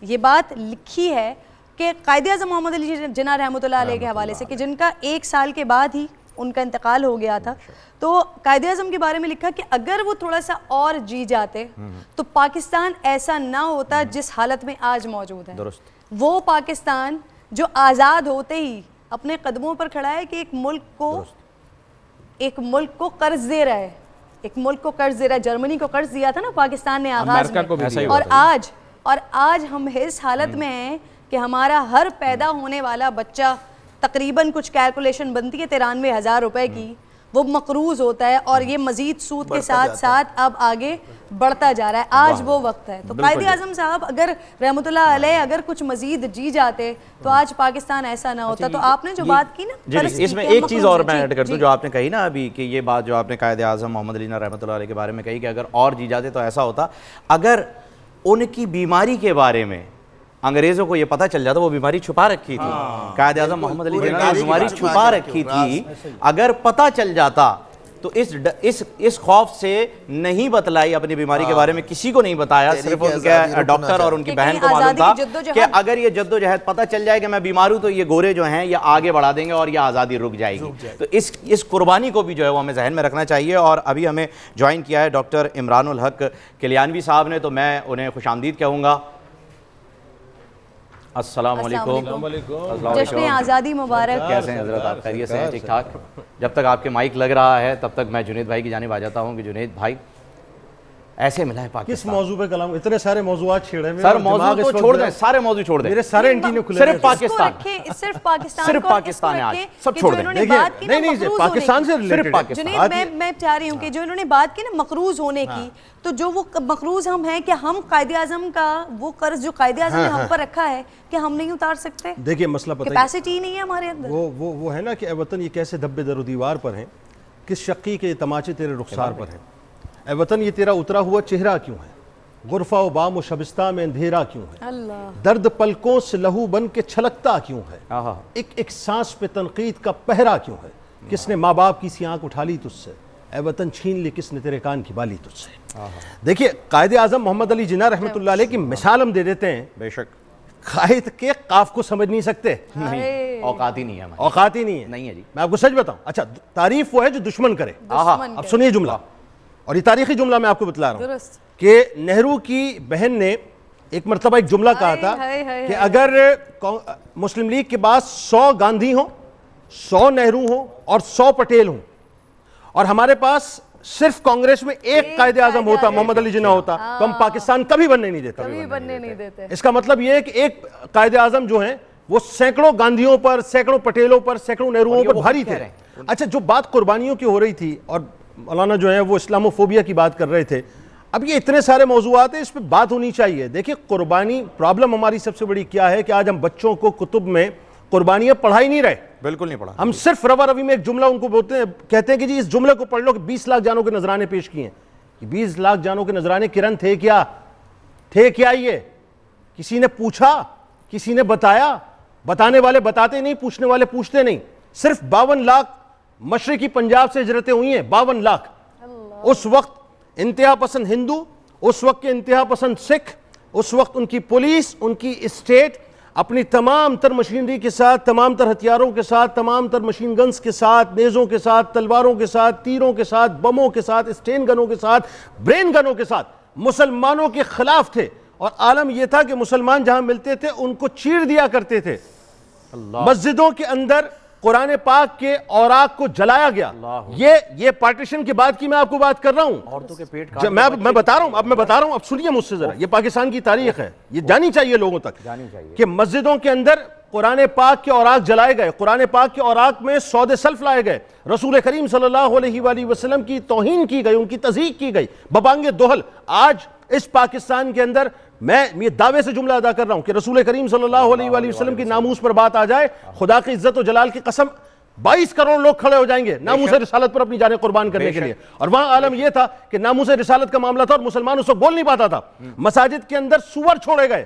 یہ بات لکھی ہے کہ قائد اعظم محمد علی جناح رحمۃ اللہ علیہ کے حوالے سے، کہ جن کا 1 سال کے بعد ہی ان کا انتقال ہو گیا تھا، تو قائد اعظم کے بارے میں لکھا کہ اگر وہ تھوڑا سا اور جی جاتے تو پاکستان ایسا نہ ہوتا جس حالت میں آج موجود ہے۔ وہ پاکستان جو آزاد ہوتے ہی اپنے قدموں پر کھڑا ہے کہ ایک ملک کو قرض دے رہا ہے، ایک ملک کو قرض دے رہا ہے۔ جرمنی کو قرض دیا تھا نا پاکستان نے آغاز میں، اور آج ہم اس حالت میں ہیں کہ ہمارا ہر پیدا ہونے والا بچہ تقریباً کچھ کیلکولیشن بنتی ہے 93,000 روپے کی، وہ مقروض ہوتا ہے، اور یہ مزید سود کے ساتھ ساتھ اب آگے بڑھتا جا رہا ہے۔ آج وہ وقت ہے، تو قائد اعظم صاحب اگر رحمۃ اللہ علیہ اگر کچھ مزید جی جاتے تو آج پاکستان ایسا نہ ہوتا۔ تو آپ نے جو بات کی نا، اس میں ایک چیز اور میں ایڈ کر دوں جو آپ نے کہی نا ابھی، کہ یہ بات جو آپ نے قائد اعظم محمد علی جناح رحمۃ اللہ علیہ کے بارے میں کہی کہ اگر اور جی جاتے تو ایسا ہوتا، اگر ان کی بیماری کے بارے میں انگریزوں کو یہ پتہ چل جاتا، وہ بیماری چھپا رکھی تھی، قائد اعظم محمد علی جناح نے بیماری چھپا رکھی تھی، اگر پتہ چل جاتا تو اس خوف سے نہیں بتلائی اپنی بیماری کے بارے میں، کسی کو نہیں بتایا، صرف ان کے ڈاکٹر اور ان کی بہن کو معلوم تھا کہ اگر یہ جد و جہد پتہ چل جائے کہ میں بیمار ہوں تو یہ گورے جو ہیں یہ آگے بڑھا دیں گے اور یہ آزادی رک جائے گی۔ تو اس قربانی کو بھی جو ہے وہ ہمیں ذہن میں رکھنا چاہیے۔ اور ابھی ہمیں جوائن کیا ہے ڈاکٹر عمران الحق کلیانوی صاحب نے، تو میں انہیں خوش آمدید کہوں گا۔ السلام علیکم، جشن آزادی مبارک۔ کیسے ہیں حضرت آپ؟ خیریت سے ہیں؟ ٹھیک ٹھاک؟ جب تک آپ کے مائک لگ رہا ہے تب تک میں جنید بھائی کی جانب آ جاتا ہوں کہ جنید بھائی ایسے ملا ہے پاکستان، کس موضوع پہ کلام؟ اتنے سارے موضوعات چھیڑے ہوئے، سر موضوع تو چھوڑ دیں، سارے موضوع چھوڑ دیں، میرے سارے اینٹینے کھلے، صرف پاکستان، صرف پاکستان، صرف پاکستان ہے آج، سب چھوڑ دیں۔ نہیں پاکستان سے صرف پاکستان۔ جنید میں چاہ رہی ہوں کہ جو انہوں نے بات کی نا مقروض ہونے کی، تو جو وہ مقروض ہم ہیں کہ ہم قائد اعظم کا وہ قرض جو قائد اعظم نے ہم پر رکھا ہے کہ ہم نہیں اتار سکتے۔ دیکھیے مسئلہ پتہ ہے، کیپیسٹی نہیں ہے ہمارے اندر۔ وہ ہے نا کہ اے وطن یہ کیسے دھبے در و دیوار پر ہیں، کس شقی کے تماچے تیرے رخسار پر ہیں، اے وطن یہ تیرا اترا ہوا چہرہ کیوں ہے، غرفہ و بام و شبستہ میں اندھیرا کیوں ہے، درد پلکوں سے لہو بن کے چھلکتا کیوں ہے، ایک سانس پہ تنقید کا پہرا کیوں ہے، کس نے ماں باپ کی سی آنکھ اٹھا لی تجھ سے، اے وطن چھین لی کس نے تیرے کان کی بالی تجھ سے۔ دیکھیے قائد اعظم محمد علی جناح رحمۃ اللہ علیہ کی مثال ہم دے دیتے ہیں، بے شک قائد کے قاف کو سمجھ نہیں سکتے، اوقات ہی نہیں ہے، اوقات ہی نہیں ہے۔ نہیں ہے جی، میں آپ کو سچ بتاؤں، اچھا تعریف وہ ہے جو دشمن کرے۔ اب سنیے جملہ، اور یہ تاریخی جملہ میں آپ کو بتلا رہا ہوں کہ نہرو کی بہن نے ایک مرتبہ ایک جملہ کہا تھا کہ اگر مسلم لیگ کے پاس 100 گاندھی ہوں، 100 نہرو ہوں اور 100 پٹیل ہوں، اور ہمارے پاس صرف کانگریس میں ایک قائد اعظم ہوتا، محمد علی جناح ہوتا، تو ہم پاکستان کبھی بننے نہیں دیتے۔ اس کا مطلب یہ ہے کہ ایک قائد اعظم جو ہیں وہ سینکڑوں گاندھیوں پر، سینکڑوں پٹیلوں پر، سینکڑوں نہروؤں پر بھاری تھے۔ اچھا جو بات قربانیوں کی ہو رہی تھی، اور مولانا جو ہیں وہ اسلامو فوبیا کی بات کر رہے تھے، اب یہ اتنے سارے موضوعات ہیں، اس پہ بات ہونی چاہیے۔ دیکھیں قربانی، پرابلم ہماری سب سے بڑی کیا ہے کہ آج ہم بچوں کو کتب میں قربانیاں پڑھا ہی نہیں رہے، بالکل نہیں پڑھا۔ ہم صرف روا روی میں ایک جملہ ان کو بولتے ہیں، کہتے ہیں کہ جی اس جملے کو پڑھ لو کہ 20 لاکھ جانوں کے نذرانے پیش کیے ہیں۔ 20 لاکھ جانوں کے نذرانے کرن تھے کیا یہ کسی نے پوچھا، کسی نے بتایا؟ بتانے والے بتاتے نہیں، پوچھنے والے پوچھتے نہیں۔ صرف 52 لاکھ مشرقی پنجاب سے ہجرتیں ہوئی ہیں، 52 لاکھ۔ اس وقت انتہا پسند ہندو، اس وقت کے انتہا پسند سکھ، اس وقت ان کی پولیس، ان کی اسٹیٹ اپنی تمام تر مشینری کے ساتھ، تمام تر ہتھیاروں کے ساتھ، تمام تر مشین گنز کے ساتھ، نیزوں کے ساتھ، تلواروں کے ساتھ، تیروں کے ساتھ، بموں کے ساتھ، اسٹین گنوں کے ساتھ، برین گنوں کے ساتھ مسلمانوں کے خلاف تھے، اور عالم یہ تھا کہ مسلمان جہاں ملتے تھے ان کو چیر دیا کرتے تھے۔ مسجدوں کے اندر قرآن پاک کے اوراق کو جلایا گیا۔ یہ پارٹیشن کے بعد کی میں آپ کو بات کر رہا ہوں، عورتوں کے پیٹ میں بتا رہا ہوں، اب سنیے مجھ سے ذرا، یہ پاکستان کی تاریخ ہے، یہ جانی چاہیے لوگوں تک کہ مسجدوں کے اندر قرآن پاک کے اوراق جلائے گئے، قرآن پاک کے اوراق میں سود سلف لائے گئے، رسول کریم صلی اللہ علیہ وآلہ وسلم کی توہین کی گئی، ان کی تضحیک کی گئی ببانگ دہل۔ آج اس پاکستان کے اندر میں یہ دعوے سے جملہ ادا کر رہا ہوں کہ رسول کریم صلی اللہ علیہ وآلہ وسلم کی ناموس پر بات آ جائے، خدا کی عزت و جلال کی قسم 22 کروڑ لوگ کھڑے ہو جائیں گے ناموس رسالت پر اپنی جانیں قربان کرنے کے لیے۔ اور وہاں عالم یہ تھا کہ ناموس رسالت کا معاملہ تھا اور مسلمان اس وقت بول نہیں پاتا تھا۔ مساجد کے اندر سور چھوڑے گئے،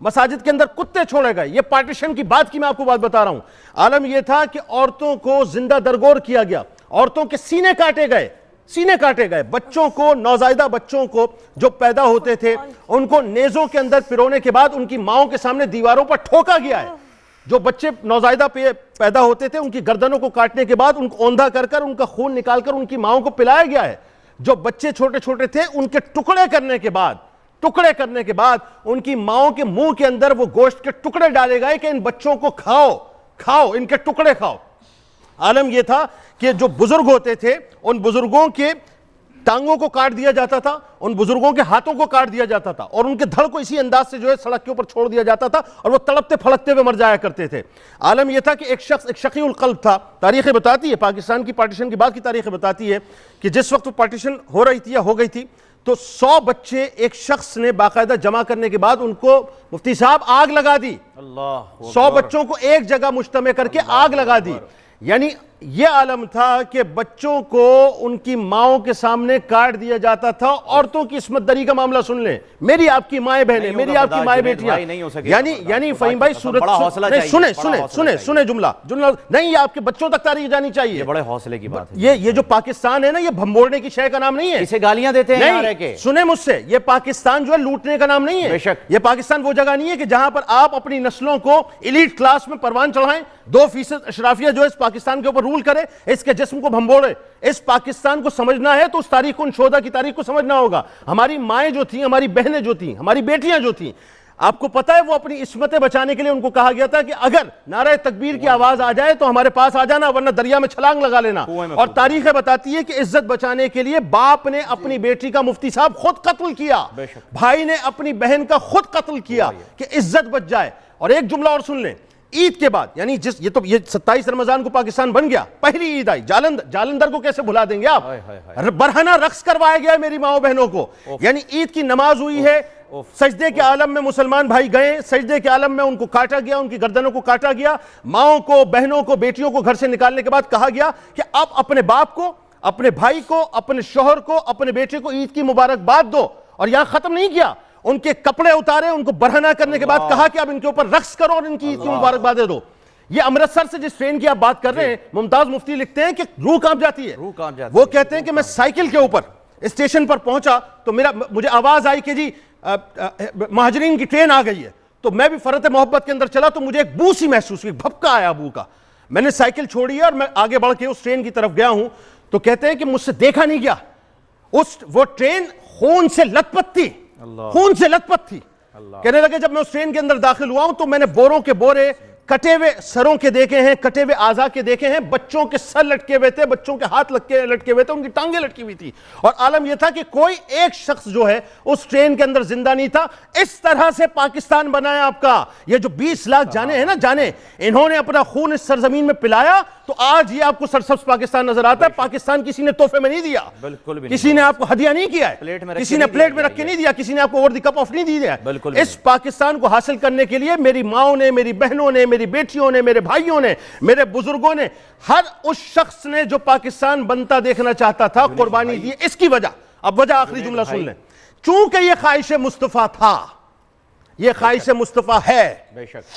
مساجد کے اندر کتے چھوڑے گئے۔ یہ پارٹیشن کی بات کی میں آپ کو بات بتا رہا ہوں۔ عالم یہ تھا کہ عورتوں کو زندہ درگور کیا گیا، عورتوں کے سینے کاٹے گئے، بچوں کو، نوزائیدہ بچوں کو جو پیدا ہوتے تھے ان کو نیزوں کے اندر پرونے کے بعد ان کی ماؤں کے سامنے دیواروں پر ٹھوکا گیا ہے۔ جو بچے نوزائیدہ پیدا ہوتے تھے ان کی گردنوں کو کاٹنے کے بعد ان کو اوندھا کر کر ان کا خون نکال کر ان کی ماؤں کو پلایا گیا ہے۔ جو بچے چھوٹے چھوٹے تھے ان کے ٹکڑے کرنے کے بعد ان کی ماؤں کے منہ کے اندر وہ گوشت کے ٹکڑے ڈالے گئے کہ ان بچوں کو کھاؤ، ان کے ٹکڑے کھاؤ۔ عالم یہ تھا کہ جو بزرگ ہوتے تھے ان بزرگوں کے ٹانگوں کو کاٹ دیا جاتا تھا، ان بزرگوں کے ہاتھوں کو کاٹ دیا جاتا تھا اور ان کے دھڑ کو اسی انداز سے جو ہے سڑک کے اوپر چھوڑ دیا جاتا تھا اور وہ تڑپتے پھڑکتے ہوئے مر جایا کرتے تھے۔ عالم یہ تھا کہ ایک شخص ایک شقی القلب تھا۔ تاریخیں بتاتی ہے، پاکستان کی پارٹیشن کے بعد کی تاریخیں بتاتی ہے کہ جس وقت وہ پارٹیشن ہو رہی تھی یا ہو گئی تھی تو 100 بچے ایک شخص نے باقاعدہ جمع کرنے کے بعد ان کو مفتی صاحب آگ لگا دی۔ 100 بچوں کو ایک جگہ مجتمع کر کے آگ لگا دی۔ یعنی یہ عالم تھا کہ بچوں کو ان کی ماؤں کے سامنے کاٹ دیا جاتا تھا۔ عورتوں کی عصمت دری کا معاملہ سن لیں، میری آپ کی مائیں بہنیں، میری آپ کی مائیں بیٹیاں، یعنی فہیم بھائی سنیں جملہ نہیں، یہ آپ کے بچوں تک تاریخ جانی چاہیے۔ یہ بڑے حوصلے کی بات ہے۔ یہ جو پاکستان ہے نا، یہ بھمبوڑنے کی شے کا نام نہیں ہے، اسے گالیاں دیتے ہیں نہیں، سنیں مجھ سے، یہ پاکستان جو ہے لوٹنے کا نام نہیں ہے۔ یہ پاکستان وہ جگہ نہیں ہے کہ جہاں پر آپ اپنی نسلوں کو ایلیٹ کلاس میں پروان چڑھائیں، 2% اشرافیہ جو ہے اس پاکستان کے اوپر رول کرے، اس کے جسم کو بھمبوڑے۔ اس پاکستان کو سمجھنا ہے تو اس تاریخ کو، ان شہداء کی تاریخ کو سمجھنا ہوگا۔ ہماری مائیں جو تھیں، ہماری بہنیں جو تھیں، ہماری بیٹیاں جو تھیں، آپ کو پتہ ہے وہ اپنی عصمتیں بچانے کے لیے ان کو کہا گیا تھا کہ اگر نعرہ تکبیر کی آواز آ جائے تو ہمارے پاس آ جانا، ورنہ دریا میں چھلانگ لگا لینا۔ اور تاریخیں بتاتی ہے کہ عزت بچانے کے لیے باپ نے اپنی بیٹی کا مفتی صاحب خود قتل کیا، بھائی نے اپنی بہن کا خود قتل کیا کہ عزت بچ جائے۔ اور ایک جملہ اور سن لیں، عید کے بعد، یعنی یہ 27 رمضان کو پاکستان بن گیا، پہلی عید آئی، جالندھر کو کیسے بھلا دیں گے آپ؟ برہنہ رقص کروایا گیا میری ماؤں بہنوں کو۔ یعنی عید کی نماز ہوئی ہے، سجدے کے عالم میں مسلمان بھائی گئے، سجدے کے عالم میں ان کو کاٹا گیا، ان کی گردنوں کو کاٹا گیا، ماؤں کو، بہنوں کو، بیٹیوں کو گھر سے نکالنے کے بعد کہا گیا کہ اب اپنے باپ کو، اپنے بھائی کو، اپنے شوہر کو، اپنے بیٹے کو عید کی مبارکباد دو۔ اور یہاں ختم نہیں کیا، ان کے کپڑے اتارے، ان کو برہنہ کرنے کے بعد کہا کہ اب ان کے اوپر رقص کرو اور ان کی عید کی مبارکبادیں دو۔ یہ امرتسر سے جس ٹرین کی آپ بات کر رہے ہیں، ممتاز مفتی لکھتے ہیں کہ روح کانپ جاتی ہے۔ وہ کہتے ہیں کہ میں سائیکل کے اوپر اسٹیشن پر پہنچا تو مجھے آواز آئی کہ جی مہاجرین کی ٹرین آ گئی ہے، تو میں بھی فرحت محبت کے اندر چلا تو مجھے ایک بو سی محسوس ہوئی، بھپکا آیا بو کا۔ میں نے سائیکل چھوڑی ہے اور میں آگے بڑھ کے اس ٹرین کی طرف گیا ہوں تو کہتے ہیں کہ مجھ سے دیکھا نہیں گیا، وہ ٹرین خون سے لت پت تھی، خون سے لت پت تھی۔ کہنے لگے جب میں اس ٹرین کے اندر داخل ہوا ہوں تو میں نے بوروں کے بورے، کٹے ہوئے سروں کے دیکھے ہیں، کٹے ہوئے اعضاء کے دیکھے ہیں، بچوں کے سر لٹکے ہوئے تھے، بچوں کے ہاتھ لٹکے ہوئے تھے، ان کی ٹانگیں لٹکی ہوئی تھی۔ اور عالم یہ تھا کہ کوئی ایک شخص جو ہے اس ٹرین کے اندر زندہ نہیں تھا۔ اس طرح سے پاکستان بنا ہے آپ کا۔ یہ جو 20 لاکھ جانیں ہیں نا، جانیں انہوں نے اپنا خون اس سرزمین میں پلایا تو آج یہ آپ کو سرسبز پاکستان نظر آتا ہے۔ پاکستان کسی نے تحفے میں نہیں دیا، کسی نے آپ کو ہدیہ نہیں کیا ہے، کسی نے پلیٹ میں رکھ کے نہیں دیا، کسی نے آپ کو اوور دی کپ آف نہیں دیا ہے۔ اس پاکستان کو حاصل کرنے کے لیے میری ماؤں نے، میری بہنوں نے، میری بیٹیوں نے، میرے بھائیوں نے، میرے بزرگوں نے، ہر اس شخص نے جو پاکستان بنتا دیکھنا چاہتا تھا قربانی دی۔ اس کی وجہ، اب وجہ آخری جملہ سن لیں، چونکہ یہ خواہش مصطفیٰ تھا، یہ خواہش مصطفیٰ ہے،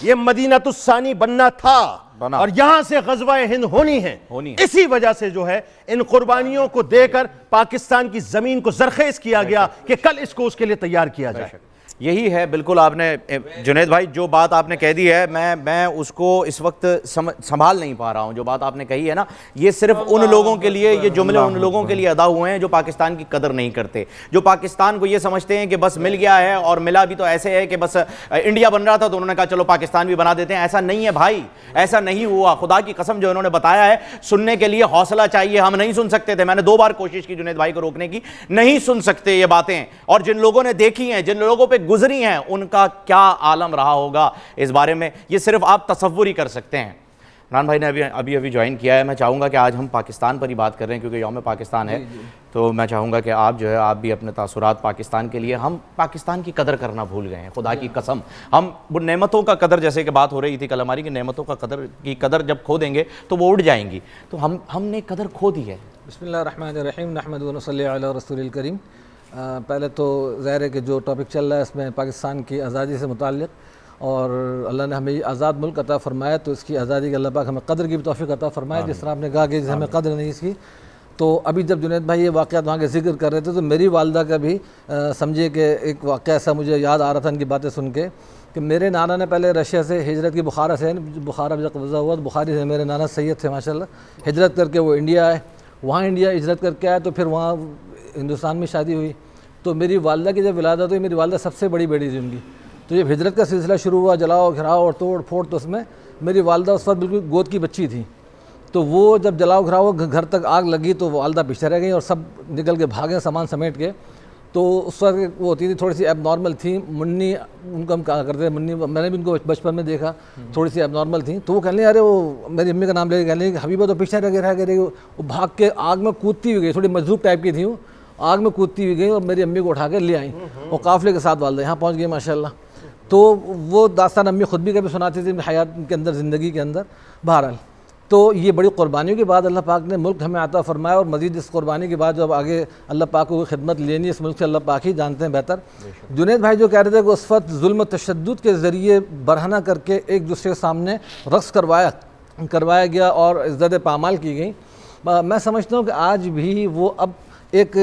یہ مدینہ الثانی بننا تھا اور یہاں سے غزوہ ہند ہونی ہے، اسی وجہ سے جو ہے ان قربانیوں کو دے کر پاکستان کی زمین کو زرخیز کیا گیا کہ کل اس کو اس کے لیے تیار کیا جائے۔ یہی ہے بالکل، آپ نے جنید بھائی جو بات آپ نے کہہ دی ہے، میں اس کو اس وقت سنبھال نہیں پا رہا ہوں۔ جو بات آپ نے کہی ہے نا، یہ صرف ان لوگوں کے لیے، یہ جملے ان لوگوں کے لیے ادا ہوئے ہیں جو پاکستان کی قدر نہیں کرتے، جو پاکستان کو یہ سمجھتے ہیں کہ بس مل گیا ہے، اور ملا بھی تو ایسے ہے کہ بس انڈیا بن رہا تھا تو انہوں نے کہا چلو پاکستان بھی بنا دیتے ہیں۔ ایسا نہیں ہے بھائی، ایسا نہیں ہوا۔ خدا کی قسم جو انہوں نے بتایا ہے، سننے کے لیے حوصلہ چاہیے۔ ہم نہیں سن سکتے تھے، میں نے 2 بار کوشش کی جنید بھائی کو روکنے کی، نہیں سن سکتے یہ باتیں۔ اور جن لوگوں نے دیکھی ہیں، جن لوگوں پہ گزری ہیں ان کا کیا عالم رہا ہوگا اس بارے میں یہ صرف آپ تصور ہی کر سکتے ہیں۔ عمران بھائی نے ابھی جوائن کیا ہے، میں چاہوں گا کہ آج ہم پاکستان پر ہی بات کر رہے ہیں کیونکہ یوم پاکستان ہے، تو میں چاہوں گا کہ آپ جو ہے آپ بھی اپنے تاثرات پاکستان کے لیے، ہم پاکستان کی قدر کرنا بھول گئے ہیں، خدا کی قسم ہم وہ نعمتوں کا قدر، جیسے کہ بات ہو رہی تھی کل ہماری کہ نعمتوں کی قدر جب کھو دیں گے تو وہ اڑ جائیں گی، تو ہم نے قدر کھو دی ہے۔ بسم اللہ الرحمن الرحیم، نحمدہ و نصلی علی رسول الکریم۔ پہلے تو ظاہر ہے کہ جو ٹاپک چل رہا ہے اس میں پاکستان کی آزادی سے متعلق، اور اللہ نے ہمیں یہ آزاد ملک عطا فرمایا تو اس کی آزادی کے اللہ پاک ہمیں قدر کی بھی توفیق عطا فرمایا، جس طرح آپ نے کہا کہ جس ہمیں قدر نہیں اس کی۔ تو ابھی جب جنید بھائی یہ واقعات وہاں کے ذکر کر رہے تھے تو میری والدہ کا بھی سمجھے کہ ایک واقعہ ایسا مجھے یاد آ رہا تھا ان کی باتیں سن کے، کہ میرے نانا نے پہلے رشیا سے ہجرت کی، بخارا سے، بخارا جب قبضہ ہوا تو بخاری سے میرے نانا سید تھے ماشاءاللہ، ہجرت کر کے وہ انڈیا آئے، وہاں انڈیا ہجرت کر کے آئے تو پھر وہاں ہندوستان میں شادی ہوئی۔ تو میری والدہ کی جب ولادت ہوئی، میری والدہ سب سے بڑی بیٹی تھی ان کی، تو جب ہجرت کا سلسلہ شروع ہوا، جلاؤ گھراؤ اور توڑ پھوڑ، تو اس میں میری والدہ اس وقت بالکل گود کی بچی تھی، تو وہ جب جلاؤ گھراؤ گھر تک آگ لگی تو والدہ پیچھے رہ گئی اور سب نکل کے بھاگے سامان سمیٹ کے۔ تو اس وقت وہ ہوتی تھی تھوڑی سی ایب نارمل تھی، منی ان کو ہم کہا کرتے ہیں، منی میں نے بھی ان کو بچپن میں دیکھا، تھوڑی سی ایب نارمل تھیں، تو وہ کہنے لگے ارے وہ میری امی کا نام لے کے کہنے لگے کہ حبیبہ تو پیچھے رہ گئی، وہ بھاگ کے آگ میں کودتی ہوئی گئی، تھوڑی مجذوب ٹائپ کی تھی، وہ آگ میں کودتی ہوئی گئی اور میری امی کو اٹھا کے لے آئیں، وہ قافلے کے ساتھ والدہ یہاں پہنچ گئی ماشاءاللہ۔ تو وہ داستان امی خود بھی کبھی سناتی تھی حیات کے اندر، زندگی کے اندر۔ بہرحال تو یہ بڑی قربانیوں کے بعد اللہ پاک نے ملک ہمیں عطا فرمایا، اور مزید اس قربانی کے بعد جب آگے اللہ پاک کو خدمت لینی اس ملک سے، اللہ پاک ہی جانتے ہیں بہتر۔ جنید بھائی جو کہہ رہے تھے کہ اس وقت ظلم و تشدد کے ذریعے برہنہ کر کے ایک دوسرے کے سامنے رقص کروایا گیا اور عزت پامال کی گئی، میں سمجھتا ہوں کہ آج بھی وہ اب ایک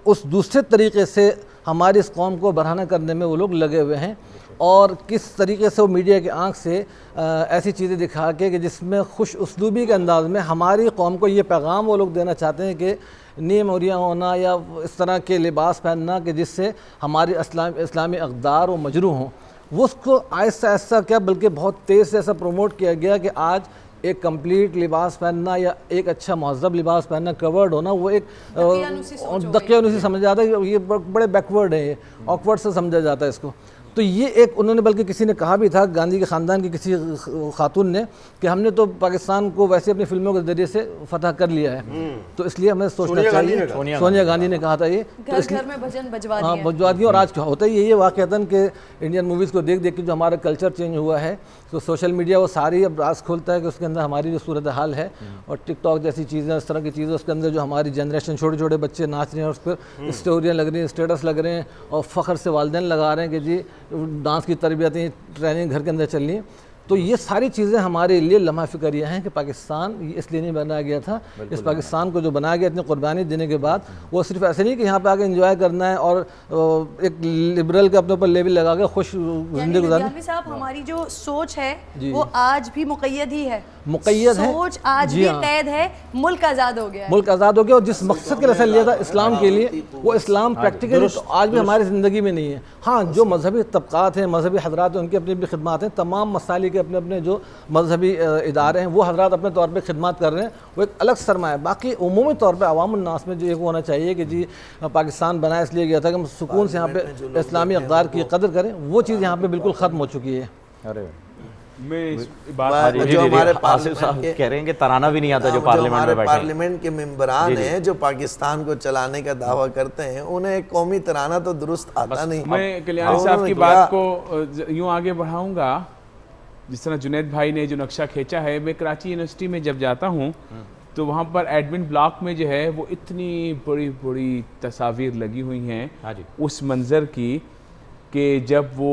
اس دوسرے طریقے سے ہماری اس قوم کو برہنہ کرنے میں وہ لوگ لگے ہوئے ہیں، اور کس طریقے سے وہ میڈیا کی آنکھ سے ایسی چیزیں دکھا کے کہ جس میں خوش اسلوبی کے انداز میں ہماری قوم کو یہ پیغام وہ لوگ دینا چاہتے ہیں کہ نیم اوریاں ہونا یا اس طرح کے لباس پہننا کہ جس سے ہماری اسلامی اقدار و مجروح ہوں، وہ اس کو آہستہ آہستہ کیا بلکہ بہت تیز سے ایسا پروموٹ کیا گیا کہ آج ایک کمپلیٹ لباس پہننا یا ایک اچھا مہذب لباس پہننا، کورڈ ہونا، وہ ایک دقیانوسی سمجھا جاتا ہے، یہ بڑے بیکورڈ ہے، یہ آکورڈ سے سمجھا جاتا ہے اس کو۔ تو یہ ایک انہوں نے بلکہ کسی نے کہا بھی تھا، گاندھی کے خاندان کی کسی خاتون نے، کہ ہم نے تو پاکستان کو ویسے اپنی فلموں کے ذریعے سے فتح کر لیا ہے، تو اس لیے ہمیں سوچنا چاہیے، سونیا گاندھی نے کہا تھا یہ، گھر میں بھجن بجوا دیے، بجوا دیے۔ اور آج ہوتا ہی یہ واقعتاً کہ انڈین موویز کو دیکھ کے جو ہمارا کلچر چینج ہوا ہے، تو سوشل میڈیا وہ ساری اب راز کھولتا ہے کہ اس کے اندر ہماری جو صورتحال ہے، اور ٹک ٹاک جیسی چیزیں، اس طرح کی چیزیں، اس کے اندر جو ہماری جنریشن چھوٹے چھوٹے بچے ناچ رہے ہیں، اس پر اسٹوریاں لگ رہی ہیں، اسٹیٹس لگ رہے ہیں، اور فخر سے والدین لگا رہے ہیں کہ جی ڈانس کی تربیتیں، ٹریننگ گھر کے اندر چل رہی ہیں۔ تو یہ ساری چیزیں ہمارے لیے لمحہ فکریہ ہیں کہ پاکستان یہ اس لیے نہیں بنایا گیا تھا، اس پاکستان کو جو بنایا گیا اتنی قربانی دینے کے بعد، وہ صرف ایسے نہیں کہ یہاں پہ آ کے انجوائے کرنا ہے اور ایک لبرل کے اپنے اوپر لیبل لگا کے خوش زندگی گزارنا۔ یعنی صاحب ہماری جو سوچ ہے وہ آج بھی مقید ہی ہے، مقید ہے، سوچ آج بھی قید ہے، ملک آزاد ہو گیا ہے، ملک آزاد ہو گیا، اور جس مقصد کے لیے لیا تھا اسلام کے لیے، وہ اسلام پریکٹیکلی آج بھی ہماری زندگی میں نہیں ہے۔ ہاں جو مذہبی طبقات ہیں، مذہبی حضرات ہیں، ان کی اپنی اپنی خدمات ہیں، تمام مسائل کے اپنے اپنے جو مذہبی ادارے ہیں وہ حضرات اپنے طور پہ خدمات کر رہے ہیں، وہ ایک الگ سرمایہ ہے۔ باقی عمومی طور پہ عوام الناس میں جو ایک ہونا چاہیے کہ جی پاکستان بنایا اس لیے گیا تھا کہ ہم سکون سے یہاں پہ اسلامی اقدار کی قدر کریں، وہ چیز یہاں پہ بالکل ختم ہو چکی ہے۔ جو ہمارے آصف صاحب کہہ رہے ہیں کہ ترانہ بھی نہیں آتا جو پارلیمنٹ میں بیٹھے ہیں، پارلیمنٹ کے ممبران ہیں جو پاکستان کو چلانے کا دعویٰ کرتے ہیں، انہیں ایک قومی ترانہ تو درست آتا نہیں۔ میں کلیانی صاحب کی بات کو یوں آگے بڑھاؤں گا، جس طرح جنید بھائی نے جو نقشہ کھینچا ہے، میں کراچی یونیورسٹی میں جب جاتا ہوں تو وہاں پر ایڈمن بلاک میں جو ہے وہ اتنی بڑی بڑی تصاویر لگی ہوئی ہیں اس منظر کی کہ جب وہ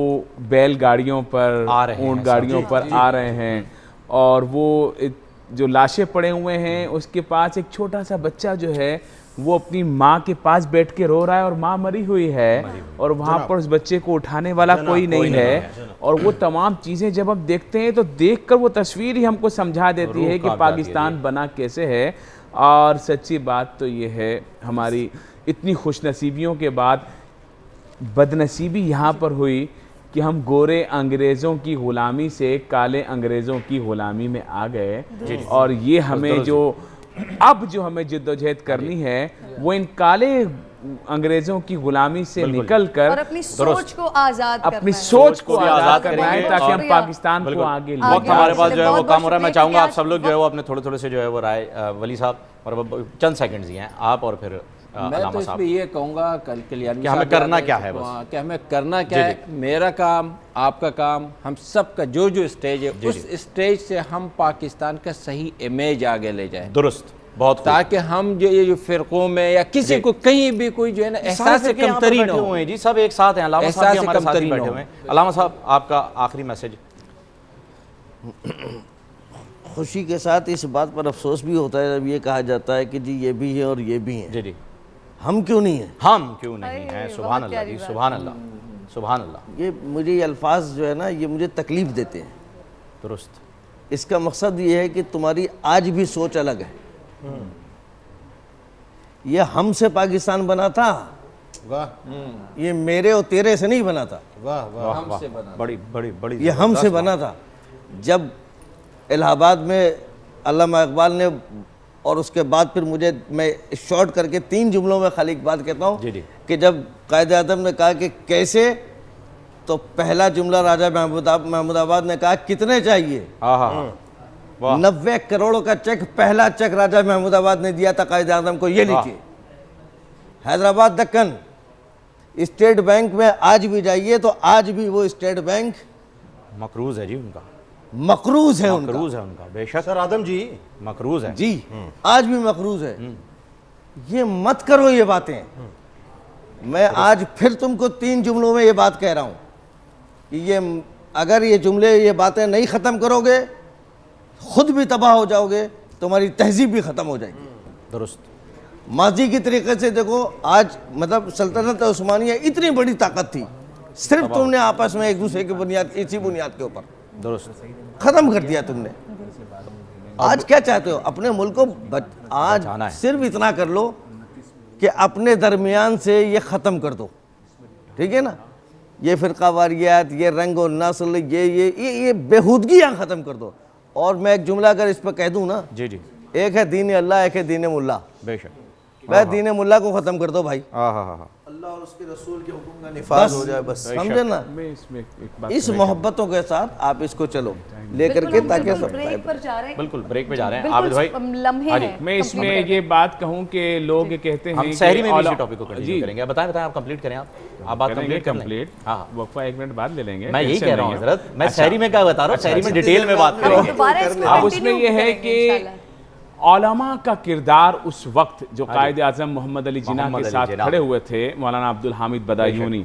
بیل گاڑیوں پر، اونٹ گاڑیوں پر آ رہے ہیں، اور وہ جو لاشیں پڑے ہوئے ہیں، اس کے پاس ایک چھوٹا سا بچہ جو ہے وہ اپنی ماں کے پاس بیٹھ کے رو رہا ہے، اور ماں مری ہوئی ہے، اور وہاں پر اس بچے کو اٹھانے والا کوئی نہیں ہے، اور وہ تمام چیزیں جب ہم دیکھتے ہیں تو دیکھ کر وہ تصویر ہی ہم کو سمجھا دیتی ہے کہ پاکستان بنا کیسے ہے۔ اور سچی بات تو یہ ہے، ہماری اتنی خوش نصیبیوں کے بعد بد نصیبی یہاں پر ہوئی کہ ہم گورے انگریزوں کی غلامی سے کالے انگریزوں کی غلامی میں آ گئے، اور یہ ہمیں جو اب جو ہمیں جد و جہد کرنی ہے وہ ان کالے انگریزوں کی غلامی سے نکل کر اور اپنی سوچ کو آزاد کرنا اپنی ہے. سوچ کو بھی آزاد آزاد کرنا ہے کریں گے تاکہ ہم اور پاکستان کو آگے لے وقت ہمارے پاس جو ہے وہ بہت کام ہو رہا ہے. میں چاہوں گا آپ شکریہ سب لوگ جو ہے وہ اپنے تھوڑے سے جو ہے وہ رائے ولی صاحب اور چند سیکنڈز ہی ہیں آپ اور پھر میں تو علامہ اس صاحب میں یہ کہوں گا کلیانی کہ ہمیں صاحب کرنا یاد کیا ہے ہے بس. کہ ہمیں کرنا کیا ہے. میرا کام، آپ کا کام، ہم سب کا جو اسٹیج ہے اس اسٹیج سے ہم پاکستان کا صحیح امیج آگے لے جائیں. درست، بہت تاکہ ہم جو یہ جو فرقوں میں یا کسی کو کہیں بھی کوئی جو ہے نا احساس کمتری نہ ہو. جی سب ایک ساتھ ہیں. علامہ صاحب بھی ہمارے ساتھ ہی بیٹھے ہوئے ہیں. علامہ صاحب آپ کا آخری میسج. خوشی کے ساتھ اس بات پر افسوس بھی ہوتا ہے جب یہ کہا جاتا ہے کہ جی یہ بھی ہے اور یہ بھی ہیں. جی جی ہم کیوں نہیں ہیں؟ ہم کیوں نہیں ہیں؟ سبحان اللہ جی، سبحان اللہ، سبحان اللہ. یہ مجھے یہ الفاظ جو ہے نا یہ مجھے تکلیف دیتے ہیں. درست. اس کا مقصد یہ ہے کہ تمہاری آج بھی سوچ الگ ہے. یہ ہم سے پاکستان بنا تھا، یہ میرے اور تیرے سے نہیں بنا تھا. ہم سے بنا. بڑی بڑی بڑی یہ ہم سے بنا تھا. جب الہ آباد میں علامہ اقبال نے، اور اس کے بعد پھر میں شارٹ کر کے 3 جملوں میں خالی ایک بات کہتا ہوں کہ جب قائد اعظم نے کہا کہ کیسے، تو پہلا جملہ راجہ محمود آباد نے کہا کتنے چاہیے. 90 کروڑ کا چیک، پہلا چیک راجہ محمود آباد نے دیا تھا قائد اعظم کو، یہ لکھیے. حیدرآباد دکن اسٹیٹ بینک میں آج بھی جائیے تو آج بھی وہ اسٹیٹ بینک مقروض ہے جی، ان کا مقروض ہے. مقروض ہے ان کا. بے شک سر آدم جی مقروض ہے جی، آج بھی مقروض ہے. یہ مت کرو یہ باتیں. میں آج پھر تم کو 3 جملوں میں یہ بات کہہ رہا ہوں کہ یہ اگر یہ جملے یہ باتیں نہیں ختم کرو گے خود بھی تباہ ہو جاؤ گے، تمہاری تہذیب بھی ختم ہو جائے گی. درست. ماضی کی طریقے سے دیکھو، آج مطلب سلطنت عثمانیہ اتنی بڑی طاقت تھی، صرف تم نے آپس میں ایک دوسرے کی بنیاد، اسی بنیاد کے اوپر درست ختم کر دیا تم نے. آج کیا چاہتے ہو؟ اپنے ملک کو آج صرف اتنا کر لو کہ اپنے درمیان سے یہ ختم کر دو. ٹھیک ہے نا؟ یہ فرقہ واریات، یہ رنگ و نسل، یہ بےہودگیاں ختم کر دو. اور میں ایک جملہ اگر اس پہ کہہ دوں نا، جی جی، ایک ہے دین اللہ، ایک ہے دین ملا. بے شک. بھائی دین ملا کو ختم کر دو بھائی. اللہ اور اس کے رسول کے حکم کا نفاذ ہو جائے بس. سمجھے نا؟ اس محبتوں کے ساتھ آپ اس کو چلو لے کر کے، تاکہ سب بریک پر جا رہے ہیں. بالکل بریک پہ جا رہے ہیں. عابد بھائی لمحے ہیں. میں اس میں یہ بات کہوں کہ لوگ کہتے ہیں ہم سحری میں بھی اسی ٹاپک کو کنٹینیو کریں گے. بتائیں آپ کمپلیٹ کریں. آپ بات کمپلیٹ کر لیں. ہاں وقفہ 1 منٹ بعد لے لیں گے. میں یہی کہہ رہا ہوں حضرت، میں سحری میں کیا بتا رہا ہوں، سحری میں ڈیٹیل میں بات کریں گے. اب اس میں یہ ہے کہ علماء کا کردار اس وقت جو قائد اعظم محمد علی جناح کے ساتھ کھڑے ہوئے تھے، مولانا عبدالحامد بدایونی،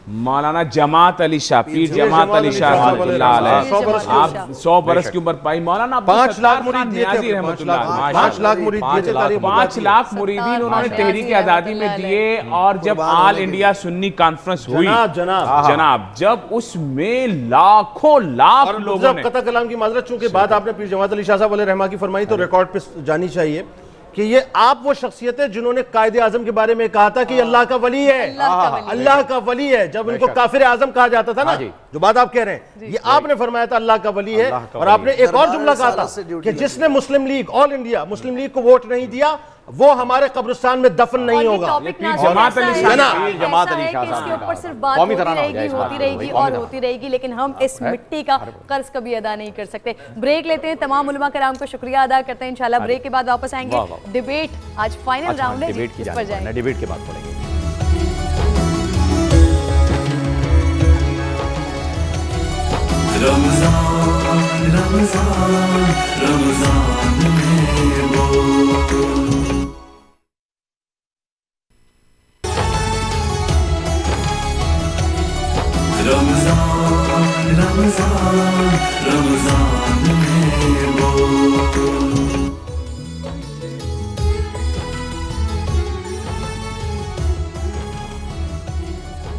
مولانا جماعت علی شاہ، پیر جماعت علی شاہ رحمۃ اللہ علیہ، آپ 100 برس کی عمر پائی. مولانا 5 لاکھ مرید نیازی رحمۃ اللہ علیہ، 5 لاکھ مرید دیے تھے. 5 لاکھ مریدین انہوں نے تحریک آزادی میں دیے. اور جب آل انڈیا سنی کانفرنس ہوئی جناب، جب اس میں لاکھوں لاکھ لوگوں نے، قطع کلام کی معذرت، چونکہ بات آپ نے پیر جماعت علی شاہ صاحب علیہ رحمہ کی فرمائی تو ریکارڈ پہ جانی چاہیے کہ یہ آپ وہ شخصیت ہے جنہوں نے قائد اعظم کے بارے میں کہا تھا کہ اللہ کا ولی ہے، اللہ کا ولی ہے. جب ان کو کافر اعظم کہا جاتا تھا نا، جو بات آپ کہہ رہے ہیں، یہ آپ نے فرمایا تھا اللہ کا ولی ہے. اور آپ نے ایک اور جملہ کہا تھا کہ جس نے مسلم لیگ، آل انڈیا مسلم لیگ کو ووٹ نہیں دیا وہ ہمارے قبرستان میں دفن نہیں ہوگا. جماعت علی شاہ اس کے اوپر صرف بات ہوتی رہے گی اور ہوتی رہے گی، لیکن ہم اس مٹی کا قرض کبھی ادا نہیں کر سکتے. بریک لیتے ہیں. تمام علماء کرام کو شکریہ ادا کرتے ہیں. انشاءاللہ بریک کے بعد واپس آئیں گے. ڈیبیٹ آج فائنل راؤنڈ ہے، اس پر جائیں. ڈیبیٹ کے بعد پڑھیں گے.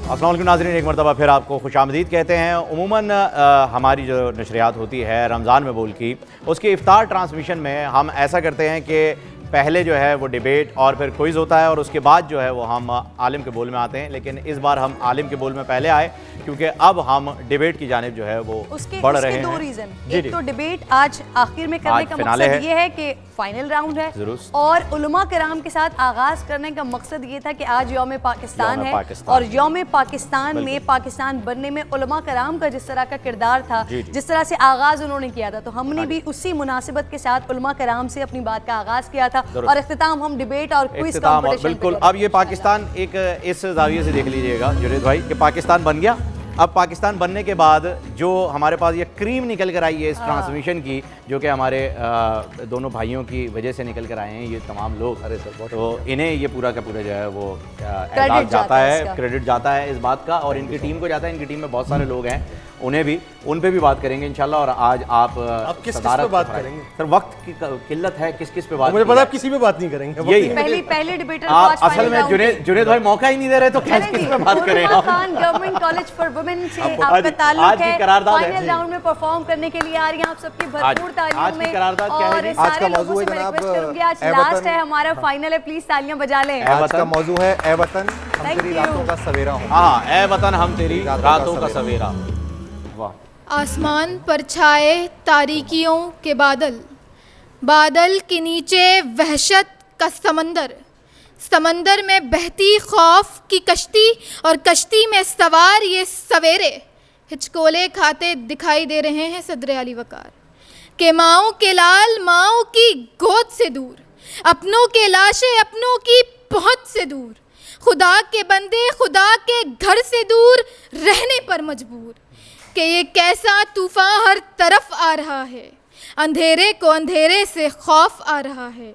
السلام علیکم ناظرین، ایک مرتبہ پھر آپ کو خوش آمدید کہتے ہیں. عموماً ہماری جو نشریات ہوتی ہے رمضان میں بول کی، اس کی افطار ٹرانسمیشن میں ہم ایسا کرتے ہیں کہ پہلے جو ہے وہ ڈیبیٹ اور پھر کوئز ہوتا ہے اور اس کے بعد جو ہے وہ ہم عالم کے بول میں آتے ہیں. لیکن اس بار ہم عالم کے بول میں پہلے آئے کیونکہ اب ہم ڈیبیٹ کی جانب جو ہے وہ بڑھ رہے ہیں. اس کے 2 ریزن. ایک تو ڈیبیٹ آج آخر میں کرنے کا مقصد یہ ہے کہ فائنل راؤنڈ ہے درست. اور علماء کرام کے ساتھ آغاز کرنے کا مقصد یہ تھا کہ آج یوم پاکستان یوم ہے پاکستان. اور یوم پاکستان میں پاکستان بننے میں علماء کرام کا جس طرح کا کردار تھا, جس طرح سے آغاز انہوں نے کیا تھا, تو ہم نے بھی اسی مناسبت کے ساتھ علماء کرام سے اپنی بات کا آغاز کیا تھا اور اختتام ہم ڈیبیٹ اور کوئز کمپٹیشن. بالکل. اب یہ پاکستان ایک اس زاویے سے دیکھ لیجئے گا جنید بھائی کہ پاکستان بن گیا. اب پاکستان بننے کے بعد جو ہمارے پاس یہ کریم نکل کر آئی ہے اس ٹرانسمیشن کی, جو کہ ہمارے دونوں بھائیوں کی وجہ سے نکل کر آئے ہیں یہ تمام لوگ, تو انہیں یہ پورا کا پورا جو ہے وہ اعزاز جاتا ہے, کریڈٹ جاتا ہے اس بات کا, اور ان کی ٹیم کو جاتا ہے. ان کی ٹیم میں بہت سارے لوگ ہیں, انہیں بھی ان پہ بھی بات کریں گے انشاءاللہ. اور آج آپ کس پہ بات کریں گے سر؟ وقت کی قلت ہے, کس پہ بات؟ مجھے پتا آپ کسی پہ بات نہیں کریں گے. یہی پہلے ڈیبیٹر آپ اصل میں جنید بھائی موقع ہی نہیں دے رہے, تو کس پہ بات کریں آپ؟ Khan government college for women سے آپ کا تعلق ہے, فائنل راؤنڈ میں پرفارم کرنے کے لیے آ رہی ہیں. آپ سب کی بھرپور تعلیموں میں, اور سارے لوگوں سے میں ریکویسٹ کروں گی, آج لاسٹ ہے ہمارا فائنل ہے, پلیز تالیاں بجا لیں. آج کا موضوع ہے اے وطن ہم تیری راتوں کا سویرا ہوں. ہاں, اے وطن ہم تیری راتوں کا سویرا. واہ. آسمان پر چھائے تاریکیوں کے بادل, بادل کے نیچے وحشت کا سمندر, سمندر میں بہتی خوف کی کشتی, اور کشتی میں سوار یہ سویرے ہچکولے کھاتے دکھائی دے رہے ہیں صدر علی وقار. کہ ماؤں کے لال ماؤں کی گود سے دور, اپنوں کے لاشیں اپنوں کی پہنچ سے دور, خدا کے بندے خدا کے گھر سے دور رہنے پر مجبور. کہ یہ کیسا طوفان ہر طرف آ رہا ہے, اندھیرے کو اندھیرے سے خوف آ رہا ہے.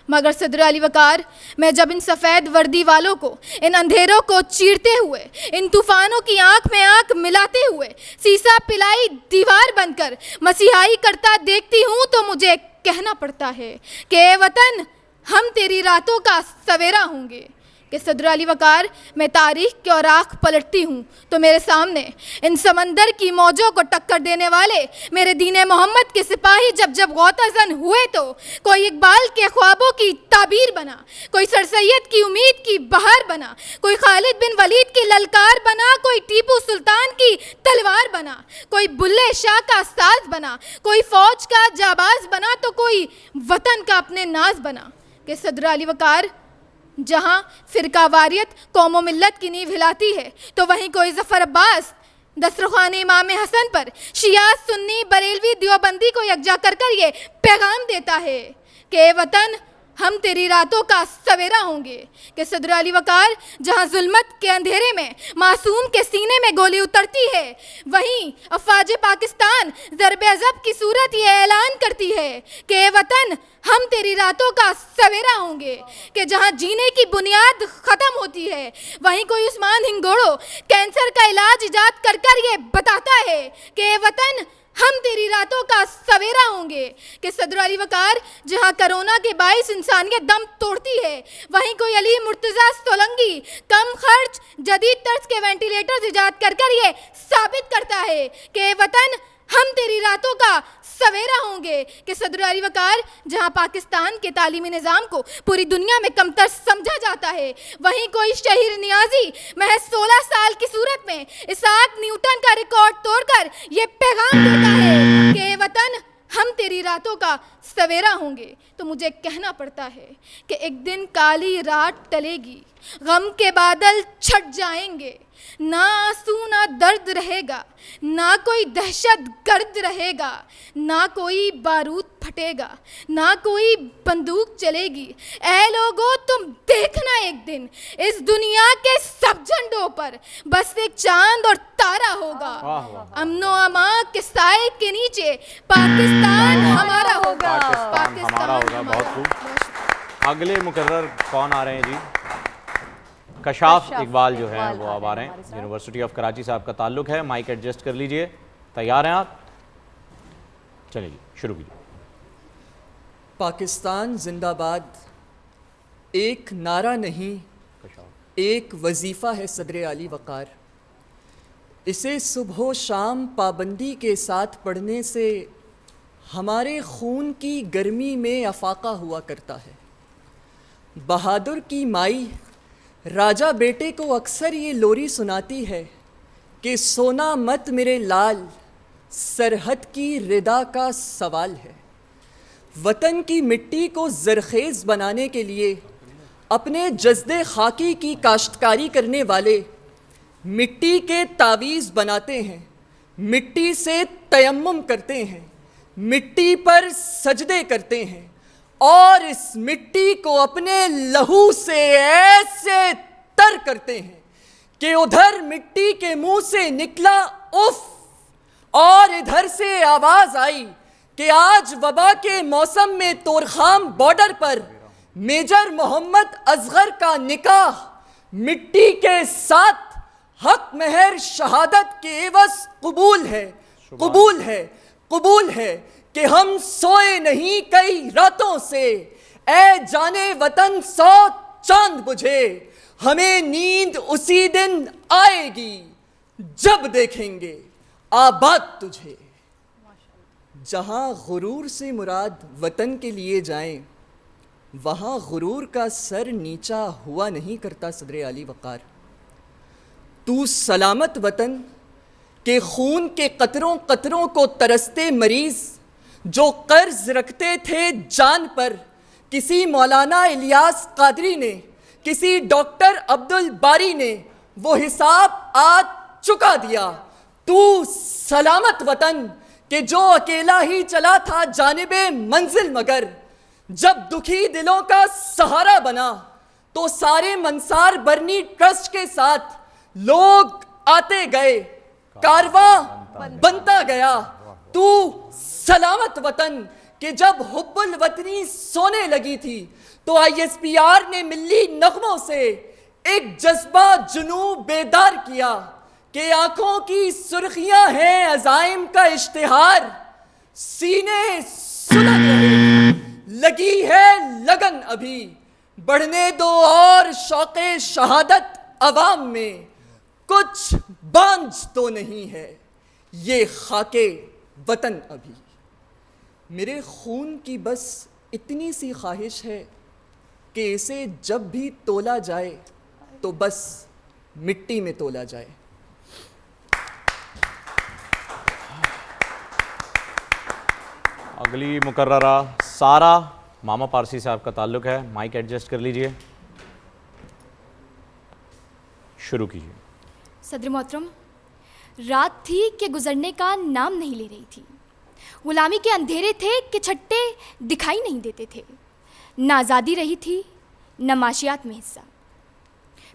مگر صدر علی وقار, میں جب ان سفید وردی والوں کو ان اندھیروں کو چیرتے ہوئے, ان طوفانوں کی آنکھ میں آنکھ ملاتے ہوئے, سیسا پلائی دیوار بن کر مسیحائی کرتا دیکھتی ہوں, تو مجھے کہنا پڑتا ہے کہ اے وطن ہم تیری راتوں کا سویرا ہوں گے. کہ صدر علی وقار, میں تاریخ کے اوراق پلٹتی ہوں تو میرے سامنے ان سمندر کی موجوں کو ٹکر دینے والے میرے دین محمد کے سپاہی جب جب غوطہ زن ہوئے, تو کوئی اقبال کے خوابوں کی تعبیر بنا, کوئی سر سید کی امید کی بہار بنا, کوئی خالد بن ولید کی للکار بنا, کوئی ٹیپو سلطان کی تلوار بنا, کوئی بلے شاہ کا ساز بنا, کوئی فوج کا جاباز بنا, تو کوئی وطن کا اپنے ناز بنا. کہ صدر علی وقار, جہاں فرقہ واریت قوم و ملت کی نیو ہلاتی ہے, تو وہیں کوئی ظفر عباس دسترخوان امام حسن پر شیعہ سنی بریلوی دیوبندی کو یکجا کر کر یہ پیغام دیتا ہے کہ اے وطن ہم تیری راتوں کا سویرا ہوں گے. کہ صدر علی وقار, جہاں ظلمت کے اندھیرے میں معصوم کے سینے میں گولی اترتی ہے, وہیں افواج پاکستان ضرب عضب کی صورت یہ اعلان کرتی ہے کہ اے وطن ہم تیری راتوں کا سویرا ہوں گے. کہ جہاں جینے کی بنیاد ختم ہوتی ہے, وہیں کوئی عثمان ہنگوڑو کینسر کا علاج ایجاد کر کر یہ بتاتا ہے کہ اے وطن ہم تیری راتوں کا سویرا ہوں گے. کہ صدر علی وقار, جہاں کرونا کے باعث انسانیت دم توڑتی ہے, وہیں کوئی علی مرتضیٰ سولنگی کم خرچ جدید طرز کے وینٹیلیٹرز ایجاد کر کر یہ ثابت کرتا ہے کہ اے وطن ہم تیری راتوں کا سویرا ہوں گے. کہ صدر علی وقار, جہاں پاکستان کے تعلیمی نظام کو پوری دنیا میں کمتر سمجھا جاتا ہے, وہیں کوئی شہیر نیازی محض 16 سال کی صورت میں اسحاق نیوٹن کا ریکارڈ توڑ کر یہ پیغام دیتا ہے کہ اے وطن ہم تیری راتوں کا سویرا ہوں گے. تو مجھے کہنا پڑتا ہے کہ ایک دن کالی رات ٹلے گی, غم کے بادل چھٹ جائیں گے, نہ آنسو نہ درد رہے گا, نہ کوئی دہشت گرد رہے گا, نہ کوئی بارود پھٹے گا, نہ کوئی بندوق چلے گی. اے لوگو تم دیکھنا ایک دن اس دنیا کے سب جھنڈوں پر بس ایک چاند اور تارا ہوگا. امن و امان کے سائے کے نیچے پاکستان ہمارا ہوگا. ہمارا ہوگا. بہت خوب. اگلے مقرر کون آ رہے ہیں جی؟ کشاف اقبال جو ہیں وہ اب آ رہے ہیں. یونیورسٹی آف کراچی سے آپ کا تعلق ہے. مائک ایڈجسٹ کر لیجئے. تیار ہیں آپ؟ چلیں جی شروع کیجئے. پاکستان زندہ باد ایک نعرہ نہیں, ایک وظیفہ ہے صدر علی وقار. اسے صبح و شام پابندی کے ساتھ پڑھنے سے ہمارے خون کی گرمی میں افاقہ ہوا کرتا ہے. بہادر کی مائی راجہ بیٹے کو اکثر یہ لوری سناتی ہے کہ سونا مت میرے لال, سرحد کی ردا کا سوال ہے. وطن کی مٹی کو زرخیز بنانے کے لیے اپنے جسد خاکی کی کاشتکاری کرنے والے مٹی کے تعویذ بناتے ہیں، مٹی سے تیمم کرتے ہیں، مٹی پر سجدے کرتے ہیں اور اس مٹی کو اپنے لہو سے ایسے تر کرتے ہیں کہ ادھر مٹی کے منہ سے نکلا اف اور ادھر سے آواز آئی کہ آج وبا کے موسم میں تورخام بارڈر پر میجر محمد اصغر کا نکاح مٹی کے ساتھ حق مہر شہادت کے عوض قبول ہے، قبول ہے، قبول ہے کہ ہم سوئے نہیں کئی راتوں سے، اے جانے وطن 100 چاند بجھے، ہمیں نیند اسی دن آئے گی جب دیکھیں گے آباد تجھے۔ جہاں غرور سے مراد وطن کے لیے جائیں وہاں غرور کا سر نیچا ہوا نہیں کرتا صدر علی وقار۔ تو سلامت وطن کہ خون کے قطروں قطروں کو ترستے مریض جو قرض رکھتے تھے جان پر، کسی مولانا الیاس قادری نے، کسی ڈاکٹر عبدالباری نے وہ حساب آج چکا دیا۔ تو سلامت وطن کہ جو اکیلا ہی چلا تھا جانب منزل، مگر جب دکھی دلوں کا سہارا بنا تو سارے منصار برنی ٹرسٹ کے ساتھ لوگ آتے گئے، کارواں بنتا گیا۔ تو سلامت وطن کہ جب حب الوطنی سونے لگی تھی تو ISPR نے ملی نغموں سے ایک جذبہ جنوں بیدار کیا کہ آنکھوں کی سرخیاں ہیں عزائم کا اشتہار، سینے سلگ رہے، لگی ہے لگن ابھی، بڑھنے دو اور شوق شہادت عوام میں، کچھ بانجھ تو نہیں ہے یہ خاک وطن ابھی۔ میرے خون کی بس اتنی سی خواہش ہے کہ اسے جب بھی تولا جائے تو بس مٹی میں تولا جائے۔ اگلی مقررہ سارا ماما پارسی صاحب کا تعلق ہے، مائک ایڈجسٹ کر لیجئے، شروع کیجئے۔ صدر محترم، رات تھی کہ گزرنے کا نام نہیں لے رہی تھی، غلامی کے اندھیرے تھے کہ چھٹے دکھائی نہیں دیتے تھے، نہ آزادی رہی تھی نہ معاشیات میں حصہ۔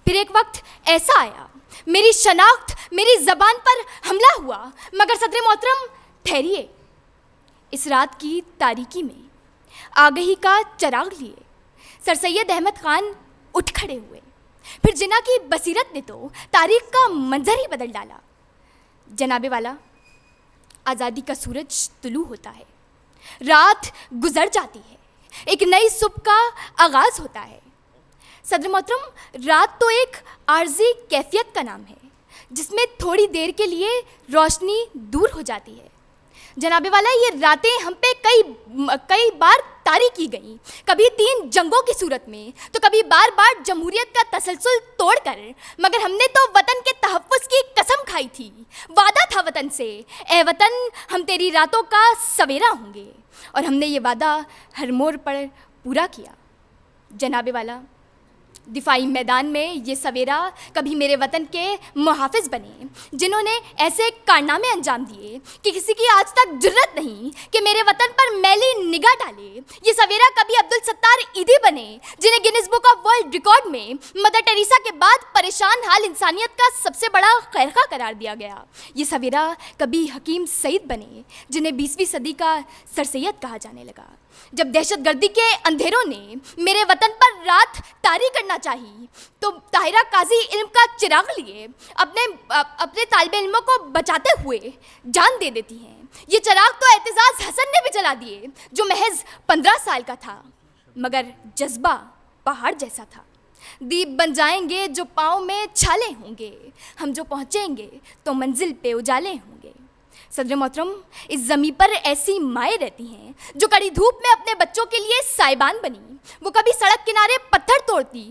پھر ایک وقت ایسا آیا میری شناخت، میری زبان پر حملہ ہوا، مگر صدر محترم ٹھہریے، اس رات کی تاریکی میں آگہی کا چراغ لیے سر سید احمد خان اٹھ کھڑے ہوئے۔ پھر جناح کی بصیرت نے تو تاریخ کا منظر ہی بدل ڈالا۔ جناب والا، آزادی کا سورج طلوع ہوتا ہے، رات گزر جاتی ہے، ایک نئی صبح کا آغاز ہوتا ہے۔ صدر محترم، رات تو ایک عارضی کیفیت کا نام ہے جس میں تھوڑی دیر کے لیے روشنی دور ہو جاتی ہے۔ جناب والا، یہ راتیں ہم پہ کئی بار طاری کی گئیں، کبھی 3 جنگوں کی صورت میں تو کبھی بار بار جمہوریت کا تسلسل توڑ کر، مگر ہم نے تو وطن کے تحفظ کی قسم کھائی تھی، وعدہ تھا وطن سے، اے وطن ہم تیری راتوں کا سویرا ہوں گے، اور ہم نے یہ وعدہ ہر موڑ پر پورا کیا۔ جناب والا، دفاعی میدان میں یہ سویرا کبھی میرے وطن کے محافظ بنے جنہوں نے ایسے کارنامے انجام دیے کہ کسی کی آج تک جرت نہیں کہ میرے وطن پر میلی نگاہ ڈالے۔ یہ سویرا کبھی عبدالستار عیدی بنے جنہیں grains book of world record میں مدر ٹیریسا کے بعد پریشان حال انسانیت کا سب سے بڑا خیرخواہ قرار دیا گیا۔ یہ سویرا کبھی حکیم سعید بنے جنہیں 20ویں صدی کا سر سید کہا جانے لگا۔ جب دہشت گردی کے اندھیروں نے میرے وطن پر رات طاری کرنا چاہی تو طاہرہ قاضی علم کا چراغ لیے اپنے طالب علموں کو بچاتے ہوئے جان دے دیتی ہیں۔ یہ چراغ تو اعتزاز حسن نے بھی جلا دیے جو محض 15 سال کا تھا، مگر جذبہ پہاڑ جیسا تھا۔ دیپ بن جائیں گے جو پاؤں میں چھالے ہوں گے، ہم جو پہنچیں گے تو منزل پہ اجالے ہوں گے۔ صدر محترم، اس زمین پر ایسی مائیں رہتی ہیں جو کڑی دھوپ میں اپنے بچوں کے لیے سائبان بنی، وہ کبھی سڑک کنارے پتھر توڑتی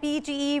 PTE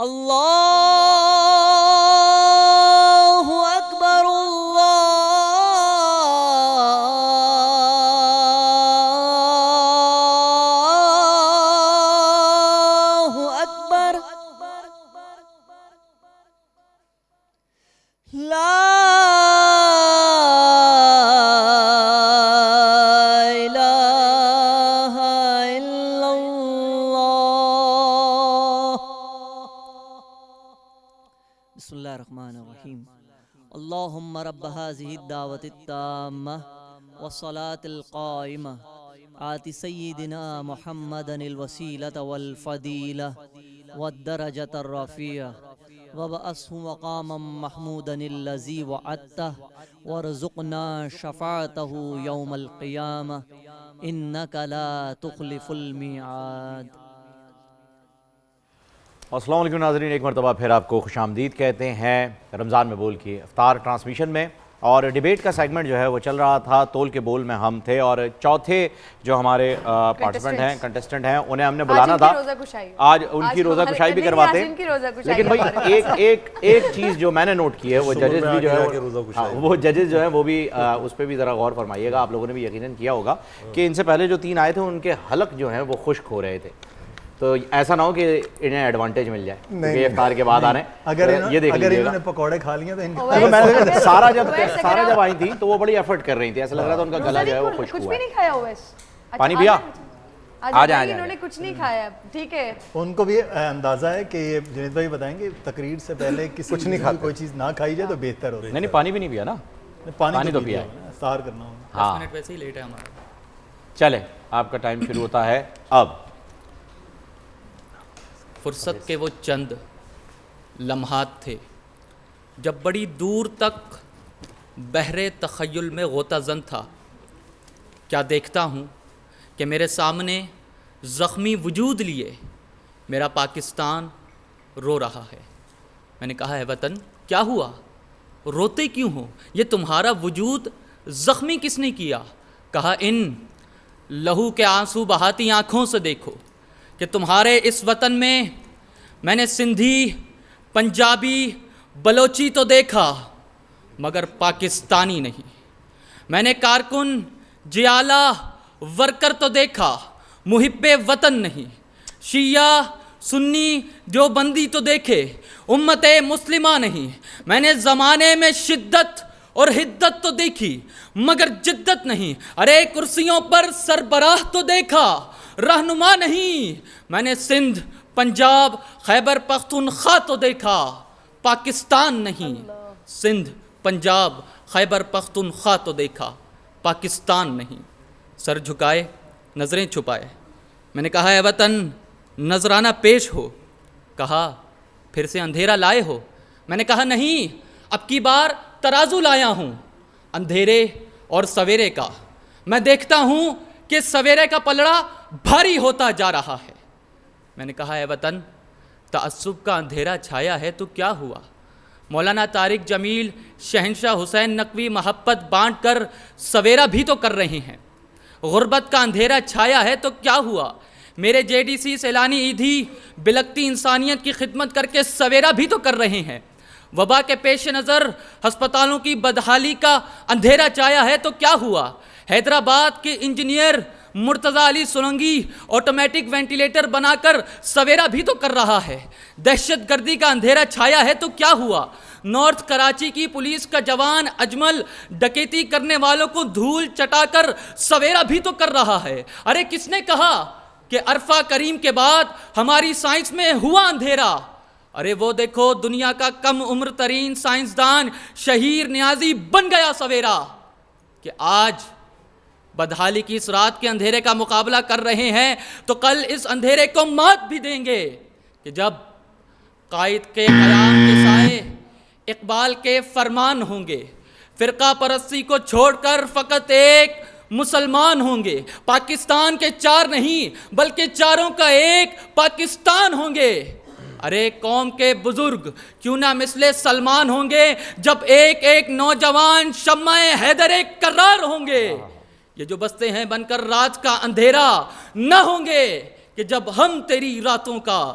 اللہ اکبر اللہ اکبر لا الہ الا اللہ. بسم اللہ الرحمن الرحیم. اللہم رب هذه الدعوة التامة والصلاة القائمة آت سیدنا محمد الوسیلة والفضیلة والدرجة الرفیعة وبعثه مقاما محمودا الذی وعدته وارزقنا شفاعته یوم القیامة انک لا تخلف المیعاد. السلام علیکم ناظرین، ایک مرتبہ پھر آپ کو خوش آمدید کہتے ہیں رمضان میں بول کی افطار ٹرانسمیشن میں. اور ڈیبیٹ کا سیگمنٹ جو ہے وہ چل رہا تھا، تول کے بول میں ہم تھے، اور چوتھے جو ہمارے کنٹیسٹنٹ ہیں انہیں ہم نے بلانا تھا. آج ان کی روزہ کشائی بھی کرواتے. لیکن بھائی ایک چیز جو میں نے نوٹ کی ہے، وہ ججز بھی جو ہے وہ بھی اس پہ بھی ذرا غور فرمائیے گا. آپ لوگوں نے بھی یقیناً کیا ہوگا کہ ان سے پہلے جو 3 آئے تھے ان کے حلق جو ہیں وہ خشک ہو رہے تھے. تو ایسا نہ ہو کہ انہیں ایڈوانٹیج مل جائے کہ افطار کے بعد آ رہے ہیں. یہ دیکھ لیجیے گا، پکوڑے کھا لیے تو سارا جب آئی تھی تو وہ بڑی ایفرٹ کر رہی تھی، ایسا لگ رہا تھا ان کا گلا جو ہے وہ خشک ہوا ہے. پانی پیا؟ آ جائیں. انہوں نے کچھ نہیں کھایا. ٹھیک ہے، ان کو بھی اندازہ ہے کہ جنید بھائی بتائیں گے تقریر سے پہلے کسی کوئی چیز نہ کھائی جائے تو بہتر ہو رہی ہے. نہیں، پانی بھی نہیں پیا نا. پانی تو پیا، افطار کرنا ہوگا. 10 منٹ ویسے ہی لیٹ ہے ہمارا. چلے، آپ کا ٹائم شروع ہوتا ہے اب. فرصت کے وہ چند لمحات تھے جب بڑی دور تک بحر تخیل میں غوطہ زن تھا. کیا دیکھتا ہوں کہ میرے سامنے زخمی وجود لیے میرا پاکستان رو رہا ہے. میں نے کہا ہے وطن کیا ہوا، روتے کیوں ہو، یہ تمہارا وجود زخمی کس نے کیا؟ کہا ان لہو کے آنسو بہاتی آنکھوں سے دیکھو کہ تمہارے اس وطن میں نے سندھی، پنجابی، بلوچی تو دیکھا مگر پاکستانی نہیں. میں نے کارکن، جیالہ، ورکر تو دیکھا محب وطن نہیں. شیعہ، سنی، جو بندی تو دیکھے امت مسلمہ نہیں. میں نے زمانے میں شدت اور حدت تو دیکھی مگر جدت نہیں. ارے کرسیوں پر سربراہ تو دیکھا رہنما نہیں. میں نے سندھ، پنجاب، خیبر پختونخوا تو دیکھا پاکستان نہیں. سندھ، پنجاب، خیبر پختونخوا تو دیکھا پاکستان نہیں. سر جھکائے، نظریں چھپائے. میں نے کہا اے وطن نذرانہ پیش ہو. کہا پھر سے اندھیرا لائے ہو. میں نے کہا نہیں، اب کی بار ترازو لایا ہوں اندھیرے اور سویرے کا. میں دیکھتا ہوں کہ سویرے کا پلڑا بھاری ہوتا جا رہا ہے. میں نے کہا اے وطن تعصب کا اندھیرا چھایا ہے تو کیا ہوا؟ مولانا طارق جمیل، شہنشاہ حسین نقوی محبت بانٹ کر سویرا بھی تو کر رہے ہیں. غربت کا اندھیرا چھایا ہے تو کیا ہوا؟ میرے JDC سیلانی ایدھی بلکتی انسانیت کی خدمت کر کے سویرا بھی تو کر رہے ہیں. وبا کے پیش نظر ہسپتالوں کی بدحالی کا اندھیرا چھایا ہے تو کیا ہوا؟ حیدرآباد کے انجینئر مرتضیٰ علی سولنگی آٹومیٹک وینٹیلیٹر بنا کر سویرا بھی تو کر رہا ہے. دہشت گردی کا اندھیرا چھایا ہے تو کیا ہوا؟ نارتھ کراچی کی پولیس کا جوان اجمل ڈکیتی کرنے والوں کو دھول چٹا کر سویرا بھی تو کر رہا ہے. ارے کس نے کہا کہ عرفہ کریم کے بعد ہماری سائنس میں ہوا اندھیرا؟ ارے وہ دیکھو دنیا کا کم عمر ترین سائنسدان شہیر نیازی بن گیا سویرا. کہ آج بدحالی کی اس رات کے اندھیرے کا مقابلہ کر رہے ہیں تو کل اس اندھیرے کو مات بھی دیں گے کہ جب قائد کے قیام کے سائے اقبال کے فرمان ہوں گے. فرقہ پرستی کو چھوڑ کر فقط ایک مسلمان ہوں گے. پاکستان کے 4 نہیں بلکہ 4 کا ایک پاکستان ہوں گے. ارے قوم کے بزرگ کیوں نہ مثل سلمان ہوں گے جب ایک ایک نوجوان شمع حیدر کرار ہوں گے. یہ جو بستے ہیں بن کر رات کا اندھیرا نہ ہوں گے کہ جب ہم تیری راتوں کا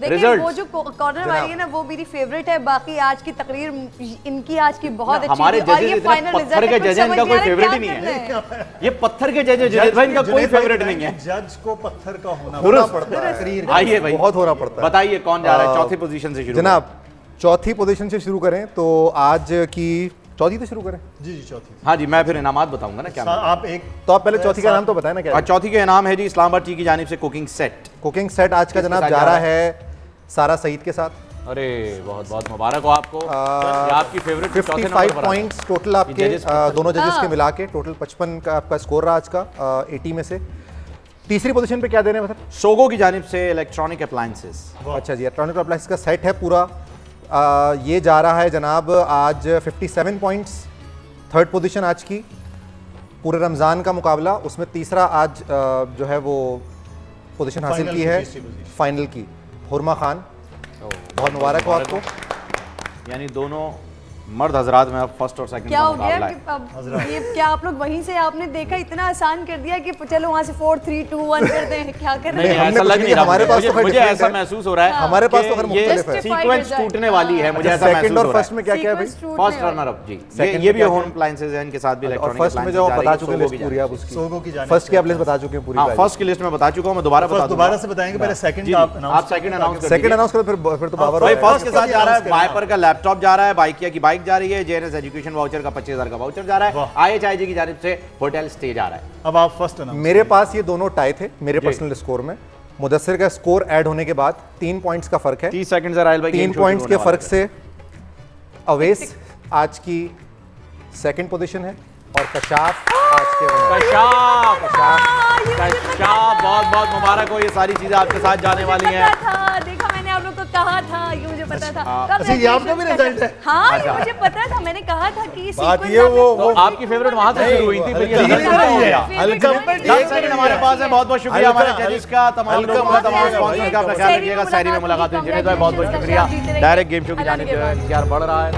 دیکھیں وہ جو کارنر والی ہے نا وہ میری فیوریٹ ہے, باقی آج کی تقریر ان کی آج کی بہت اچھی ہمارے تھی, اور یہ فائنل پتھر کے جج ان کا کوئی فیوریٹ ہی نہیں ہے, یہ پتھر کے جج جنید بھائی ان کا کوئی فیوریٹ نہیں ہے, جج کو پتھر کا ہونا پڑتا ہے. آئیے بھائی بہت ہونا پڑتا ہے. بتائیے کون جا رہا ہے چوتھی پوزیشن سے شروع. جناب چوتھی پوزیشن سے شروع کریں تو آج کی چوتھی سے شروع کریں. جی جی چوتھی. ہاں جی میں پھر انعامات بتاؤں گا نا کیا. آپ ایک تو آپ پہلے چوتھی کا نام تو بتائیں نا کیا. چوتھی کا انعام ہے جی اسلام آباد ٹی کی جانب سے کوکنگ سیٹ. کوکنگ سیٹ آج کا جناب جا رہا ہے سارا سعید کے ساتھ. ارے بہت بہت مبارک ہو آپ کو, یہ آپ کی فیوریٹ. 55 پوائنٹس ٹوٹل آپ کے دونوں ججز کے ملا کے, ٹوٹل 55 کا آپ کا اسکور رہا آج کا 80 میں سے. تیسری پوزیشن پہ کیا دے رہے ہیں مثلا سوگو کی جانب سے الیکٹرانک اپلائنسز. اچھا جی الیکٹرانک اپلائنسز کا سیٹ ہے پورا, یہ جا رہا ہے جناب آج 57 پوائنٹس. تھرڈ پوزیشن آج کی پورے رمضان کا مقابلہ, اس میں تیسرا آج جو ہے وہ پوزیشن حاصل کی ہے فائنل کی حرمہ خان. بہت مبارک ہو آپ کو. یعنی دونوں مرد حضرات میں اب فرسٹ اور سیکنڈ کیا ہو گیا کہ یہ کیا آپ لوگ وہیں سے آپ نے دیکھا اتنا آسان کر دیا کہ چلو وہاں سے 4 3 2 1 کر دیں, کیا کر رہے ہیں. ایسا لگ نہیں رہا, ہمارے پاس تو مجھے ایسا محسوس ہو رہا ہے ہمارے پاس تو یہ سیکوینس ٹوٹنے والی ہے, مجھے ایسا محسوس ہو رہا ہے. سیکنڈ اور فرسٹ میں کیا کیا ہے بھائی. فرسٹ رنر اپ جی یہ بھی ہوم اپلائنسز ہیں, ان کے ساتھ بھی الیکٹرانک فرسٹ میں جو بتا چکے ہیں لسٹ پوری آپ اس کی سوگو کی جانب فرسٹ کی آپ لسٹ بتا چکے ہیں پوری. ہاں فرسٹ کی لسٹ میں بتا چکا ہوں, میں دوبارہ بتا دوں. دوبارہ سے بتائیں گے, پہلے سیکنڈ آپ سیکنڈ اناؤنس کریں پھر تو باور. بھائی فرسٹ کے ساتھ جا رہا ہے وائپر کا لیپ ٹاپ جا رہا ہے, بائکیا کی بائک جا رہی ہے, J N S education voucher کا 25,000 کا واؤچر جا رہا ہے, آئی ایچ آئی جی کی جانب سے ہوٹل اسٹے جا رہا ہے. اب آپ فرسٹ اناؤنس. میرے پاس یہ دونوں ٹائی تھے میرے پرسنل اسکور میں. مدثر کا اسکور ایڈ ہونے کے بعد 3 پوائنٹس کا فرق ہے. 30 سیکنڈ سے رائل بھائی 3 پوائنٹس کے فرق سے اویس آج کی سیکنڈ پوزیشن ہے, اور کشاف آج کے کشاف بہت بہت مبارک ہو. یہ ساری چیزیں آپ کے ساتھ جانے والی ہیں. دیکھا میں نے آپ لوگ کو کہا تھا, یہ مجھے پتا تھا. اچھا یہ آپ کا بھی رزلٹ ہے. ہاں یہ مجھے پتا تھا, میں نے کہا تھا کہ یہ سیکوینس آپ کی فیوریٹ وہاں سے شروع ہوئی تھی. ہمارے پاس ہے. بہت بہت شکریہ ہمارے ججز کا, تمام لوگوں کا, تمام اسپانسرز کا. اپنا خیال رکھیے گا. سحری میں ملاقات ہوئی. جنید بھائی بہت بہت شکریہ. ڈائریکٹ گیم شو کی جانب سے انتظار بڑھ رہا ہے.